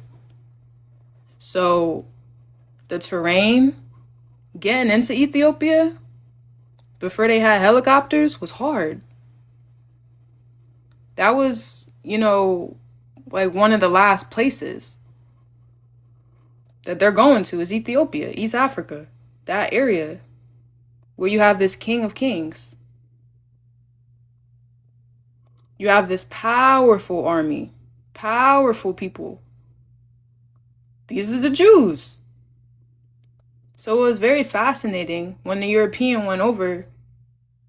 So the terrain getting into Ethiopia before they had helicopters was hard. That was, like one of the last places that they're going to is Ethiopia, East Africa, that area where you have this king of kings. You have this powerful army, powerful people. These are the Jews. So it was very fascinating when the European went over,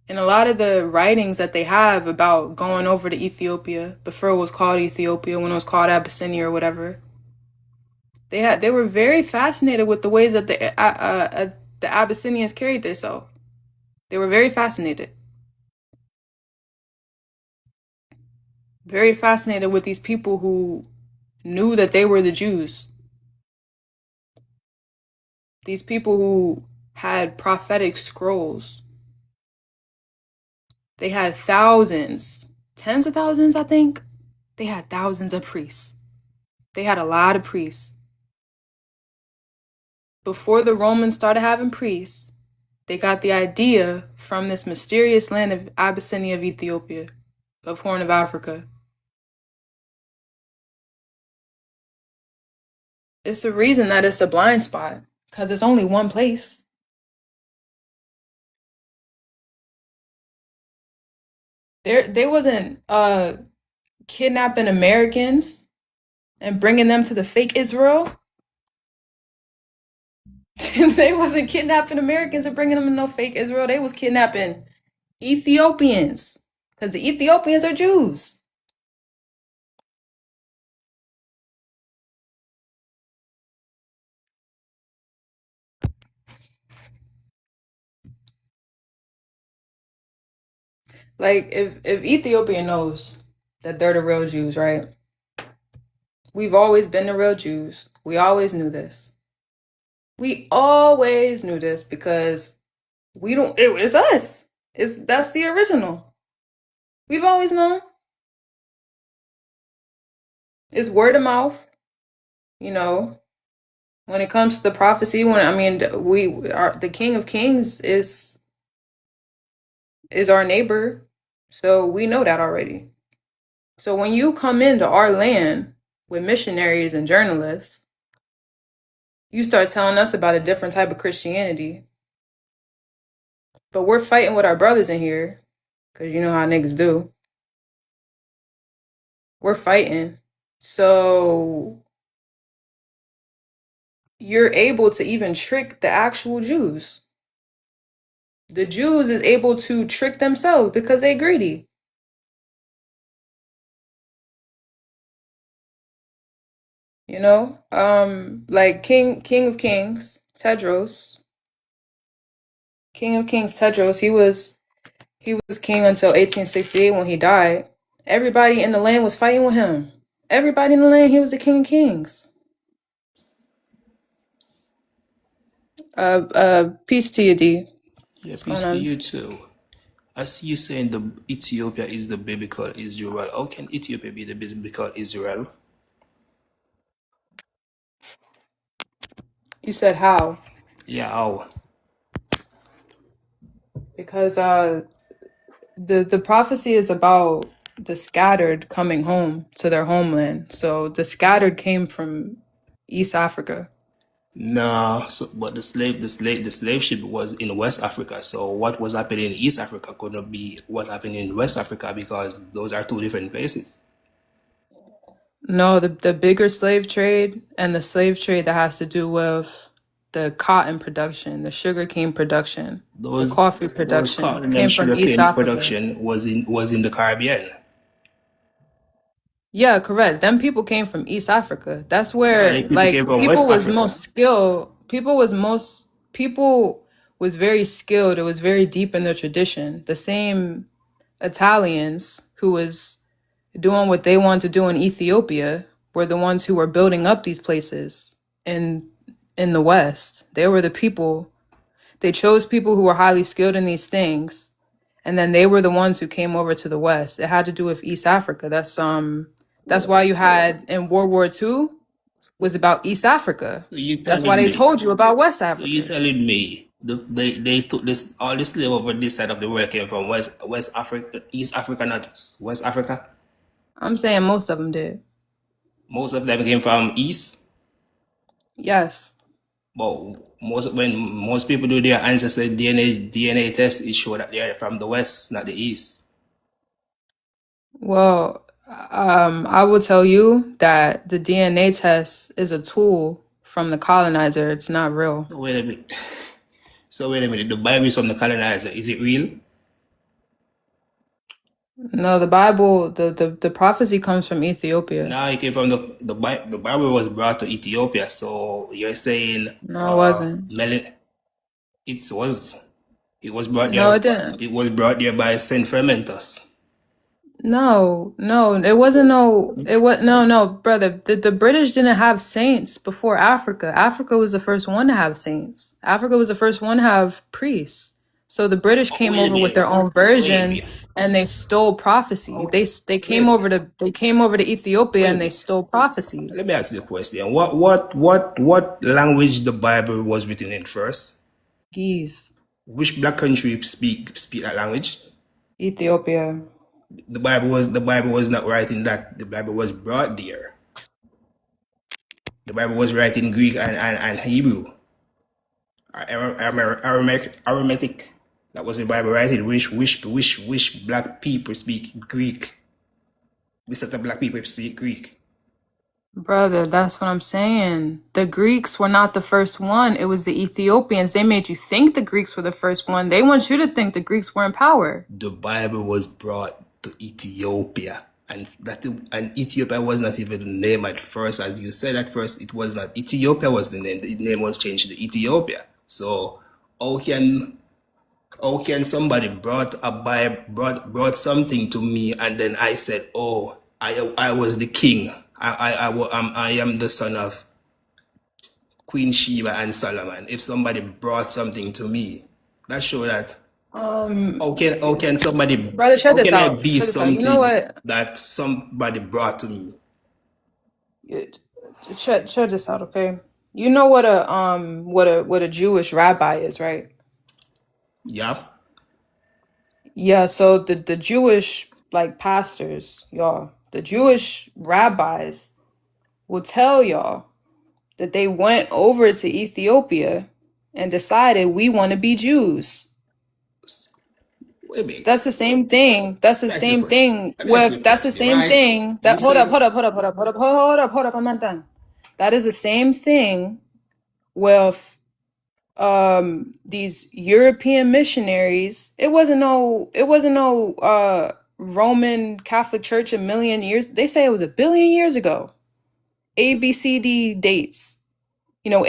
and a lot of the writings that they have about going over to Ethiopia, before it was called Ethiopia, when it was called Abyssinia or whatever, they were very fascinated with the ways that the Abyssinians carried themselves. They were very fascinated. Very fascinated with these people who knew that they were the Jews. These people who had prophetic scrolls. They had thousands, tens of thousands, I think. They had thousands of priests. They had a lot of priests. Before the Romans started having priests, they got the idea from this mysterious land of Abyssinia of Ethiopia, of Horn of Africa. It's the reason that it's a blind spot. Because it's only one place. They wasn't kidnapping Americans and bringing them to the fake Israel. They wasn't kidnapping Americans and bringing them to no fake Israel. They was kidnapping Ethiopians. Because the Ethiopians are Jews. Like if Ethiopia knows that they're the real Jews, right? We've always been the real Jews. We always knew this. We always knew this because we don't it's us. That's the original. We've always known. It's word of mouth, you know. When it comes to the prophecy, when I mean we are the King of Kings is our neighbor. So we know that already. So when you come into our land with missionaries and journalists, you start telling us about a different type of Christianity. But we're fighting with our brothers in here, because you know how niggas do. We're fighting. So you're able to even trick the actual Jews. The Jews is able to trick themselves because they greedy. You know? Like King of Kings, Tedros. King of Kings Tedros, he was king until 1868 when he died. Everybody in the land was fighting with him. Everybody in the land, he was the King of Kings. Peace to you, D. Yeah, What's going peace to on? you too. I see you saying the Ethiopia is the biblical Israel. How can Ethiopia be the biblical Israel? You said how? Yeah, how? Because the prophecy is about the scattered coming home to their homeland. So the scattered came from East Africa. Nah, so, but the slave ship was in West Africa. So what was happening in East Africa could not be what happened in West Africa because those are two different places. No, the bigger slave trade and the slave trade that has to do with the cotton production, the sugarcane production, the Those coffee those production cotton and came from East sugarcane Africa. production was in the Caribbean. Yeah, correct. Them people came from East Africa. That's No, where the people came from West Africa. people was very skilled. It was very deep in their tradition. The same Italians who was doing what they wanted to do in Ethiopia were the ones who were building up these places in in the West. They were the people. They chose people who were highly skilled in these things, and then they were the ones who came over to the West. It had to do with East Africa. That's why you had in World War II was about East Africa. So you That's why telling they me? told you about West So you Africa. telling me they took this all the slave over this side of the world came from West Africa, East Africa, not West Africa. I'm saying most of them did. Most of them came from East, Yes. but when most people do their ancestor DNA test, it show that they're from the West, not the East. Well, I will tell you that the DNA test is a tool from the colonizer. It's not real. So wait a minute. So wait a minute. The Bible is from the colonizer. Is it real? No, the Bible, the prophecy comes from Ethiopia. No, it came from the Bible. The Bible was brought to Ethiopia. So you're saying No, it wasn't. melon? It was brought No, there. it didn't. It was brought there by Saint Fermentus. No, it wasn't no, brother. The British didn't have saints before Africa. Africa was the first one to have saints. Africa was the first one to have priests. So the British Oh, came wait a over with minute. their own Wait a version minute. and they stole prophecy. They came Wait. over to Ethiopia Wait a and they minute. stole prophecy. Let me ask you a question. What language the Bible was written in first? Geese, Which black country speak that language? Ethiopia. The Bible was not writing that. The Bible was brought there. The Bible was written in Greek and Hebrew. Aramaic. That was the Bible writing. Which black people speak Greek. We set up black people speak Greek. Brother, that's what I'm saying. The Greeks were not the first one. It was the Ethiopians. They made you think the Greeks were the first one. They want you to think the Greeks were in power. The Bible was brought to Ethiopia. And Ethiopia was not even the name at first. As you said at first, it was not. Ethiopia was the name. The name was changed to Ethiopia. So how can somebody brought a Bible, brought something to me, and then I said, oh, I was the king. I am the son of Queen Sheba and Solomon. If somebody brought something to me, that show that how can somebody, Brother, shut how this can I out. be Shut this out. You know something what? that somebody brought to me? Shut this out, okay? You know what a Jewish rabbi is, right? Yeah. Yeah, so the Jewish like pastors, y'all, the Jewish rabbis will tell y'all that they went over to Ethiopia and decided we want to be Jews. Wait a minute. That's the same thing. That's the Let me ask you a same question. thing Let me ask you a with that's the question, same right? thing You that said, hold up, I'm not done. That is the same thing with these European missionaries. It wasn't no Roman Catholic Church a million years. They say it was a billion years ago. ABCD dates. You know,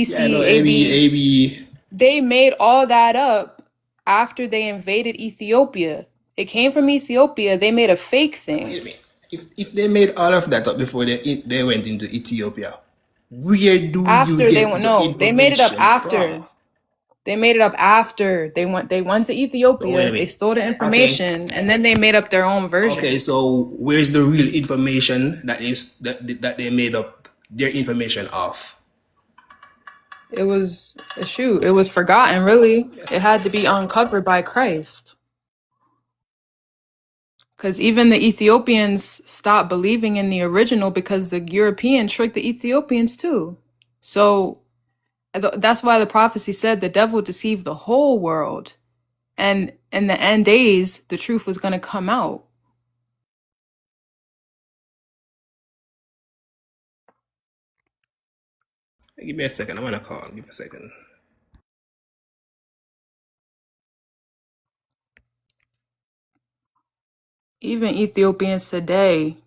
yeah, no, ACDC, AB, AB. AB. They made all that up after they invaded Ethiopia. It came from Ethiopia. They made a fake thing. Wait a minute. If they made all of that up before they went into Ethiopia, where do you After they get went, the no, they made it up information from? after. They made it up after they went to So wait a Ethiopia. They minute. stole the Okay. information and then they made up their own Okay. version. So where's the real information that they made up their information of? It was it was forgotten really. It had to be uncovered by Christ. Because even the Ethiopians stopped believing in the original because the Europeans tricked the Ethiopians too. So that's why the prophecy said the devil deceived the whole world. And in the end days, the truth was going to come out. Give me a second. I'm gonna call. Give me a second. Even Ethiopians today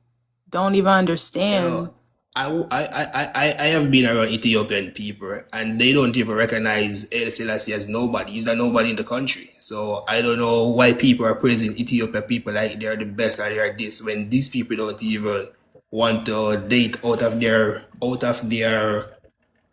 don't even You know, understand. I have been around Ethiopian people, and they don't even recognize Haile Selassie as nobody. He's the nobody in the country. So I don't know why people are praising Ethiopian people like they're the best or they're this when these people don't even want to date out of their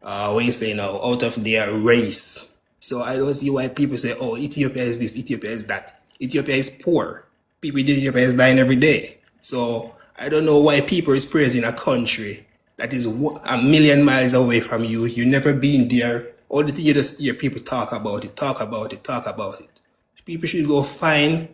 what you say now, out of their race. So I don't see why people say, oh, Ethiopia is this, Ethiopia is that. Ethiopia is poor. People in Ethiopia is dying every day. So I don't know why people is praising a country that is a million miles away from you. You never been there. All the thing you just hear people talk about it, talk about it, talk about it. People should go find,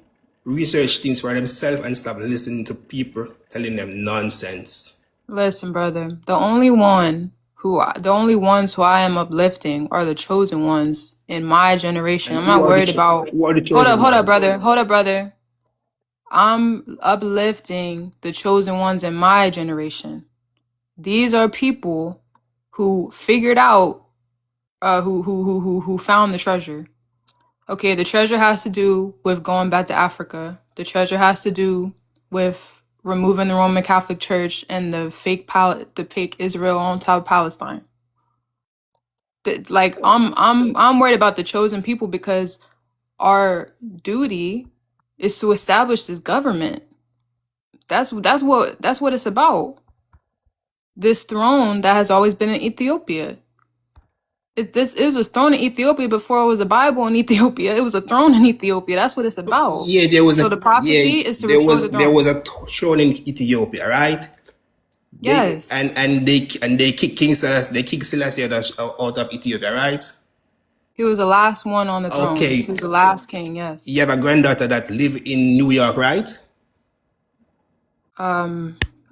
research things for themselves and stop listening to people telling them nonsense. Listen, brother, the only ones who I am uplifting are the chosen ones in my generation. And I'm not worried about. who are the chosen Hold up, ones? brother. Hold up, brother. I'm uplifting the chosen ones in my generation. These are people who figured out, who found the treasure. Okay, the treasure has to do with going back to Africa. The treasure has to do with removing the Roman Catholic Church and the fake Israel on top of Palestine. Like I'm worried about the chosen people because our duty is to establish this government. That's what it's about. This throne that has always been in Ethiopia. It was a throne in Ethiopia before it was a Bible in Ethiopia. It was a throne in Ethiopia. That's what it's about. Yeah, there was So a the prophecy is to restore the there was throne. a throne in Ethiopia, right? Yes. They kicked King Selassie, they kicked Selassie out of Ethiopia, right? He was the last one on the throne. He Okay, was the last king, yes. you have a granddaughter that live in New York, right?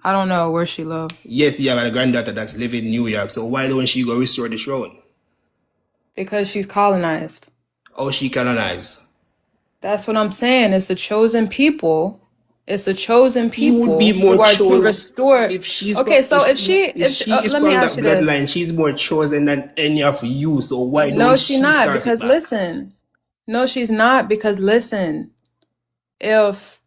I don't know where she live. Yes, you have a granddaughter that's living in New York. So why don't she go restore the throne? Because she's colonized. Oh, she colonized. That's what I'm saying. It's the chosen people. It's the chosen He would be people more who are to chosen restore. if she's Okay, from so if she is let me from ask that you bloodline. this. She's more chosen than any of you. So why No, don't she she not, start it because back? listen. No, she's not, because listen. If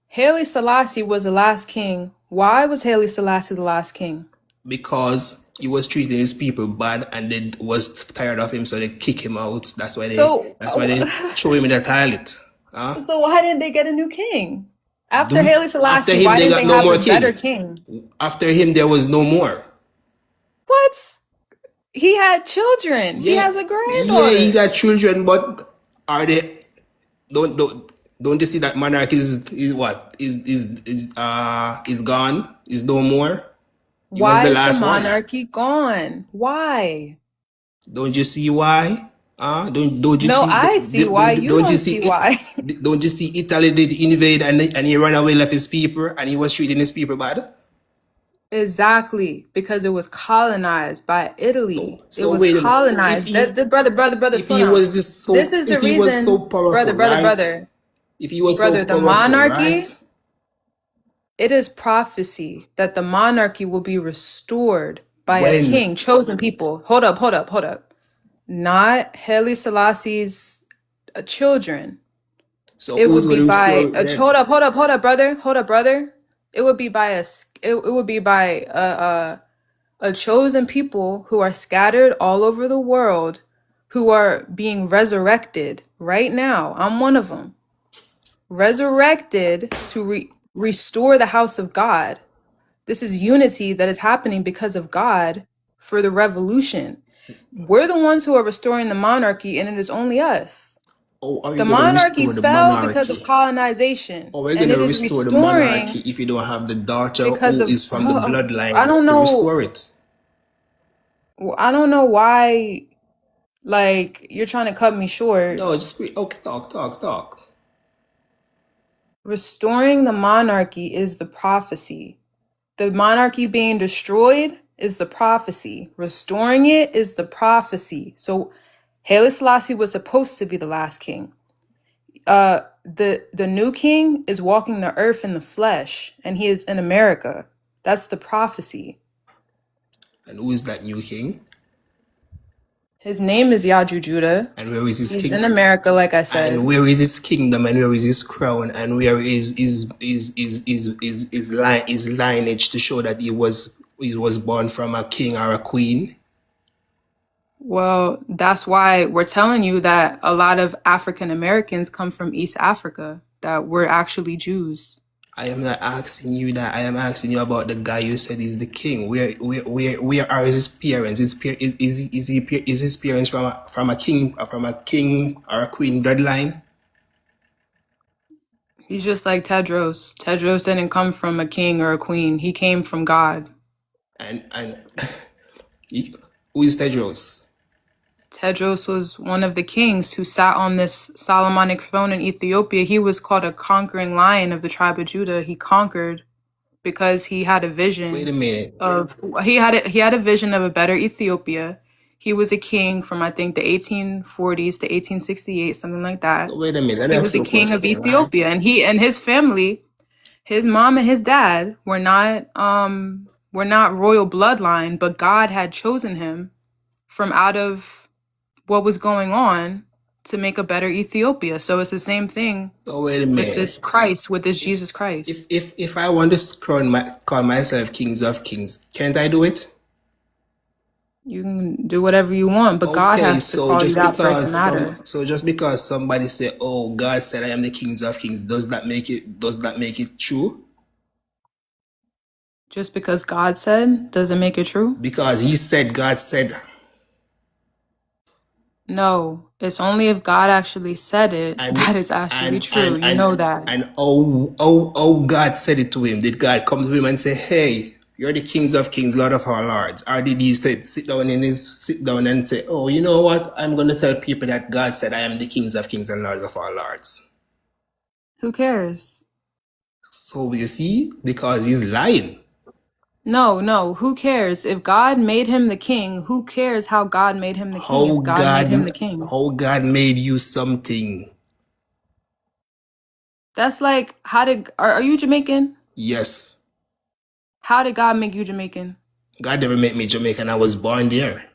Haile Selassie was the last king, why was Haile Selassie the last king? Because he was treating his people bad and they was tired of him, so they kick him out. So, That's why they throw him in the toilet. Huh? so why didn't they get a new king? After Do Haile after Selassie, him why they didn't got they no have more a better king. king? After him there was no more. What? He had children. He Yeah, has a yeah, he granddaughter. got children, but are they don't don't don't you see that monarch is what is gone, is no more? He was Why the is the last one. monarchy gone? Why? Don't you see why? Don't you No, see I see why. You don't you don't see see it? why. Don't you see Italy did invade and he ran away, left his people, and he was treating his people bad? Exactly, because it was colonized by So Italy. It so was wait a minute. colonized. The brother, If slow he down. was this This so is the if he was so reason, powerful, right? If he was so brother, the powerful, monarchy, right? it is prophecy that the monarchy will be restored by a When? king, chosen people. Hold up. Not Haile Selassie's children. So It who's would going be to by restore it then? hold up, brother. It would be by it would be by a chosen people who are scattered all over the world, who are being resurrected right now. I'm one of them. Resurrected to restore the house of God. This is unity that is happening because of God for the revolution. We're the ones who are restoring the monarchy, and it is only us. Oh, are you The going to monarchy restore the fell because of monarchy? colonization, Or are you and going it to is restore the restoring monarchy if you don't have the daughter because who of is from the I bloodline don't to know restore it? I don't know why, like, you're trying to cut me short. No, just okay, talk. Restoring the monarchy is the prophecy. The monarchy being destroyed is the prophecy. Restoring it is the prophecy. So Haile Selassie was supposed to be the last king. The new king is walking the earth in the flesh, and he is in America. That's the prophecy. And who is that new king? His name is Yaju Judah. And where is his He's king? in America, like I And said. where is his kingdom? And where is his crown? And where is his lineage to show that he was born from a king or a queen? Well, that's why we're telling you that a lot of African Americans come from East Africa, that we're actually Jews. I am not asking you that. I am asking you about the guy you said is the king. Where are his parents? Is his parents from a king or a queen bloodline? He's just like Tedros. Tedros didn't come from a king or a queen. He came from God. And who is Tedros? Tedros was one of the kings who sat on this Solomonic throne in Ethiopia. He was called a conquering lion of the tribe of Judah. He conquered because he had a Wait vision a minute. of he had a vision of a better Ethiopia. He was a king from I think the 1840s to 1868, something like that. So wait a minute. Let me He ask was a you a king of question, right? Ethiopia, and he and his family, his mom and his dad were not royal bloodline, but God had chosen him from out of what was going on to make a better Ethiopia. So it's the same thing So wait a with minute. this Christ, with this Jesus Christ. If I want to call myself kings of kings, can't I do it? You can do whatever you want, but God Okay, has to so call you just that for it to because matter. somebody say, "Oh, God said I am the kings of kings," does that make it true? Just because God said doesn't make it true. Because he said, God said, No, it's only if God actually said it that and it's actually and true. and You and know that. and oh, God said it to him. Did God come to him and say, "Hey, you're the kings of kings, Lord of our lords"? Or did he sit down and say, "Oh, you know what? I'm going to tell people that God said I am the kings of kings and lords of our lords"? Who cares? So you see, because he's lying. No. Who cares? If God made him the king, who cares how God made him the king How if God made him the God, king? how God made you something. That's like, are you Jamaican? Yes, How did God make you Jamaican? God never made me Jamaican. I was born there.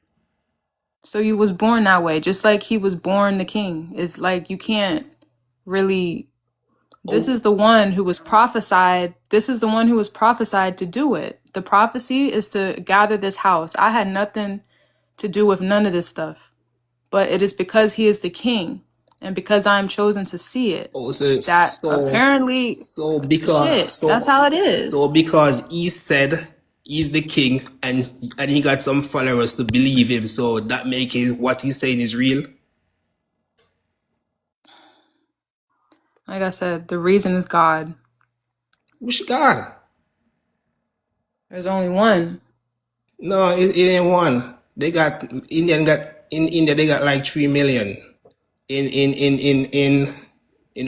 So you was born that way, just like he was born the king. It's like you can't really. This Oh, is the one who was prophesied. This is the one who was prophesied to do it. The prophecy is to gather this house. I had nothing to do with none of this stuff. But it is because he is the king and because I am chosen to see it oh, so that so apparently so because shit, that's how it so is. because he said he's the king and he got some followers to believe him, so that make it what he's saying is real. Like I said, the reason is God. Which God? There's only one. No, it ain't one. They got in India. They got like 3 million. In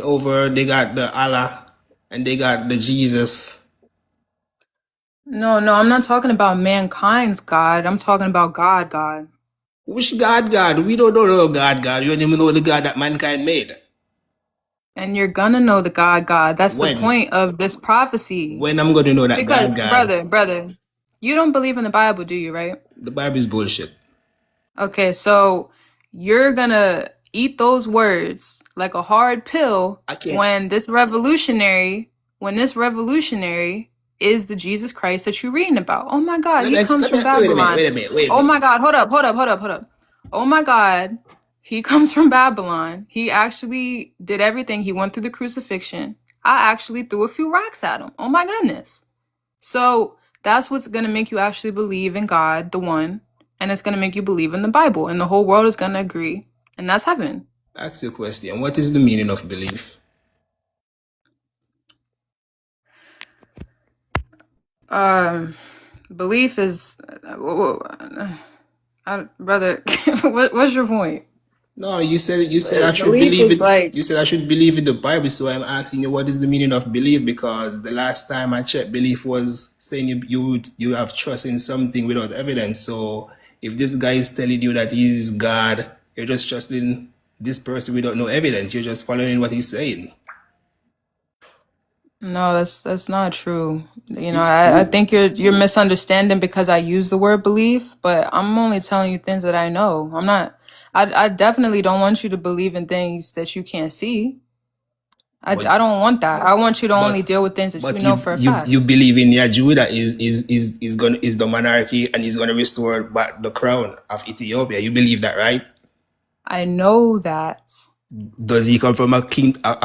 over they got the Allah and they got the Jesus. No, I'm not talking about mankind's God. I'm talking about God. Which God? God? We don't know God. God. You don't even know the God that mankind made. And you're gonna know the God. That's the When? point of this prophecy. When I'm gonna know that God? Because, God? brother, you don't believe in the Bible, do you, right? The Bible is bullshit. Okay, so you're gonna eat those words like a hard pill I can't. when this revolutionary is the Jesus Christ that you're reading about. Oh my God, Let he me, comes let me from wait a minute. Babylon. Wait a minute. Wait a Oh minute. my God, hold up. Oh my God, he comes from Babylon. He actually did everything. He went through the crucifixion. I actually threw a few rocks at him. Oh my goodness. So that's what's going to make you actually believe in God, the one, and it's going to make you believe in the Bible, and the whole world is going to agree, and that's heaven. Ask your question. What is the meaning of belief? Um, belief is, brother, what's your point? No, you said I should Belief believe is it. like, You said I should believe in the Bible. So I'm asking you, what is the meaning of belief? Because the last time I checked, belief was saying you have trust in something without evidence. So if this guy is telling you that he's God, you're just trusting this person without no evidence. You're just following what he's saying. no, that's not true. You know, It's I true. think you're misunderstanding because I use the word belief, but I'm only telling you things that I know. I'm not. I definitely don't want you to believe in things that you can't see. But I don't want that. I want you to only but deal with things that you but know you for a you fact. you believe in Yahweh that is the monarchy and is gonna restore back the crown of Ethiopia. You believe that, right? I know that. Does he come from a king or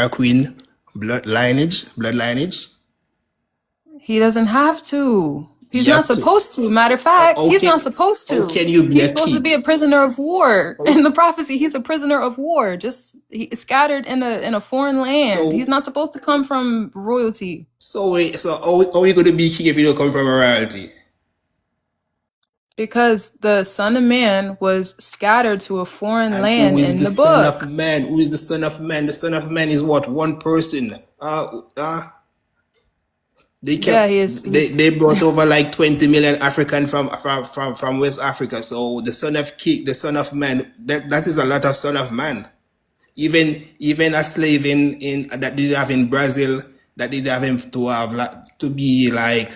a queen blood lineage? He doesn't have to. He's You not have to. supposed to. Matter of How, fact, how he's can not supposed how to. can you be He's a supposed to be king? a prisoner of war. How, In the prophecy, he's a prisoner of war, just scattered in a foreign land. He's so not supposed to come from royalty how are you going to be king if you don't come from a royalty? because the Son of Man was scattered to a foreign And who land is in the the son of book. man? Who is the son of man? The son of man is what? One person. They Yeah, kept he is. they brought over like 20 million African from West Africa. So the son of king, the son of man, that is a lot of son of man. Even a slave in that did have in Brazil, that did have him to have like to be like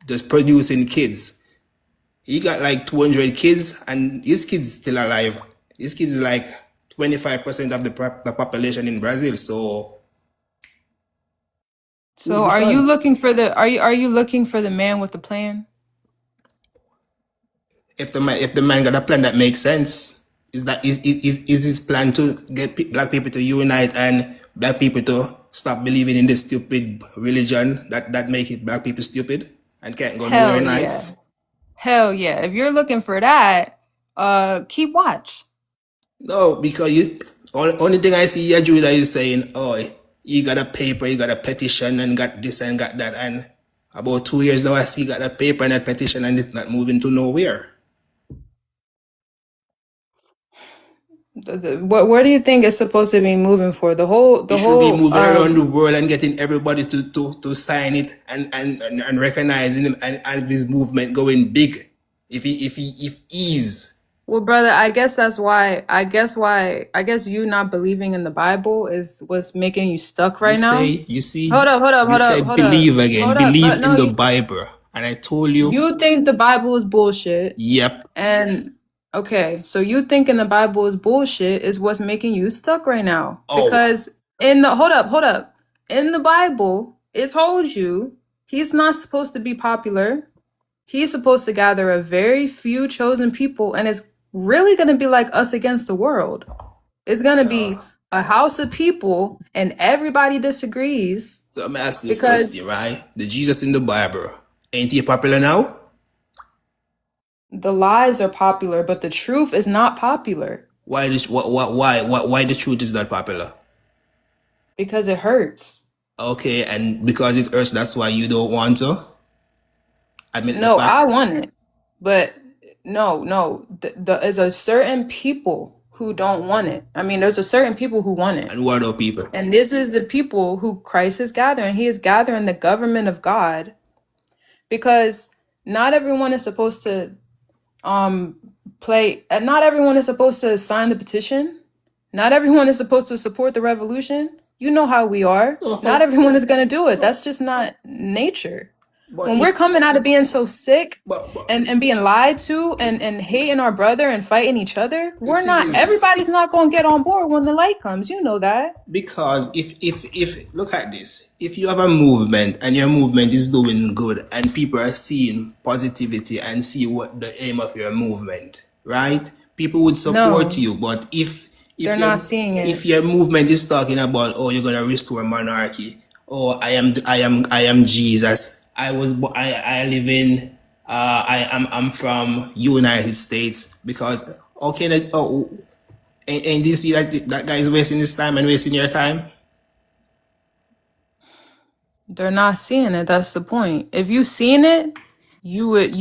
just producing kids. He got like 200 kids and his kids still alive. His kids is like 25% of the population in Brazil. So who's So, the are you son? looking for the are you looking for the man with the plan? If the man got a plan that makes sense, is his plan to get black people to unite and black people to stop believing in this stupid religion that make it black people stupid and can't go nowhere Hell in yeah. life? Hell yeah. If you're looking for that, keep watch. No, because only thing I see you Judah is saying, oh, you got a paper, you got a petition, and got this and got that, and about 2 years now I see you got a paper and a petition, and it's not moving to nowhere. Where do you think it's supposed to be moving for? The whole It the should be whole moving around the world and getting everybody to sign it and recognizing him and his movement going big. If he's Well, brother, I guess you not believing in the Bible is what's making you stuck you right now. say you see Hold up, hold up, you hold up, said hold up, believe again, hold up. believe in No, the Bible, and I told you, you think the Bible is bullshit, yep. and okay, so you thinking the Bible is bullshit is what's making you stuck right now. Oh, Because hold up. In the Bible, it told you he's not supposed to be popular. He's supposed to gather a very few chosen people, and it's really going to be like us against the world. It's going to be a house of people, and everybody disagrees so I'm asking this because question, right? The Jesus in the Bible, ain't he popular now? the lies are popular, but the truth is not popular Why this? Why the truth is not popular? because it hurts. Okay, and because it hurts, that's why you don't want to admit the No, fact. I want it, but no. There's a certain people who don't want it. I mean, there's a certain people who want it. And who are those people? And this is the people who Christ is gathering. He is gathering the government of God because not everyone is supposed to not everyone is supposed to sign the petition. Not everyone is supposed to support the revolution. You know how we are. Not everyone is going to do it. That's just not nature. But When we're if coming out of being so sick but and being lied to and hating our brother and fighting each other, the we're thing not is this. everybody's not going to get on board when the light comes. You know that. Because if look at this, if you have a movement and your movement is doing good and people are seeing positivity and see what the aim of your movement, right? People would support No, you. But they're not seeing if it. your movement is talking about, oh, you're gonna restore monarchy, oh, I am Jesus. I live in I'm from United States because okay and you see that guy is wasting his time and wasting your time. They're not seeing it. That's the point. If you seen it, you would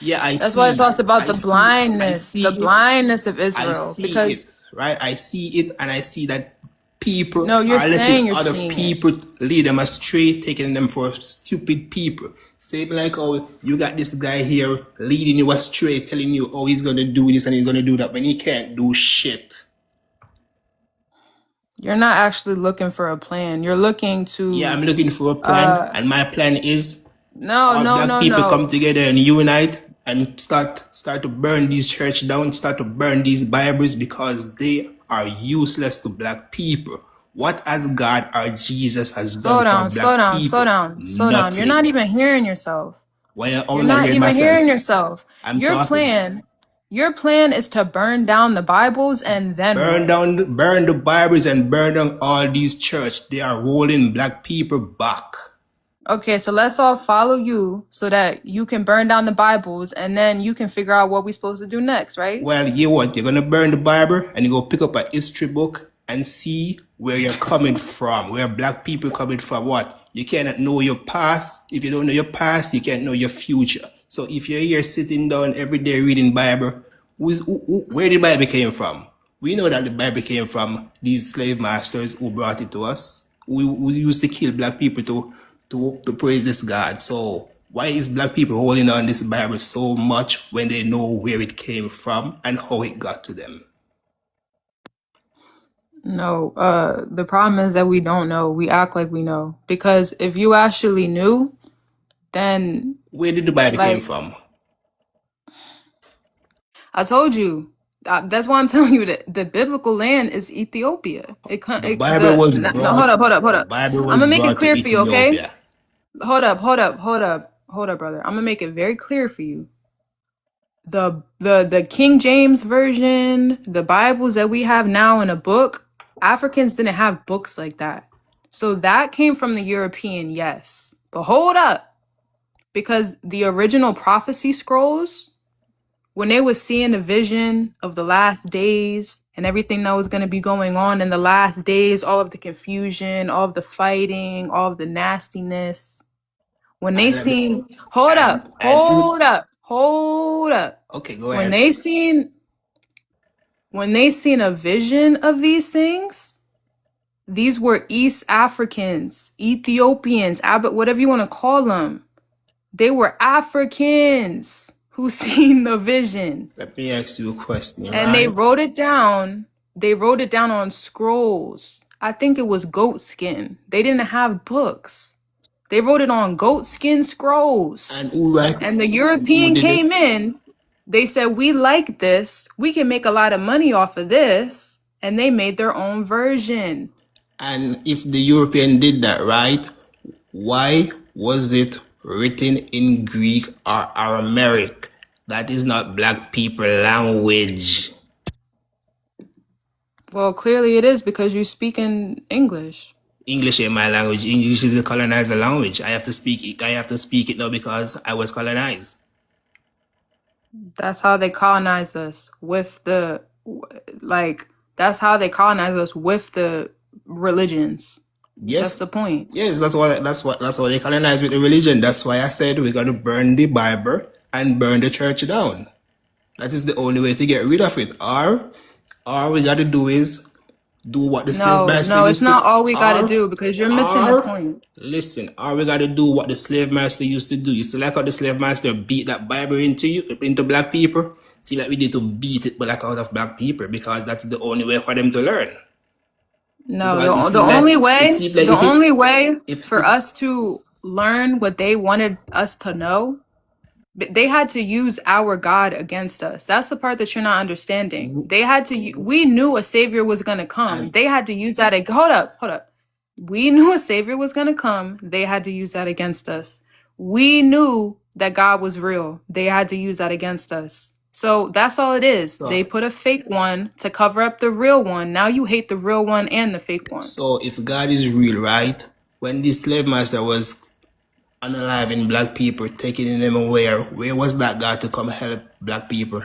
Yeah, that's why it talks about I the see it, blindness of I Israel. see it, Because right? I see it, and I see that people no, you're are letting saying you're other seeing it. people lead them astray, taking them for stupid people. Same like, oh, you got this guy here leading you astray, telling you, oh, he's gonna do this and he's gonna do that, when he can't do shit. You're not actually looking for a plan. You're looking Yeah, I'm to looking for a plan, and my plan is no, all no, black no, people come no. together and unite and start to burn these church down, start to burn these Bibles because they are useless to black people. What has God or Jesus has done Slow for down, slow black down, slow people? down, slow down. You're not Nothing. even hearing yourself. Why You're I'm not not hearing even myself? hearing yourself. I'm talking. Your plan is to burn down the Bibles and then what? Burn the Bibles and burn down all these church. They are holding black people back. Okay, so let's all follow you so that you can burn down the Bibles and then you can figure out what we're supposed to do next, right? Well, you what? You're gonna burn the Bible and you go pick up a history book and see where you're coming from, where black people coming from. What? You cannot know your past. If you don't know your past, you can't know your future. So if you're here sitting down every day reading Bible, where the Bible came from? We know that the Bible came from these slave masters who brought it to us. We used to kill black people to praise this God. So why is black people holding on this Bible so much when they know where it came from and how it got to them? No, the problem is that we don't know. We act like we know. Because if you actually knew, then Where did the Bible came like from? I told you, that's why I'm telling you that the biblical land is Ethiopia. The Bible was No, hold brought. up, hold up, hold The up. Bible I'm was gonna make it brought to clear for you, okay? Ethiopia. Hold up, brother. I'm gonna make it very clear for you. The King James version, the Bibles that we have now in a book, Africans didn't have books like that. So that came from the European, yes. But hold up, because the original prophecy scrolls, when they was seeing the vision of the last days and everything that was going to be going on in the last days, all of the confusion, all of the fighting, all of the nastiness, when they And let me seen, and hold up. okay, go When ahead. they seen when they seen a vision of these things, these were East Africans, Ethiopians, whatever you want to call them. They were Africans who seen the vision. Let me ask you a question, And they right? wrote it down. They wrote it down on scrolls. I think it was goat skin. They didn't have books. They wrote it on goat skin scrolls. And who right? And the Who European did came it? in. They said, we like this. We can make a lot of money off of this. And they made their own version. And if the European did that, right? Why was it written in Greek or Aramaic? That is not black people language. Well, clearly it is because you speak in English. English ain't my language. English is a colonizer language. I have to speak it. I have to speak it now because I was colonized. That's how they colonized us with that's how they colonized us with the religions. That's Yes. the point. Yes, that's why they colonized with the religion. That's why I said we're gonna burn the Bible and burn the church down. That is the only way to get rid of it. Or all we gotta do is do what the slave master No, it's used to not all we gotta or do because you're missing the or point. listen, all we gotta do what the slave master used to do. You see like how the slave master beat that Bible into black people? See like we need to beat it black out of black people because that's the only way for them to learn. No, Because the only it way if for us to learn what they wanted us to know, they had to use our God against us. That's the part that you're not understanding. They had to. We knew a savior was gonna come. and They had to use that. Hold up. We knew a savior was gonna come. They had to use that against us. We knew that God was real. They had to use that against us. So that's all it is. They put a fake one to cover up the real one. Now you hate the real one and the fake one. so if God is real, right? When the slave master was unaliving black people, taking them away, where was that God to come help black people?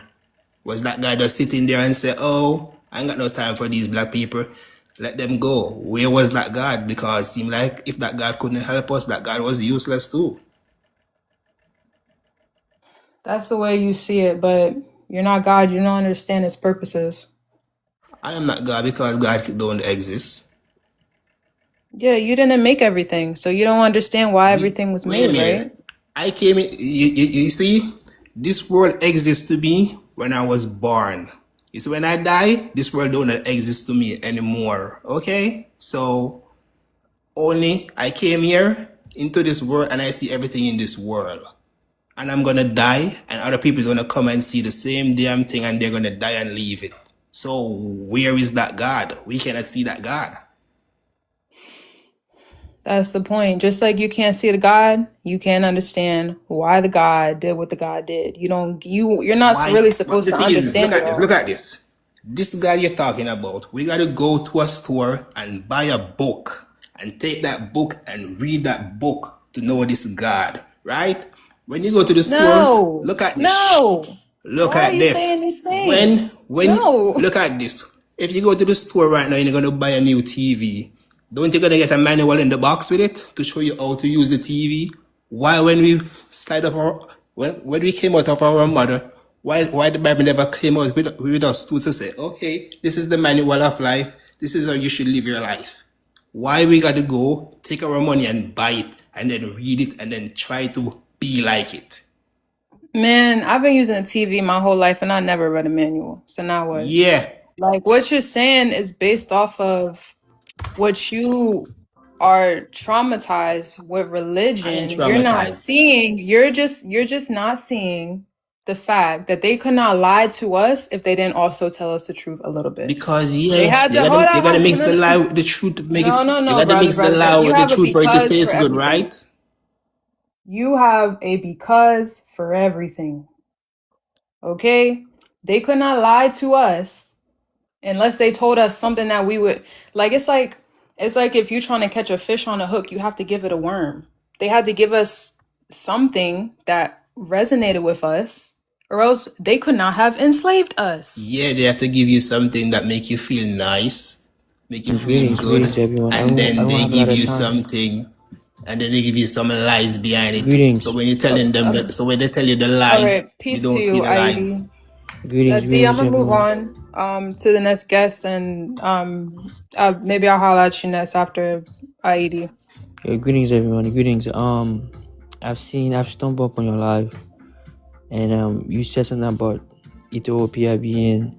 Was that guy just sitting there and say, "Oh, I ain't got no time for these black people. Let them go"? Where was that God? Because it seemed like if that God couldn't help us, that God was useless too. That's the way you see it, but you're not God. You don't understand its purposes. I am not God because God don't exist. Yeah, you didn't make everything, so you don't understand why everything was Wait a made, minute. right? I came in. You see, this world exists to me when I was born. You see, when I die, this world don't exist to me anymore. Okay, so only I came here into this world and I see everything in this world. And I'm gonna die, and other people is gonna come and see the same damn thing, and they're gonna die and leave it. So where is that God? We cannot see that God. That's the point. Just like you can't see the God, you can't understand why the God did what the God did. You're not Why? really But supposed the to thing is, look understand it at this. Look all. at this. This guy you're talking about, we gotta go to a store and buy a book and take that book and read that book to know this God, right? When you go to the store, No, look at this. no. Look Why are at you this. saying these When things? when No. look at this. If you go to the store right now and you're gonna buy a new TV, don't you gonna get a manual in the box with it to show you how to use the TV? Why when we slide up our when we came out of our mother, why the Bible never came out with us to say, okay, this is the manual of life, this is how you should live your life. Why we gotta go take our money and buy it and then read it and then try to be like it? Man, I've been using a TV my whole life and I never read a manual. So now what? Yeah. Like what you're saying is based off of what you are traumatized with I ain't religion. traumatized. You're just not seeing the fact that they could not lie to us if they didn't also tell us the truth a little bit. Because They yeah, had to hold you on, gotta hold mix the on. lie with the truth to make it. No, You gotta brother, mix the lie You with the have a truth for it to because for taste good, everything. right? You have a because for everything. Okay? They could not lie to us unless they told us something that we would like. It's like if you're trying to catch a fish on a hook, you have to give it a worm. They had to give us something that resonated with us, or else they could not have enslaved us. Yeah, they have to give you something that make you feel nice, make you feel good, Greetings, everyone. and I then don't they have a give lot of you time. something, and then they give you some lies behind it. So Greetings. when you're telling them that, so when they tell you the All lies, right, you peace to don't see you, the lies. Ivy. Greetings, D, I'm greetings, gonna move everyone. on to the next guest, and maybe I'll holler at you next after Aidi. Yeah, greetings, everyone. Greetings. I've stumbled upon your live, and you said something about Ethiopia being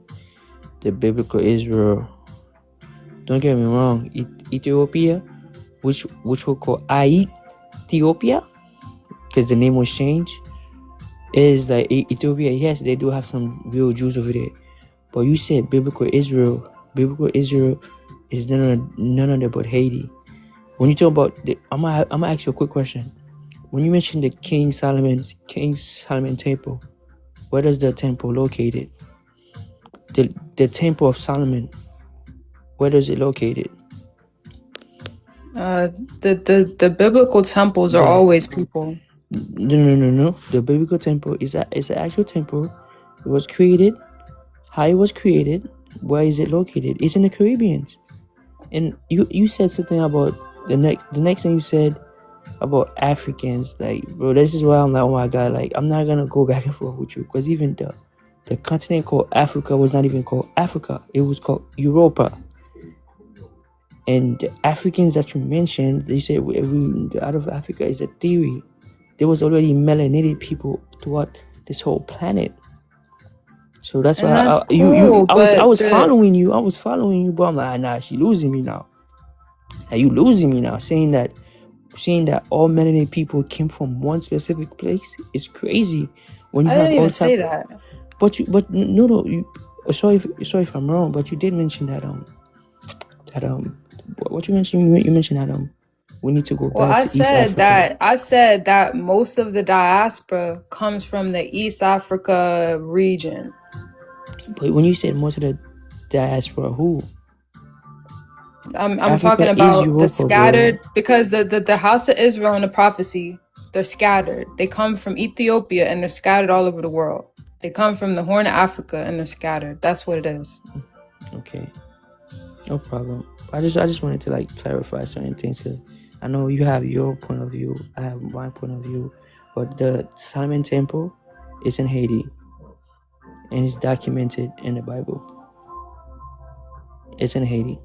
the biblical Israel. Don't get me wrong. Ethiopia, which we'll call Ethiopia, because the name was changed, is like Ethiopia. Yes, they do have some real Jews over there, but you said biblical Israel. Biblical Israel is none of that but Haiti. When you talk about I'm gonna ask you a quick question. When you mentioned the King Solomon temple, where is the temple located? The temple of Solomon, where is it located? The biblical temples are Yeah. always people. No. The biblical temple is an actual temple. It was created. How it was created? Where is it located? It's in the Caribbean. And you said something about the next thing you said about Africans. Like, bro, this is why I'm like, oh my god, like I'm not gonna go back and forth with you, because even the continent called Africa was not even called Africa. It was called Europa. And the Africans that you mentioned, they said we out of Africa is a theory. There was already melanated people throughout this whole planet. So that's And why that's I was following you. I was following you, but I'm like, nah, she losing me now. Are you losing me now? Saying that all melanated people came from one specific place is crazy. When you I didn't even say that. But no. Sorry if I'm wrong, but you did mention that what you mentioned. You mentioned that we need to go back to East Africa. I said that most of the diaspora comes from the East Africa region. But when you said most of the diaspora, who? I'm talking about Europa, the scattered, bro. because the house of Israel in the prophecy, they're scattered. They come from Ethiopia and they're scattered all over the world. They come from the Horn of Africa and they're scattered. That's what it is. Okay, no problem. I just wanted to like clarify certain things, because I know you have your point of view, I have my point of view, but the Solomon Temple is in Haiti, and it's documented in the Bible. It's in Haiti.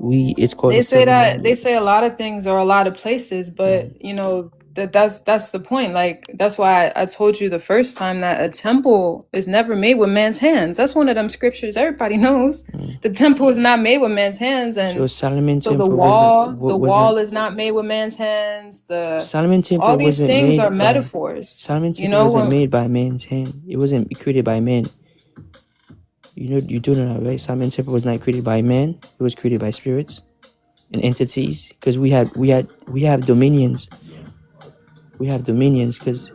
It's called. They say a lot of things or a lot of places, but you know that's the point. Like, that's why I told you the first time that a temple is never made with man's hands. That's one of them scriptures everybody knows. The temple is not made with man's hands, and So Solomon Temple the wall is not made with man's hands. Solomon Temple all these things are by, metaphors. Solomon Temple wasn't made by man's hand. It wasn't created by man. You do know that, right? Solomon Temple was not created by man. It was created by spirits and entities, because we have dominions. We have dominions, because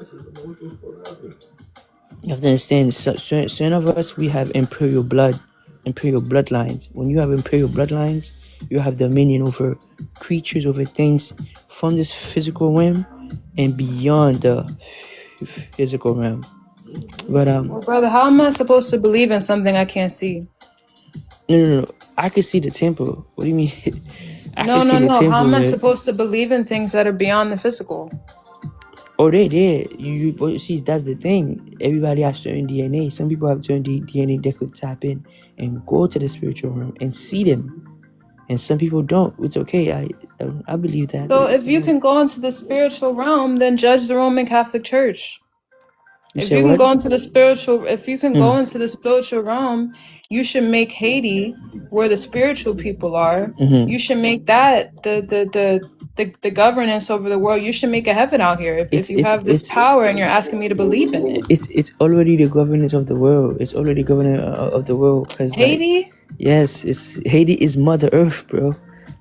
you have to understand, certain of us, we have imperial bloodlines. When you have imperial bloodlines, you have dominion over creatures, over things from this physical realm and beyond the physical realm. But well, brother, how am I supposed to believe in something I can't see? No. I can see the temple. What do you mean? No. How am I supposed to believe in things that are beyond the physical? Oh, they did. You see, that's the thing. Everybody has certain DNA. Some people have certain DNA that could tap in and go to the spiritual realm and see them, and some people don't. It's okay. I believe that. So if you can go into the spiritual realm, then judge the Roman Catholic Church. If you can go into the spiritual realm, you should make Haiti, where the spiritual people are. You should make that the governance over the world. You should make a heaven out here. If you have this power and you're asking me to believe in it, it's already the governance of the world. It's already governor of the world. Cause Haiti. Yes, Haiti is Mother Earth, bro.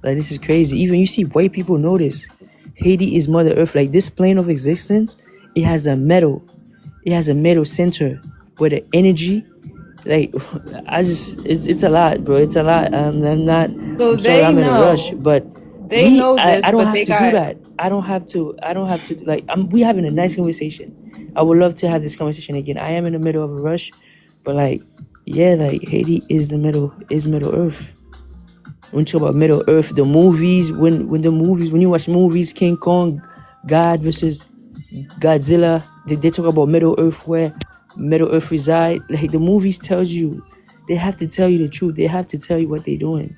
Like, this is crazy. Even you see white people know this. Haiti is Mother Earth. Like, this plane of existence, it has a metal center where the energy, like, it's a lot, bro. It's a lot. I'm in a rush, but they know this. I don't have to do that. I don't have to. Like, we having a nice conversation. I would love to have this conversation again. I am in the middle of a rush, but like, yeah, like Haiti is Middle Earth. When you talk about Middle Earth, the movies, when you watch movies, King Kong, God versus Godzilla, they talk about Middle Earth, where Middle Earth reside. Like the movies tells you, they have to tell you the truth. They have to tell you what they're doing.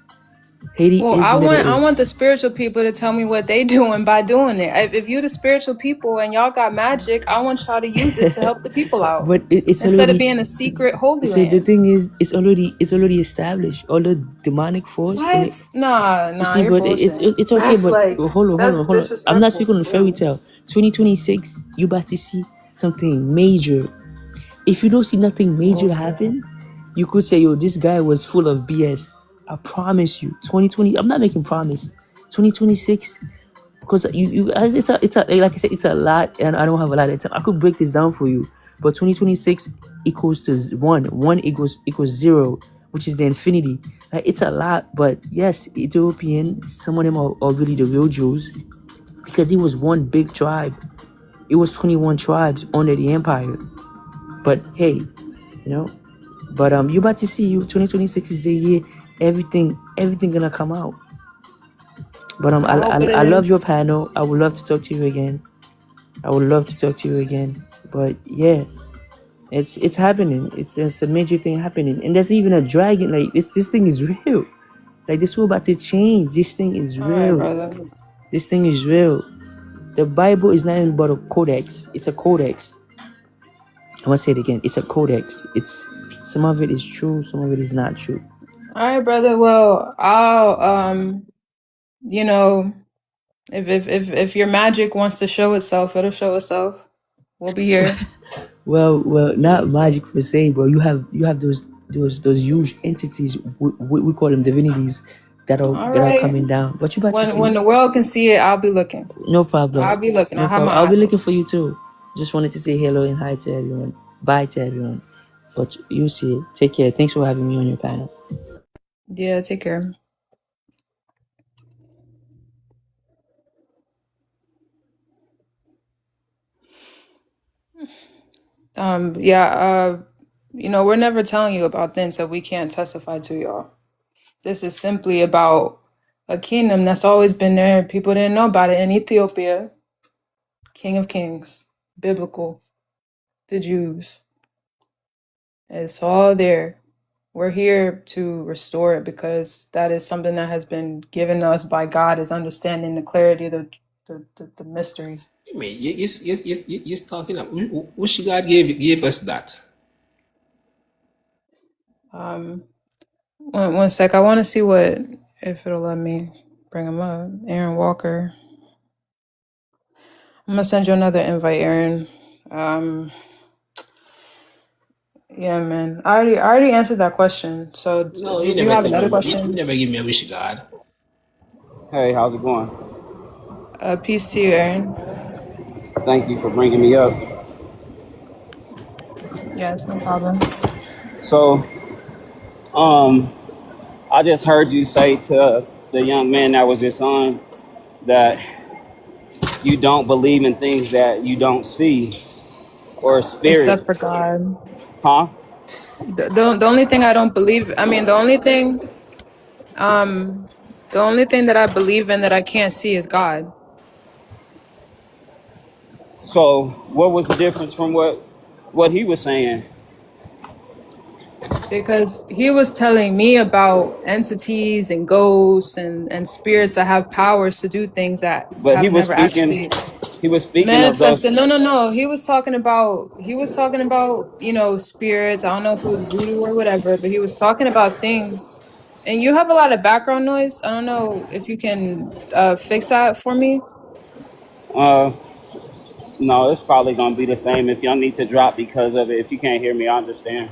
Haiti Well, is I Middle want Earth. the spiritual people to tell me what they doing by doing it. If you the spiritual people and y'all got magic, I want y'all to use it to help the people out But it's instead of already. being a secret holy So the land. thing is, it's already established. All the demonic force and What? it. You Nah, see, you're but bullshitting. it's okay. That's But like hold on. I'm not disrespectful. speaking on the fairy Really. tale. 2026, you about to see something major. If you don't see nothing major Bullshit. happen, you could say, yo, this guy was full of BS. I promise you. 2020, I'm not making promise. 2026, because it's a like I said, it's a lot, and I don't have a lot of time. I could break this down for you, but 2026 equals to one equals zero, which is the infinity. Like, it's a lot, but yes, Ethiopian, some of them are really the real Jews, because it was one big tribe. It was 21 tribes under the empire. But hey, but you about to see, you 2026 is the year everything gonna come out. But I hope it I love is. your panel. I would love to talk to you again. I would love to talk to you again. But yeah, it's happening. It's a major thing happening. And there's even a dragon. Like this thing is real. Like this world about to change. This thing is All right, real. brother. This thing is real. The Bible is not even but a codex. It's a codex. I want to say it again. It's a codex. It's some of it is true, some of it is not true. All right, brother. Well, I'll you know, if your magic wants to show itself, it'll show itself. We'll be here. Well, not magic per se, bro. You have those huge entities. We call them divinities All that are right. coming down. But you about to see. When the world can see it, I'll be looking. No problem. I'll be looking. No I'll have problem. my I'll be eyes looking open. for you too. Just wanted to say hello and hi to everyone. Bye to everyone. But you see it. Take care. Thanks for having me on your panel. Yeah, take care. Yeah, we're never telling you about things that we can't testify to, y'all. This is simply about a kingdom that's always been there. People didn't know about it in Ethiopia. King of Kings, biblical, the Jews. It's all there. We're here to restore it because that is something that has been given us by God, is understanding the clarity of the mystery. I mean, you're talking about which God gave us that. Um, one sec. I want to see if it'll let me bring him up. Aaron Walker. I'm gonna send you another invite, Aaron. Um, yeah, man. I already answered that question. So No, you did you never have tell another me. You question? never give me a wish, God. Hey, how's it going? Peace to you, Aaron. Thank you for bringing me up. Yes, no problem. So, um, I just heard you say to the young man that was just on that you don't believe in things that you don't see or spirit, Except for God. huh? The only thing I don't believe, I mean, um, the only thing that I believe in that I can't see is God. So, what was the difference from what he was saying? Because he was telling me about entities and ghosts and spirits that have powers to do things that But have never actually he was speaking of those. manifested. No. He was talking about spirits. I don't know if it was voodoo or whatever, but he was talking about things. And you have a lot of background noise. I don't know if you can fix that for me. Uh, no, it's probably gonna be the same. If y'all need to drop because of it, if you can't hear me, I understand.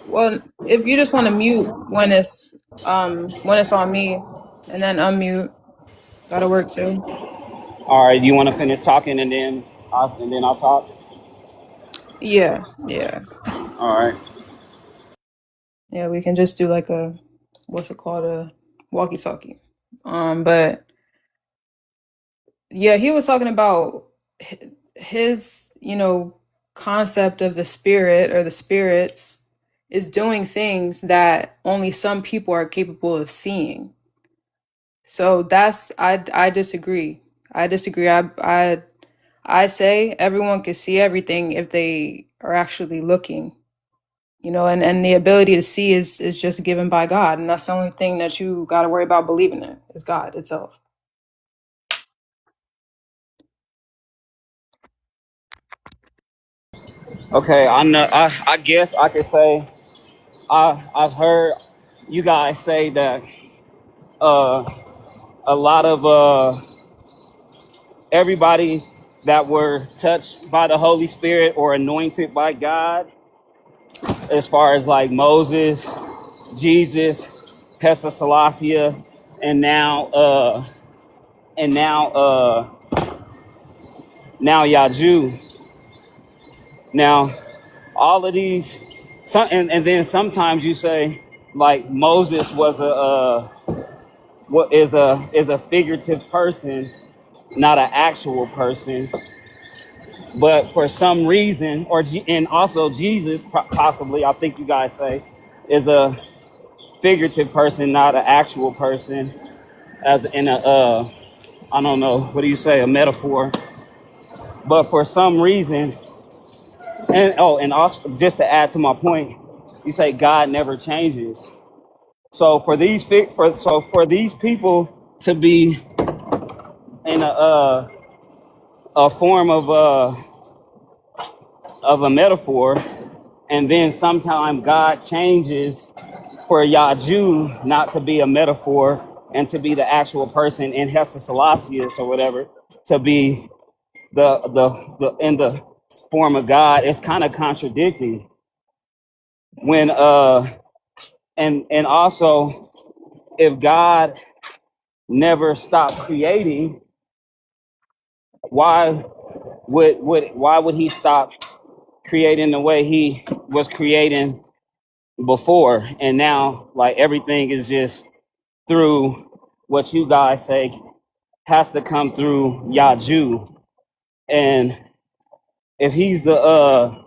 Well, if you just want to mute when it's on me and then unmute, that'll work too. All right, you want to finish talking and then I'll talk. Yeah. All right. Yeah, we can just do like what's it called? A walkie-talkie. But yeah, he was talking about his, concept of the spirit or the spirits is doing things that only some people are capable of seeing. So I disagree. I disagree. I say everyone can see everything if they are actually looking, you know, and the ability to see is just given by God. And that's the only thing that you got to worry about believing in is God itself. Okay, I know. I guess I could say I've heard you guys say that uh, a lot of everybody that were touched by the Holy Spirit or anointed by God, as far as like Moses, Jesus, Hesa Selassie, and now and now now Yaju. Now all of these, and then sometimes you say like Moses was what is a figurative person, not an actual person. But for some reason, and also Jesus possibly, I think you guys say, is a figurative person, not an actual person, as in a I don't know, what do you say, a metaphor. But for some reason, and also just to add to my point, you say God never changes. So for for these people to be in a form of a metaphor, and then sometimes God changes for Yaju not to be a metaphor and to be the actual person in Hesa Selassie or whatever, to be the in the form of God. It's kind of contradicting when and also if God never stopped creating, why why would he stop creating the way he was creating before? And now like everything is just through what you guys say has to come through Yaju. And if he's the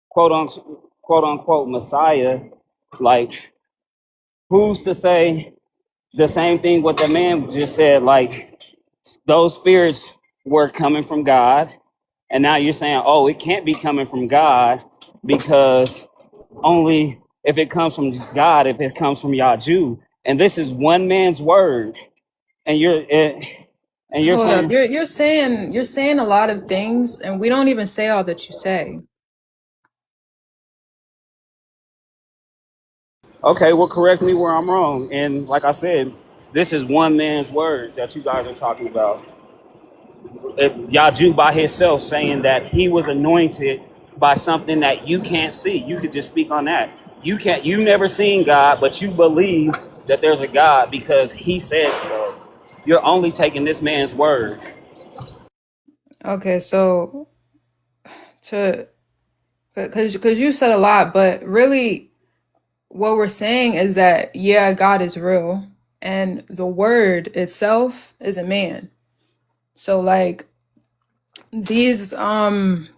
quote unquote Messiah, like who's to say the same thing what the man just said, like those spirits were coming from God, and now you're saying, oh, it can't be coming from God because only if it comes from God, if it comes from Yaju. And this is one man's word. And you're Hold up. saying, You're saying a lot of things, and we don't even say all that you say. okay, well, correct me where I'm wrong. And like I said, this is one man's word that you guys are talking about. Yaju by himself saying that he was anointed by something that you can't see. You could just speak on that. You've never seen God, but you believe that there's a God because he said so. You're only taking this man's word. Okay, so to because you said a lot, but really what we're saying is that yeah, God is real, and the word itself is a man. So like these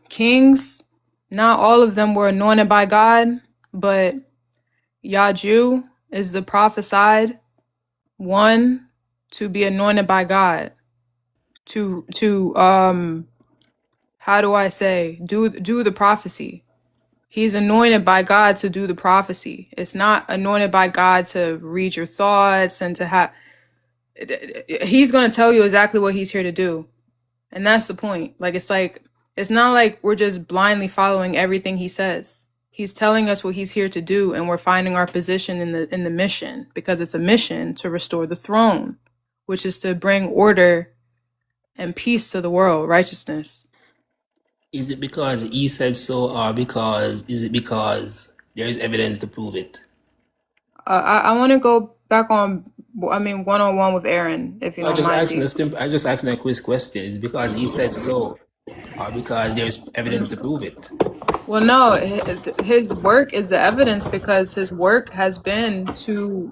kings, not all of them were anointed by God, but Yaju is the prophesied one to be anointed by God to how do I say do the prophecy. He's anointed by God to do the prophecy. It's not anointed by God to read your thoughts and to have. He's going to tell you exactly what he's here to do. And that's the point. Like, it's not like we're just blindly following everything he says. He's telling us what he's here to do, and we're finding our position in the mission, because it's a mission to restore the throne, which is to bring order and peace to the world, righteousness. Is it because he said so, or is it because there is evidence to prove it? I want to go back on, I mean, one-on-one with Aaron, if you I don't just mind, asking G. a I just asking a quick question. Is it because he said so, or because there is evidence to prove it? Well, no, his work is the evidence, because his work has been to,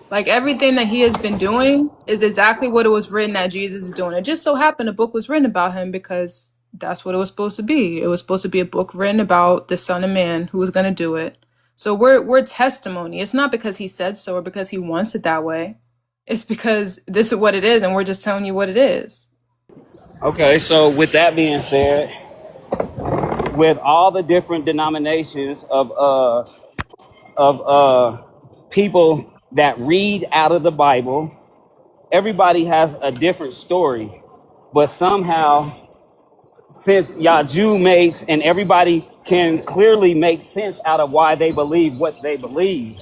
like, everything that he has been doing is exactly what it was written that Jesus is doing. It just so happened a book was written about him because that's what it was supposed to be. It was supposed to be a book written about the Son of Man who was going to do it. So we're testimony. It's not because he said so or because he wants it that way. It's because this is what it is, and we're just telling you what it is. Okay, so with that being said, with all the different denominations of people that read out of the Bible. Everybody has a different story, but somehow, since Yaju makes, and everybody can clearly make sense out of why they believe what they believe.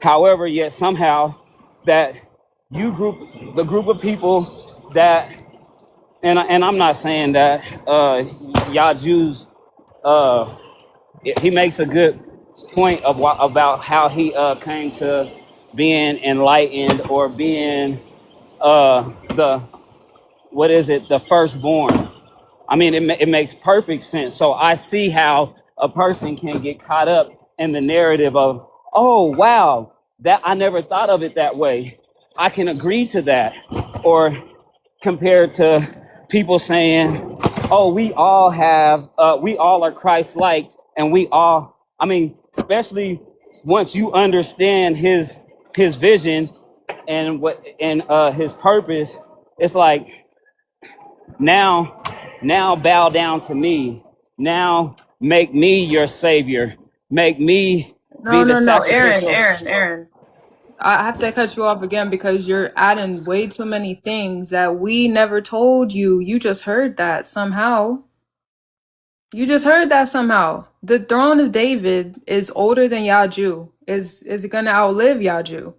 However, yet somehow that the group of people that, and I'm not saying that Yaju's, he makes a good point of about how he came to being enlightened or being the, what is it, the firstborn. I mean, it makes perfect sense. So I see how a person can get caught up in the narrative of, oh, wow, that I never thought of it that way. I can agree to that. Or compared to people saying, oh, we all are Christ-like, and we all, I mean, especially once you understand his vision and his purpose, it's like, now bow down to me. Now make me your savior. Make me be No, the no, no, Aaron, sacrificial. Aaron. I have to cut you off again because you're adding way too many things that we never told you. You just heard that somehow. You just heard that somehow. The throne of David is older than Yaju. Is it gonna outlive Yaju?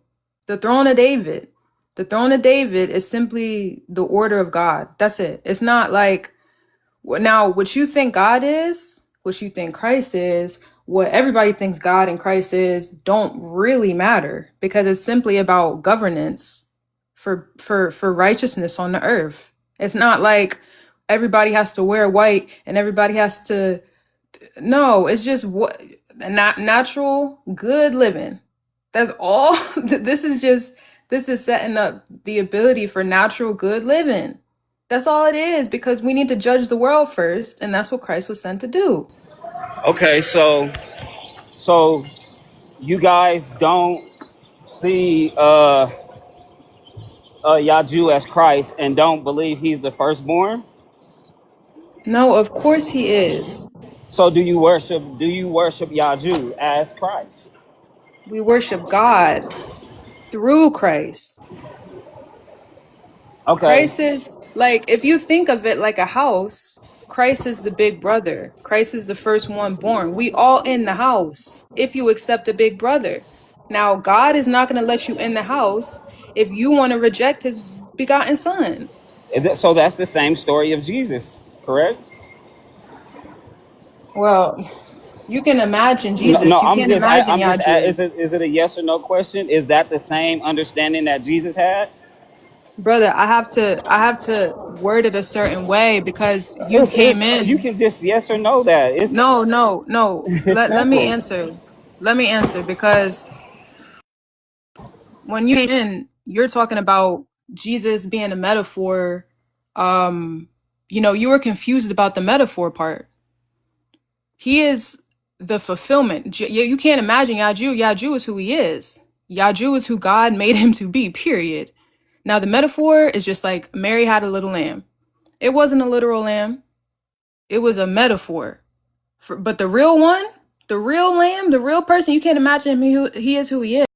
The throne of David. The throne of David is simply the order of God. That's it. It's not like now what you think God is, what you think Christ is, what everybody thinks God and Christ is don't really matter because it's simply about governance for righteousness on the earth. It's not like everybody has to wear white and everybody has to, no, it's just what not natural good living. That's all. This is setting up the ability for natural good living. That's all it is because we need to judge the world first, and that's what Christ was sent to do. Okay, so you guys don't see Yaju as Christ and don't believe he's the firstborn. No, of course he is. So do you worship Yaju as Christ? We worship God through Christ. Okay. Christ is like, if you think of it like a house, Christ is the big brother. Christ is the first one born. We all in the house if you accept the big brother. Now, God is not going to let you in the house if you want to reject his begotten son. So that's the same story of Jesus, correct? Well, you can imagine No, Jesus. no, You can't imagine is Yaju. it a yes or no question? Is that the same understanding that Jesus had? Brother, I have to word it a certain way because you It's came you in. can just yes or no that. No, no, no. It's Let me simple. answer. Let me answer because when you came in, you're talking about Jesus being a metaphor. Um, you were confused about the metaphor part. He is the fulfillment. You can't imagine Yaju. Yaju is who he is. Yaju is who God made him to be, period. Now, the metaphor is just like Mary had a little lamb. It wasn't a literal lamb. It was a metaphor. But the real one, the real lamb, the real person, you can't imagine him. He is who he is.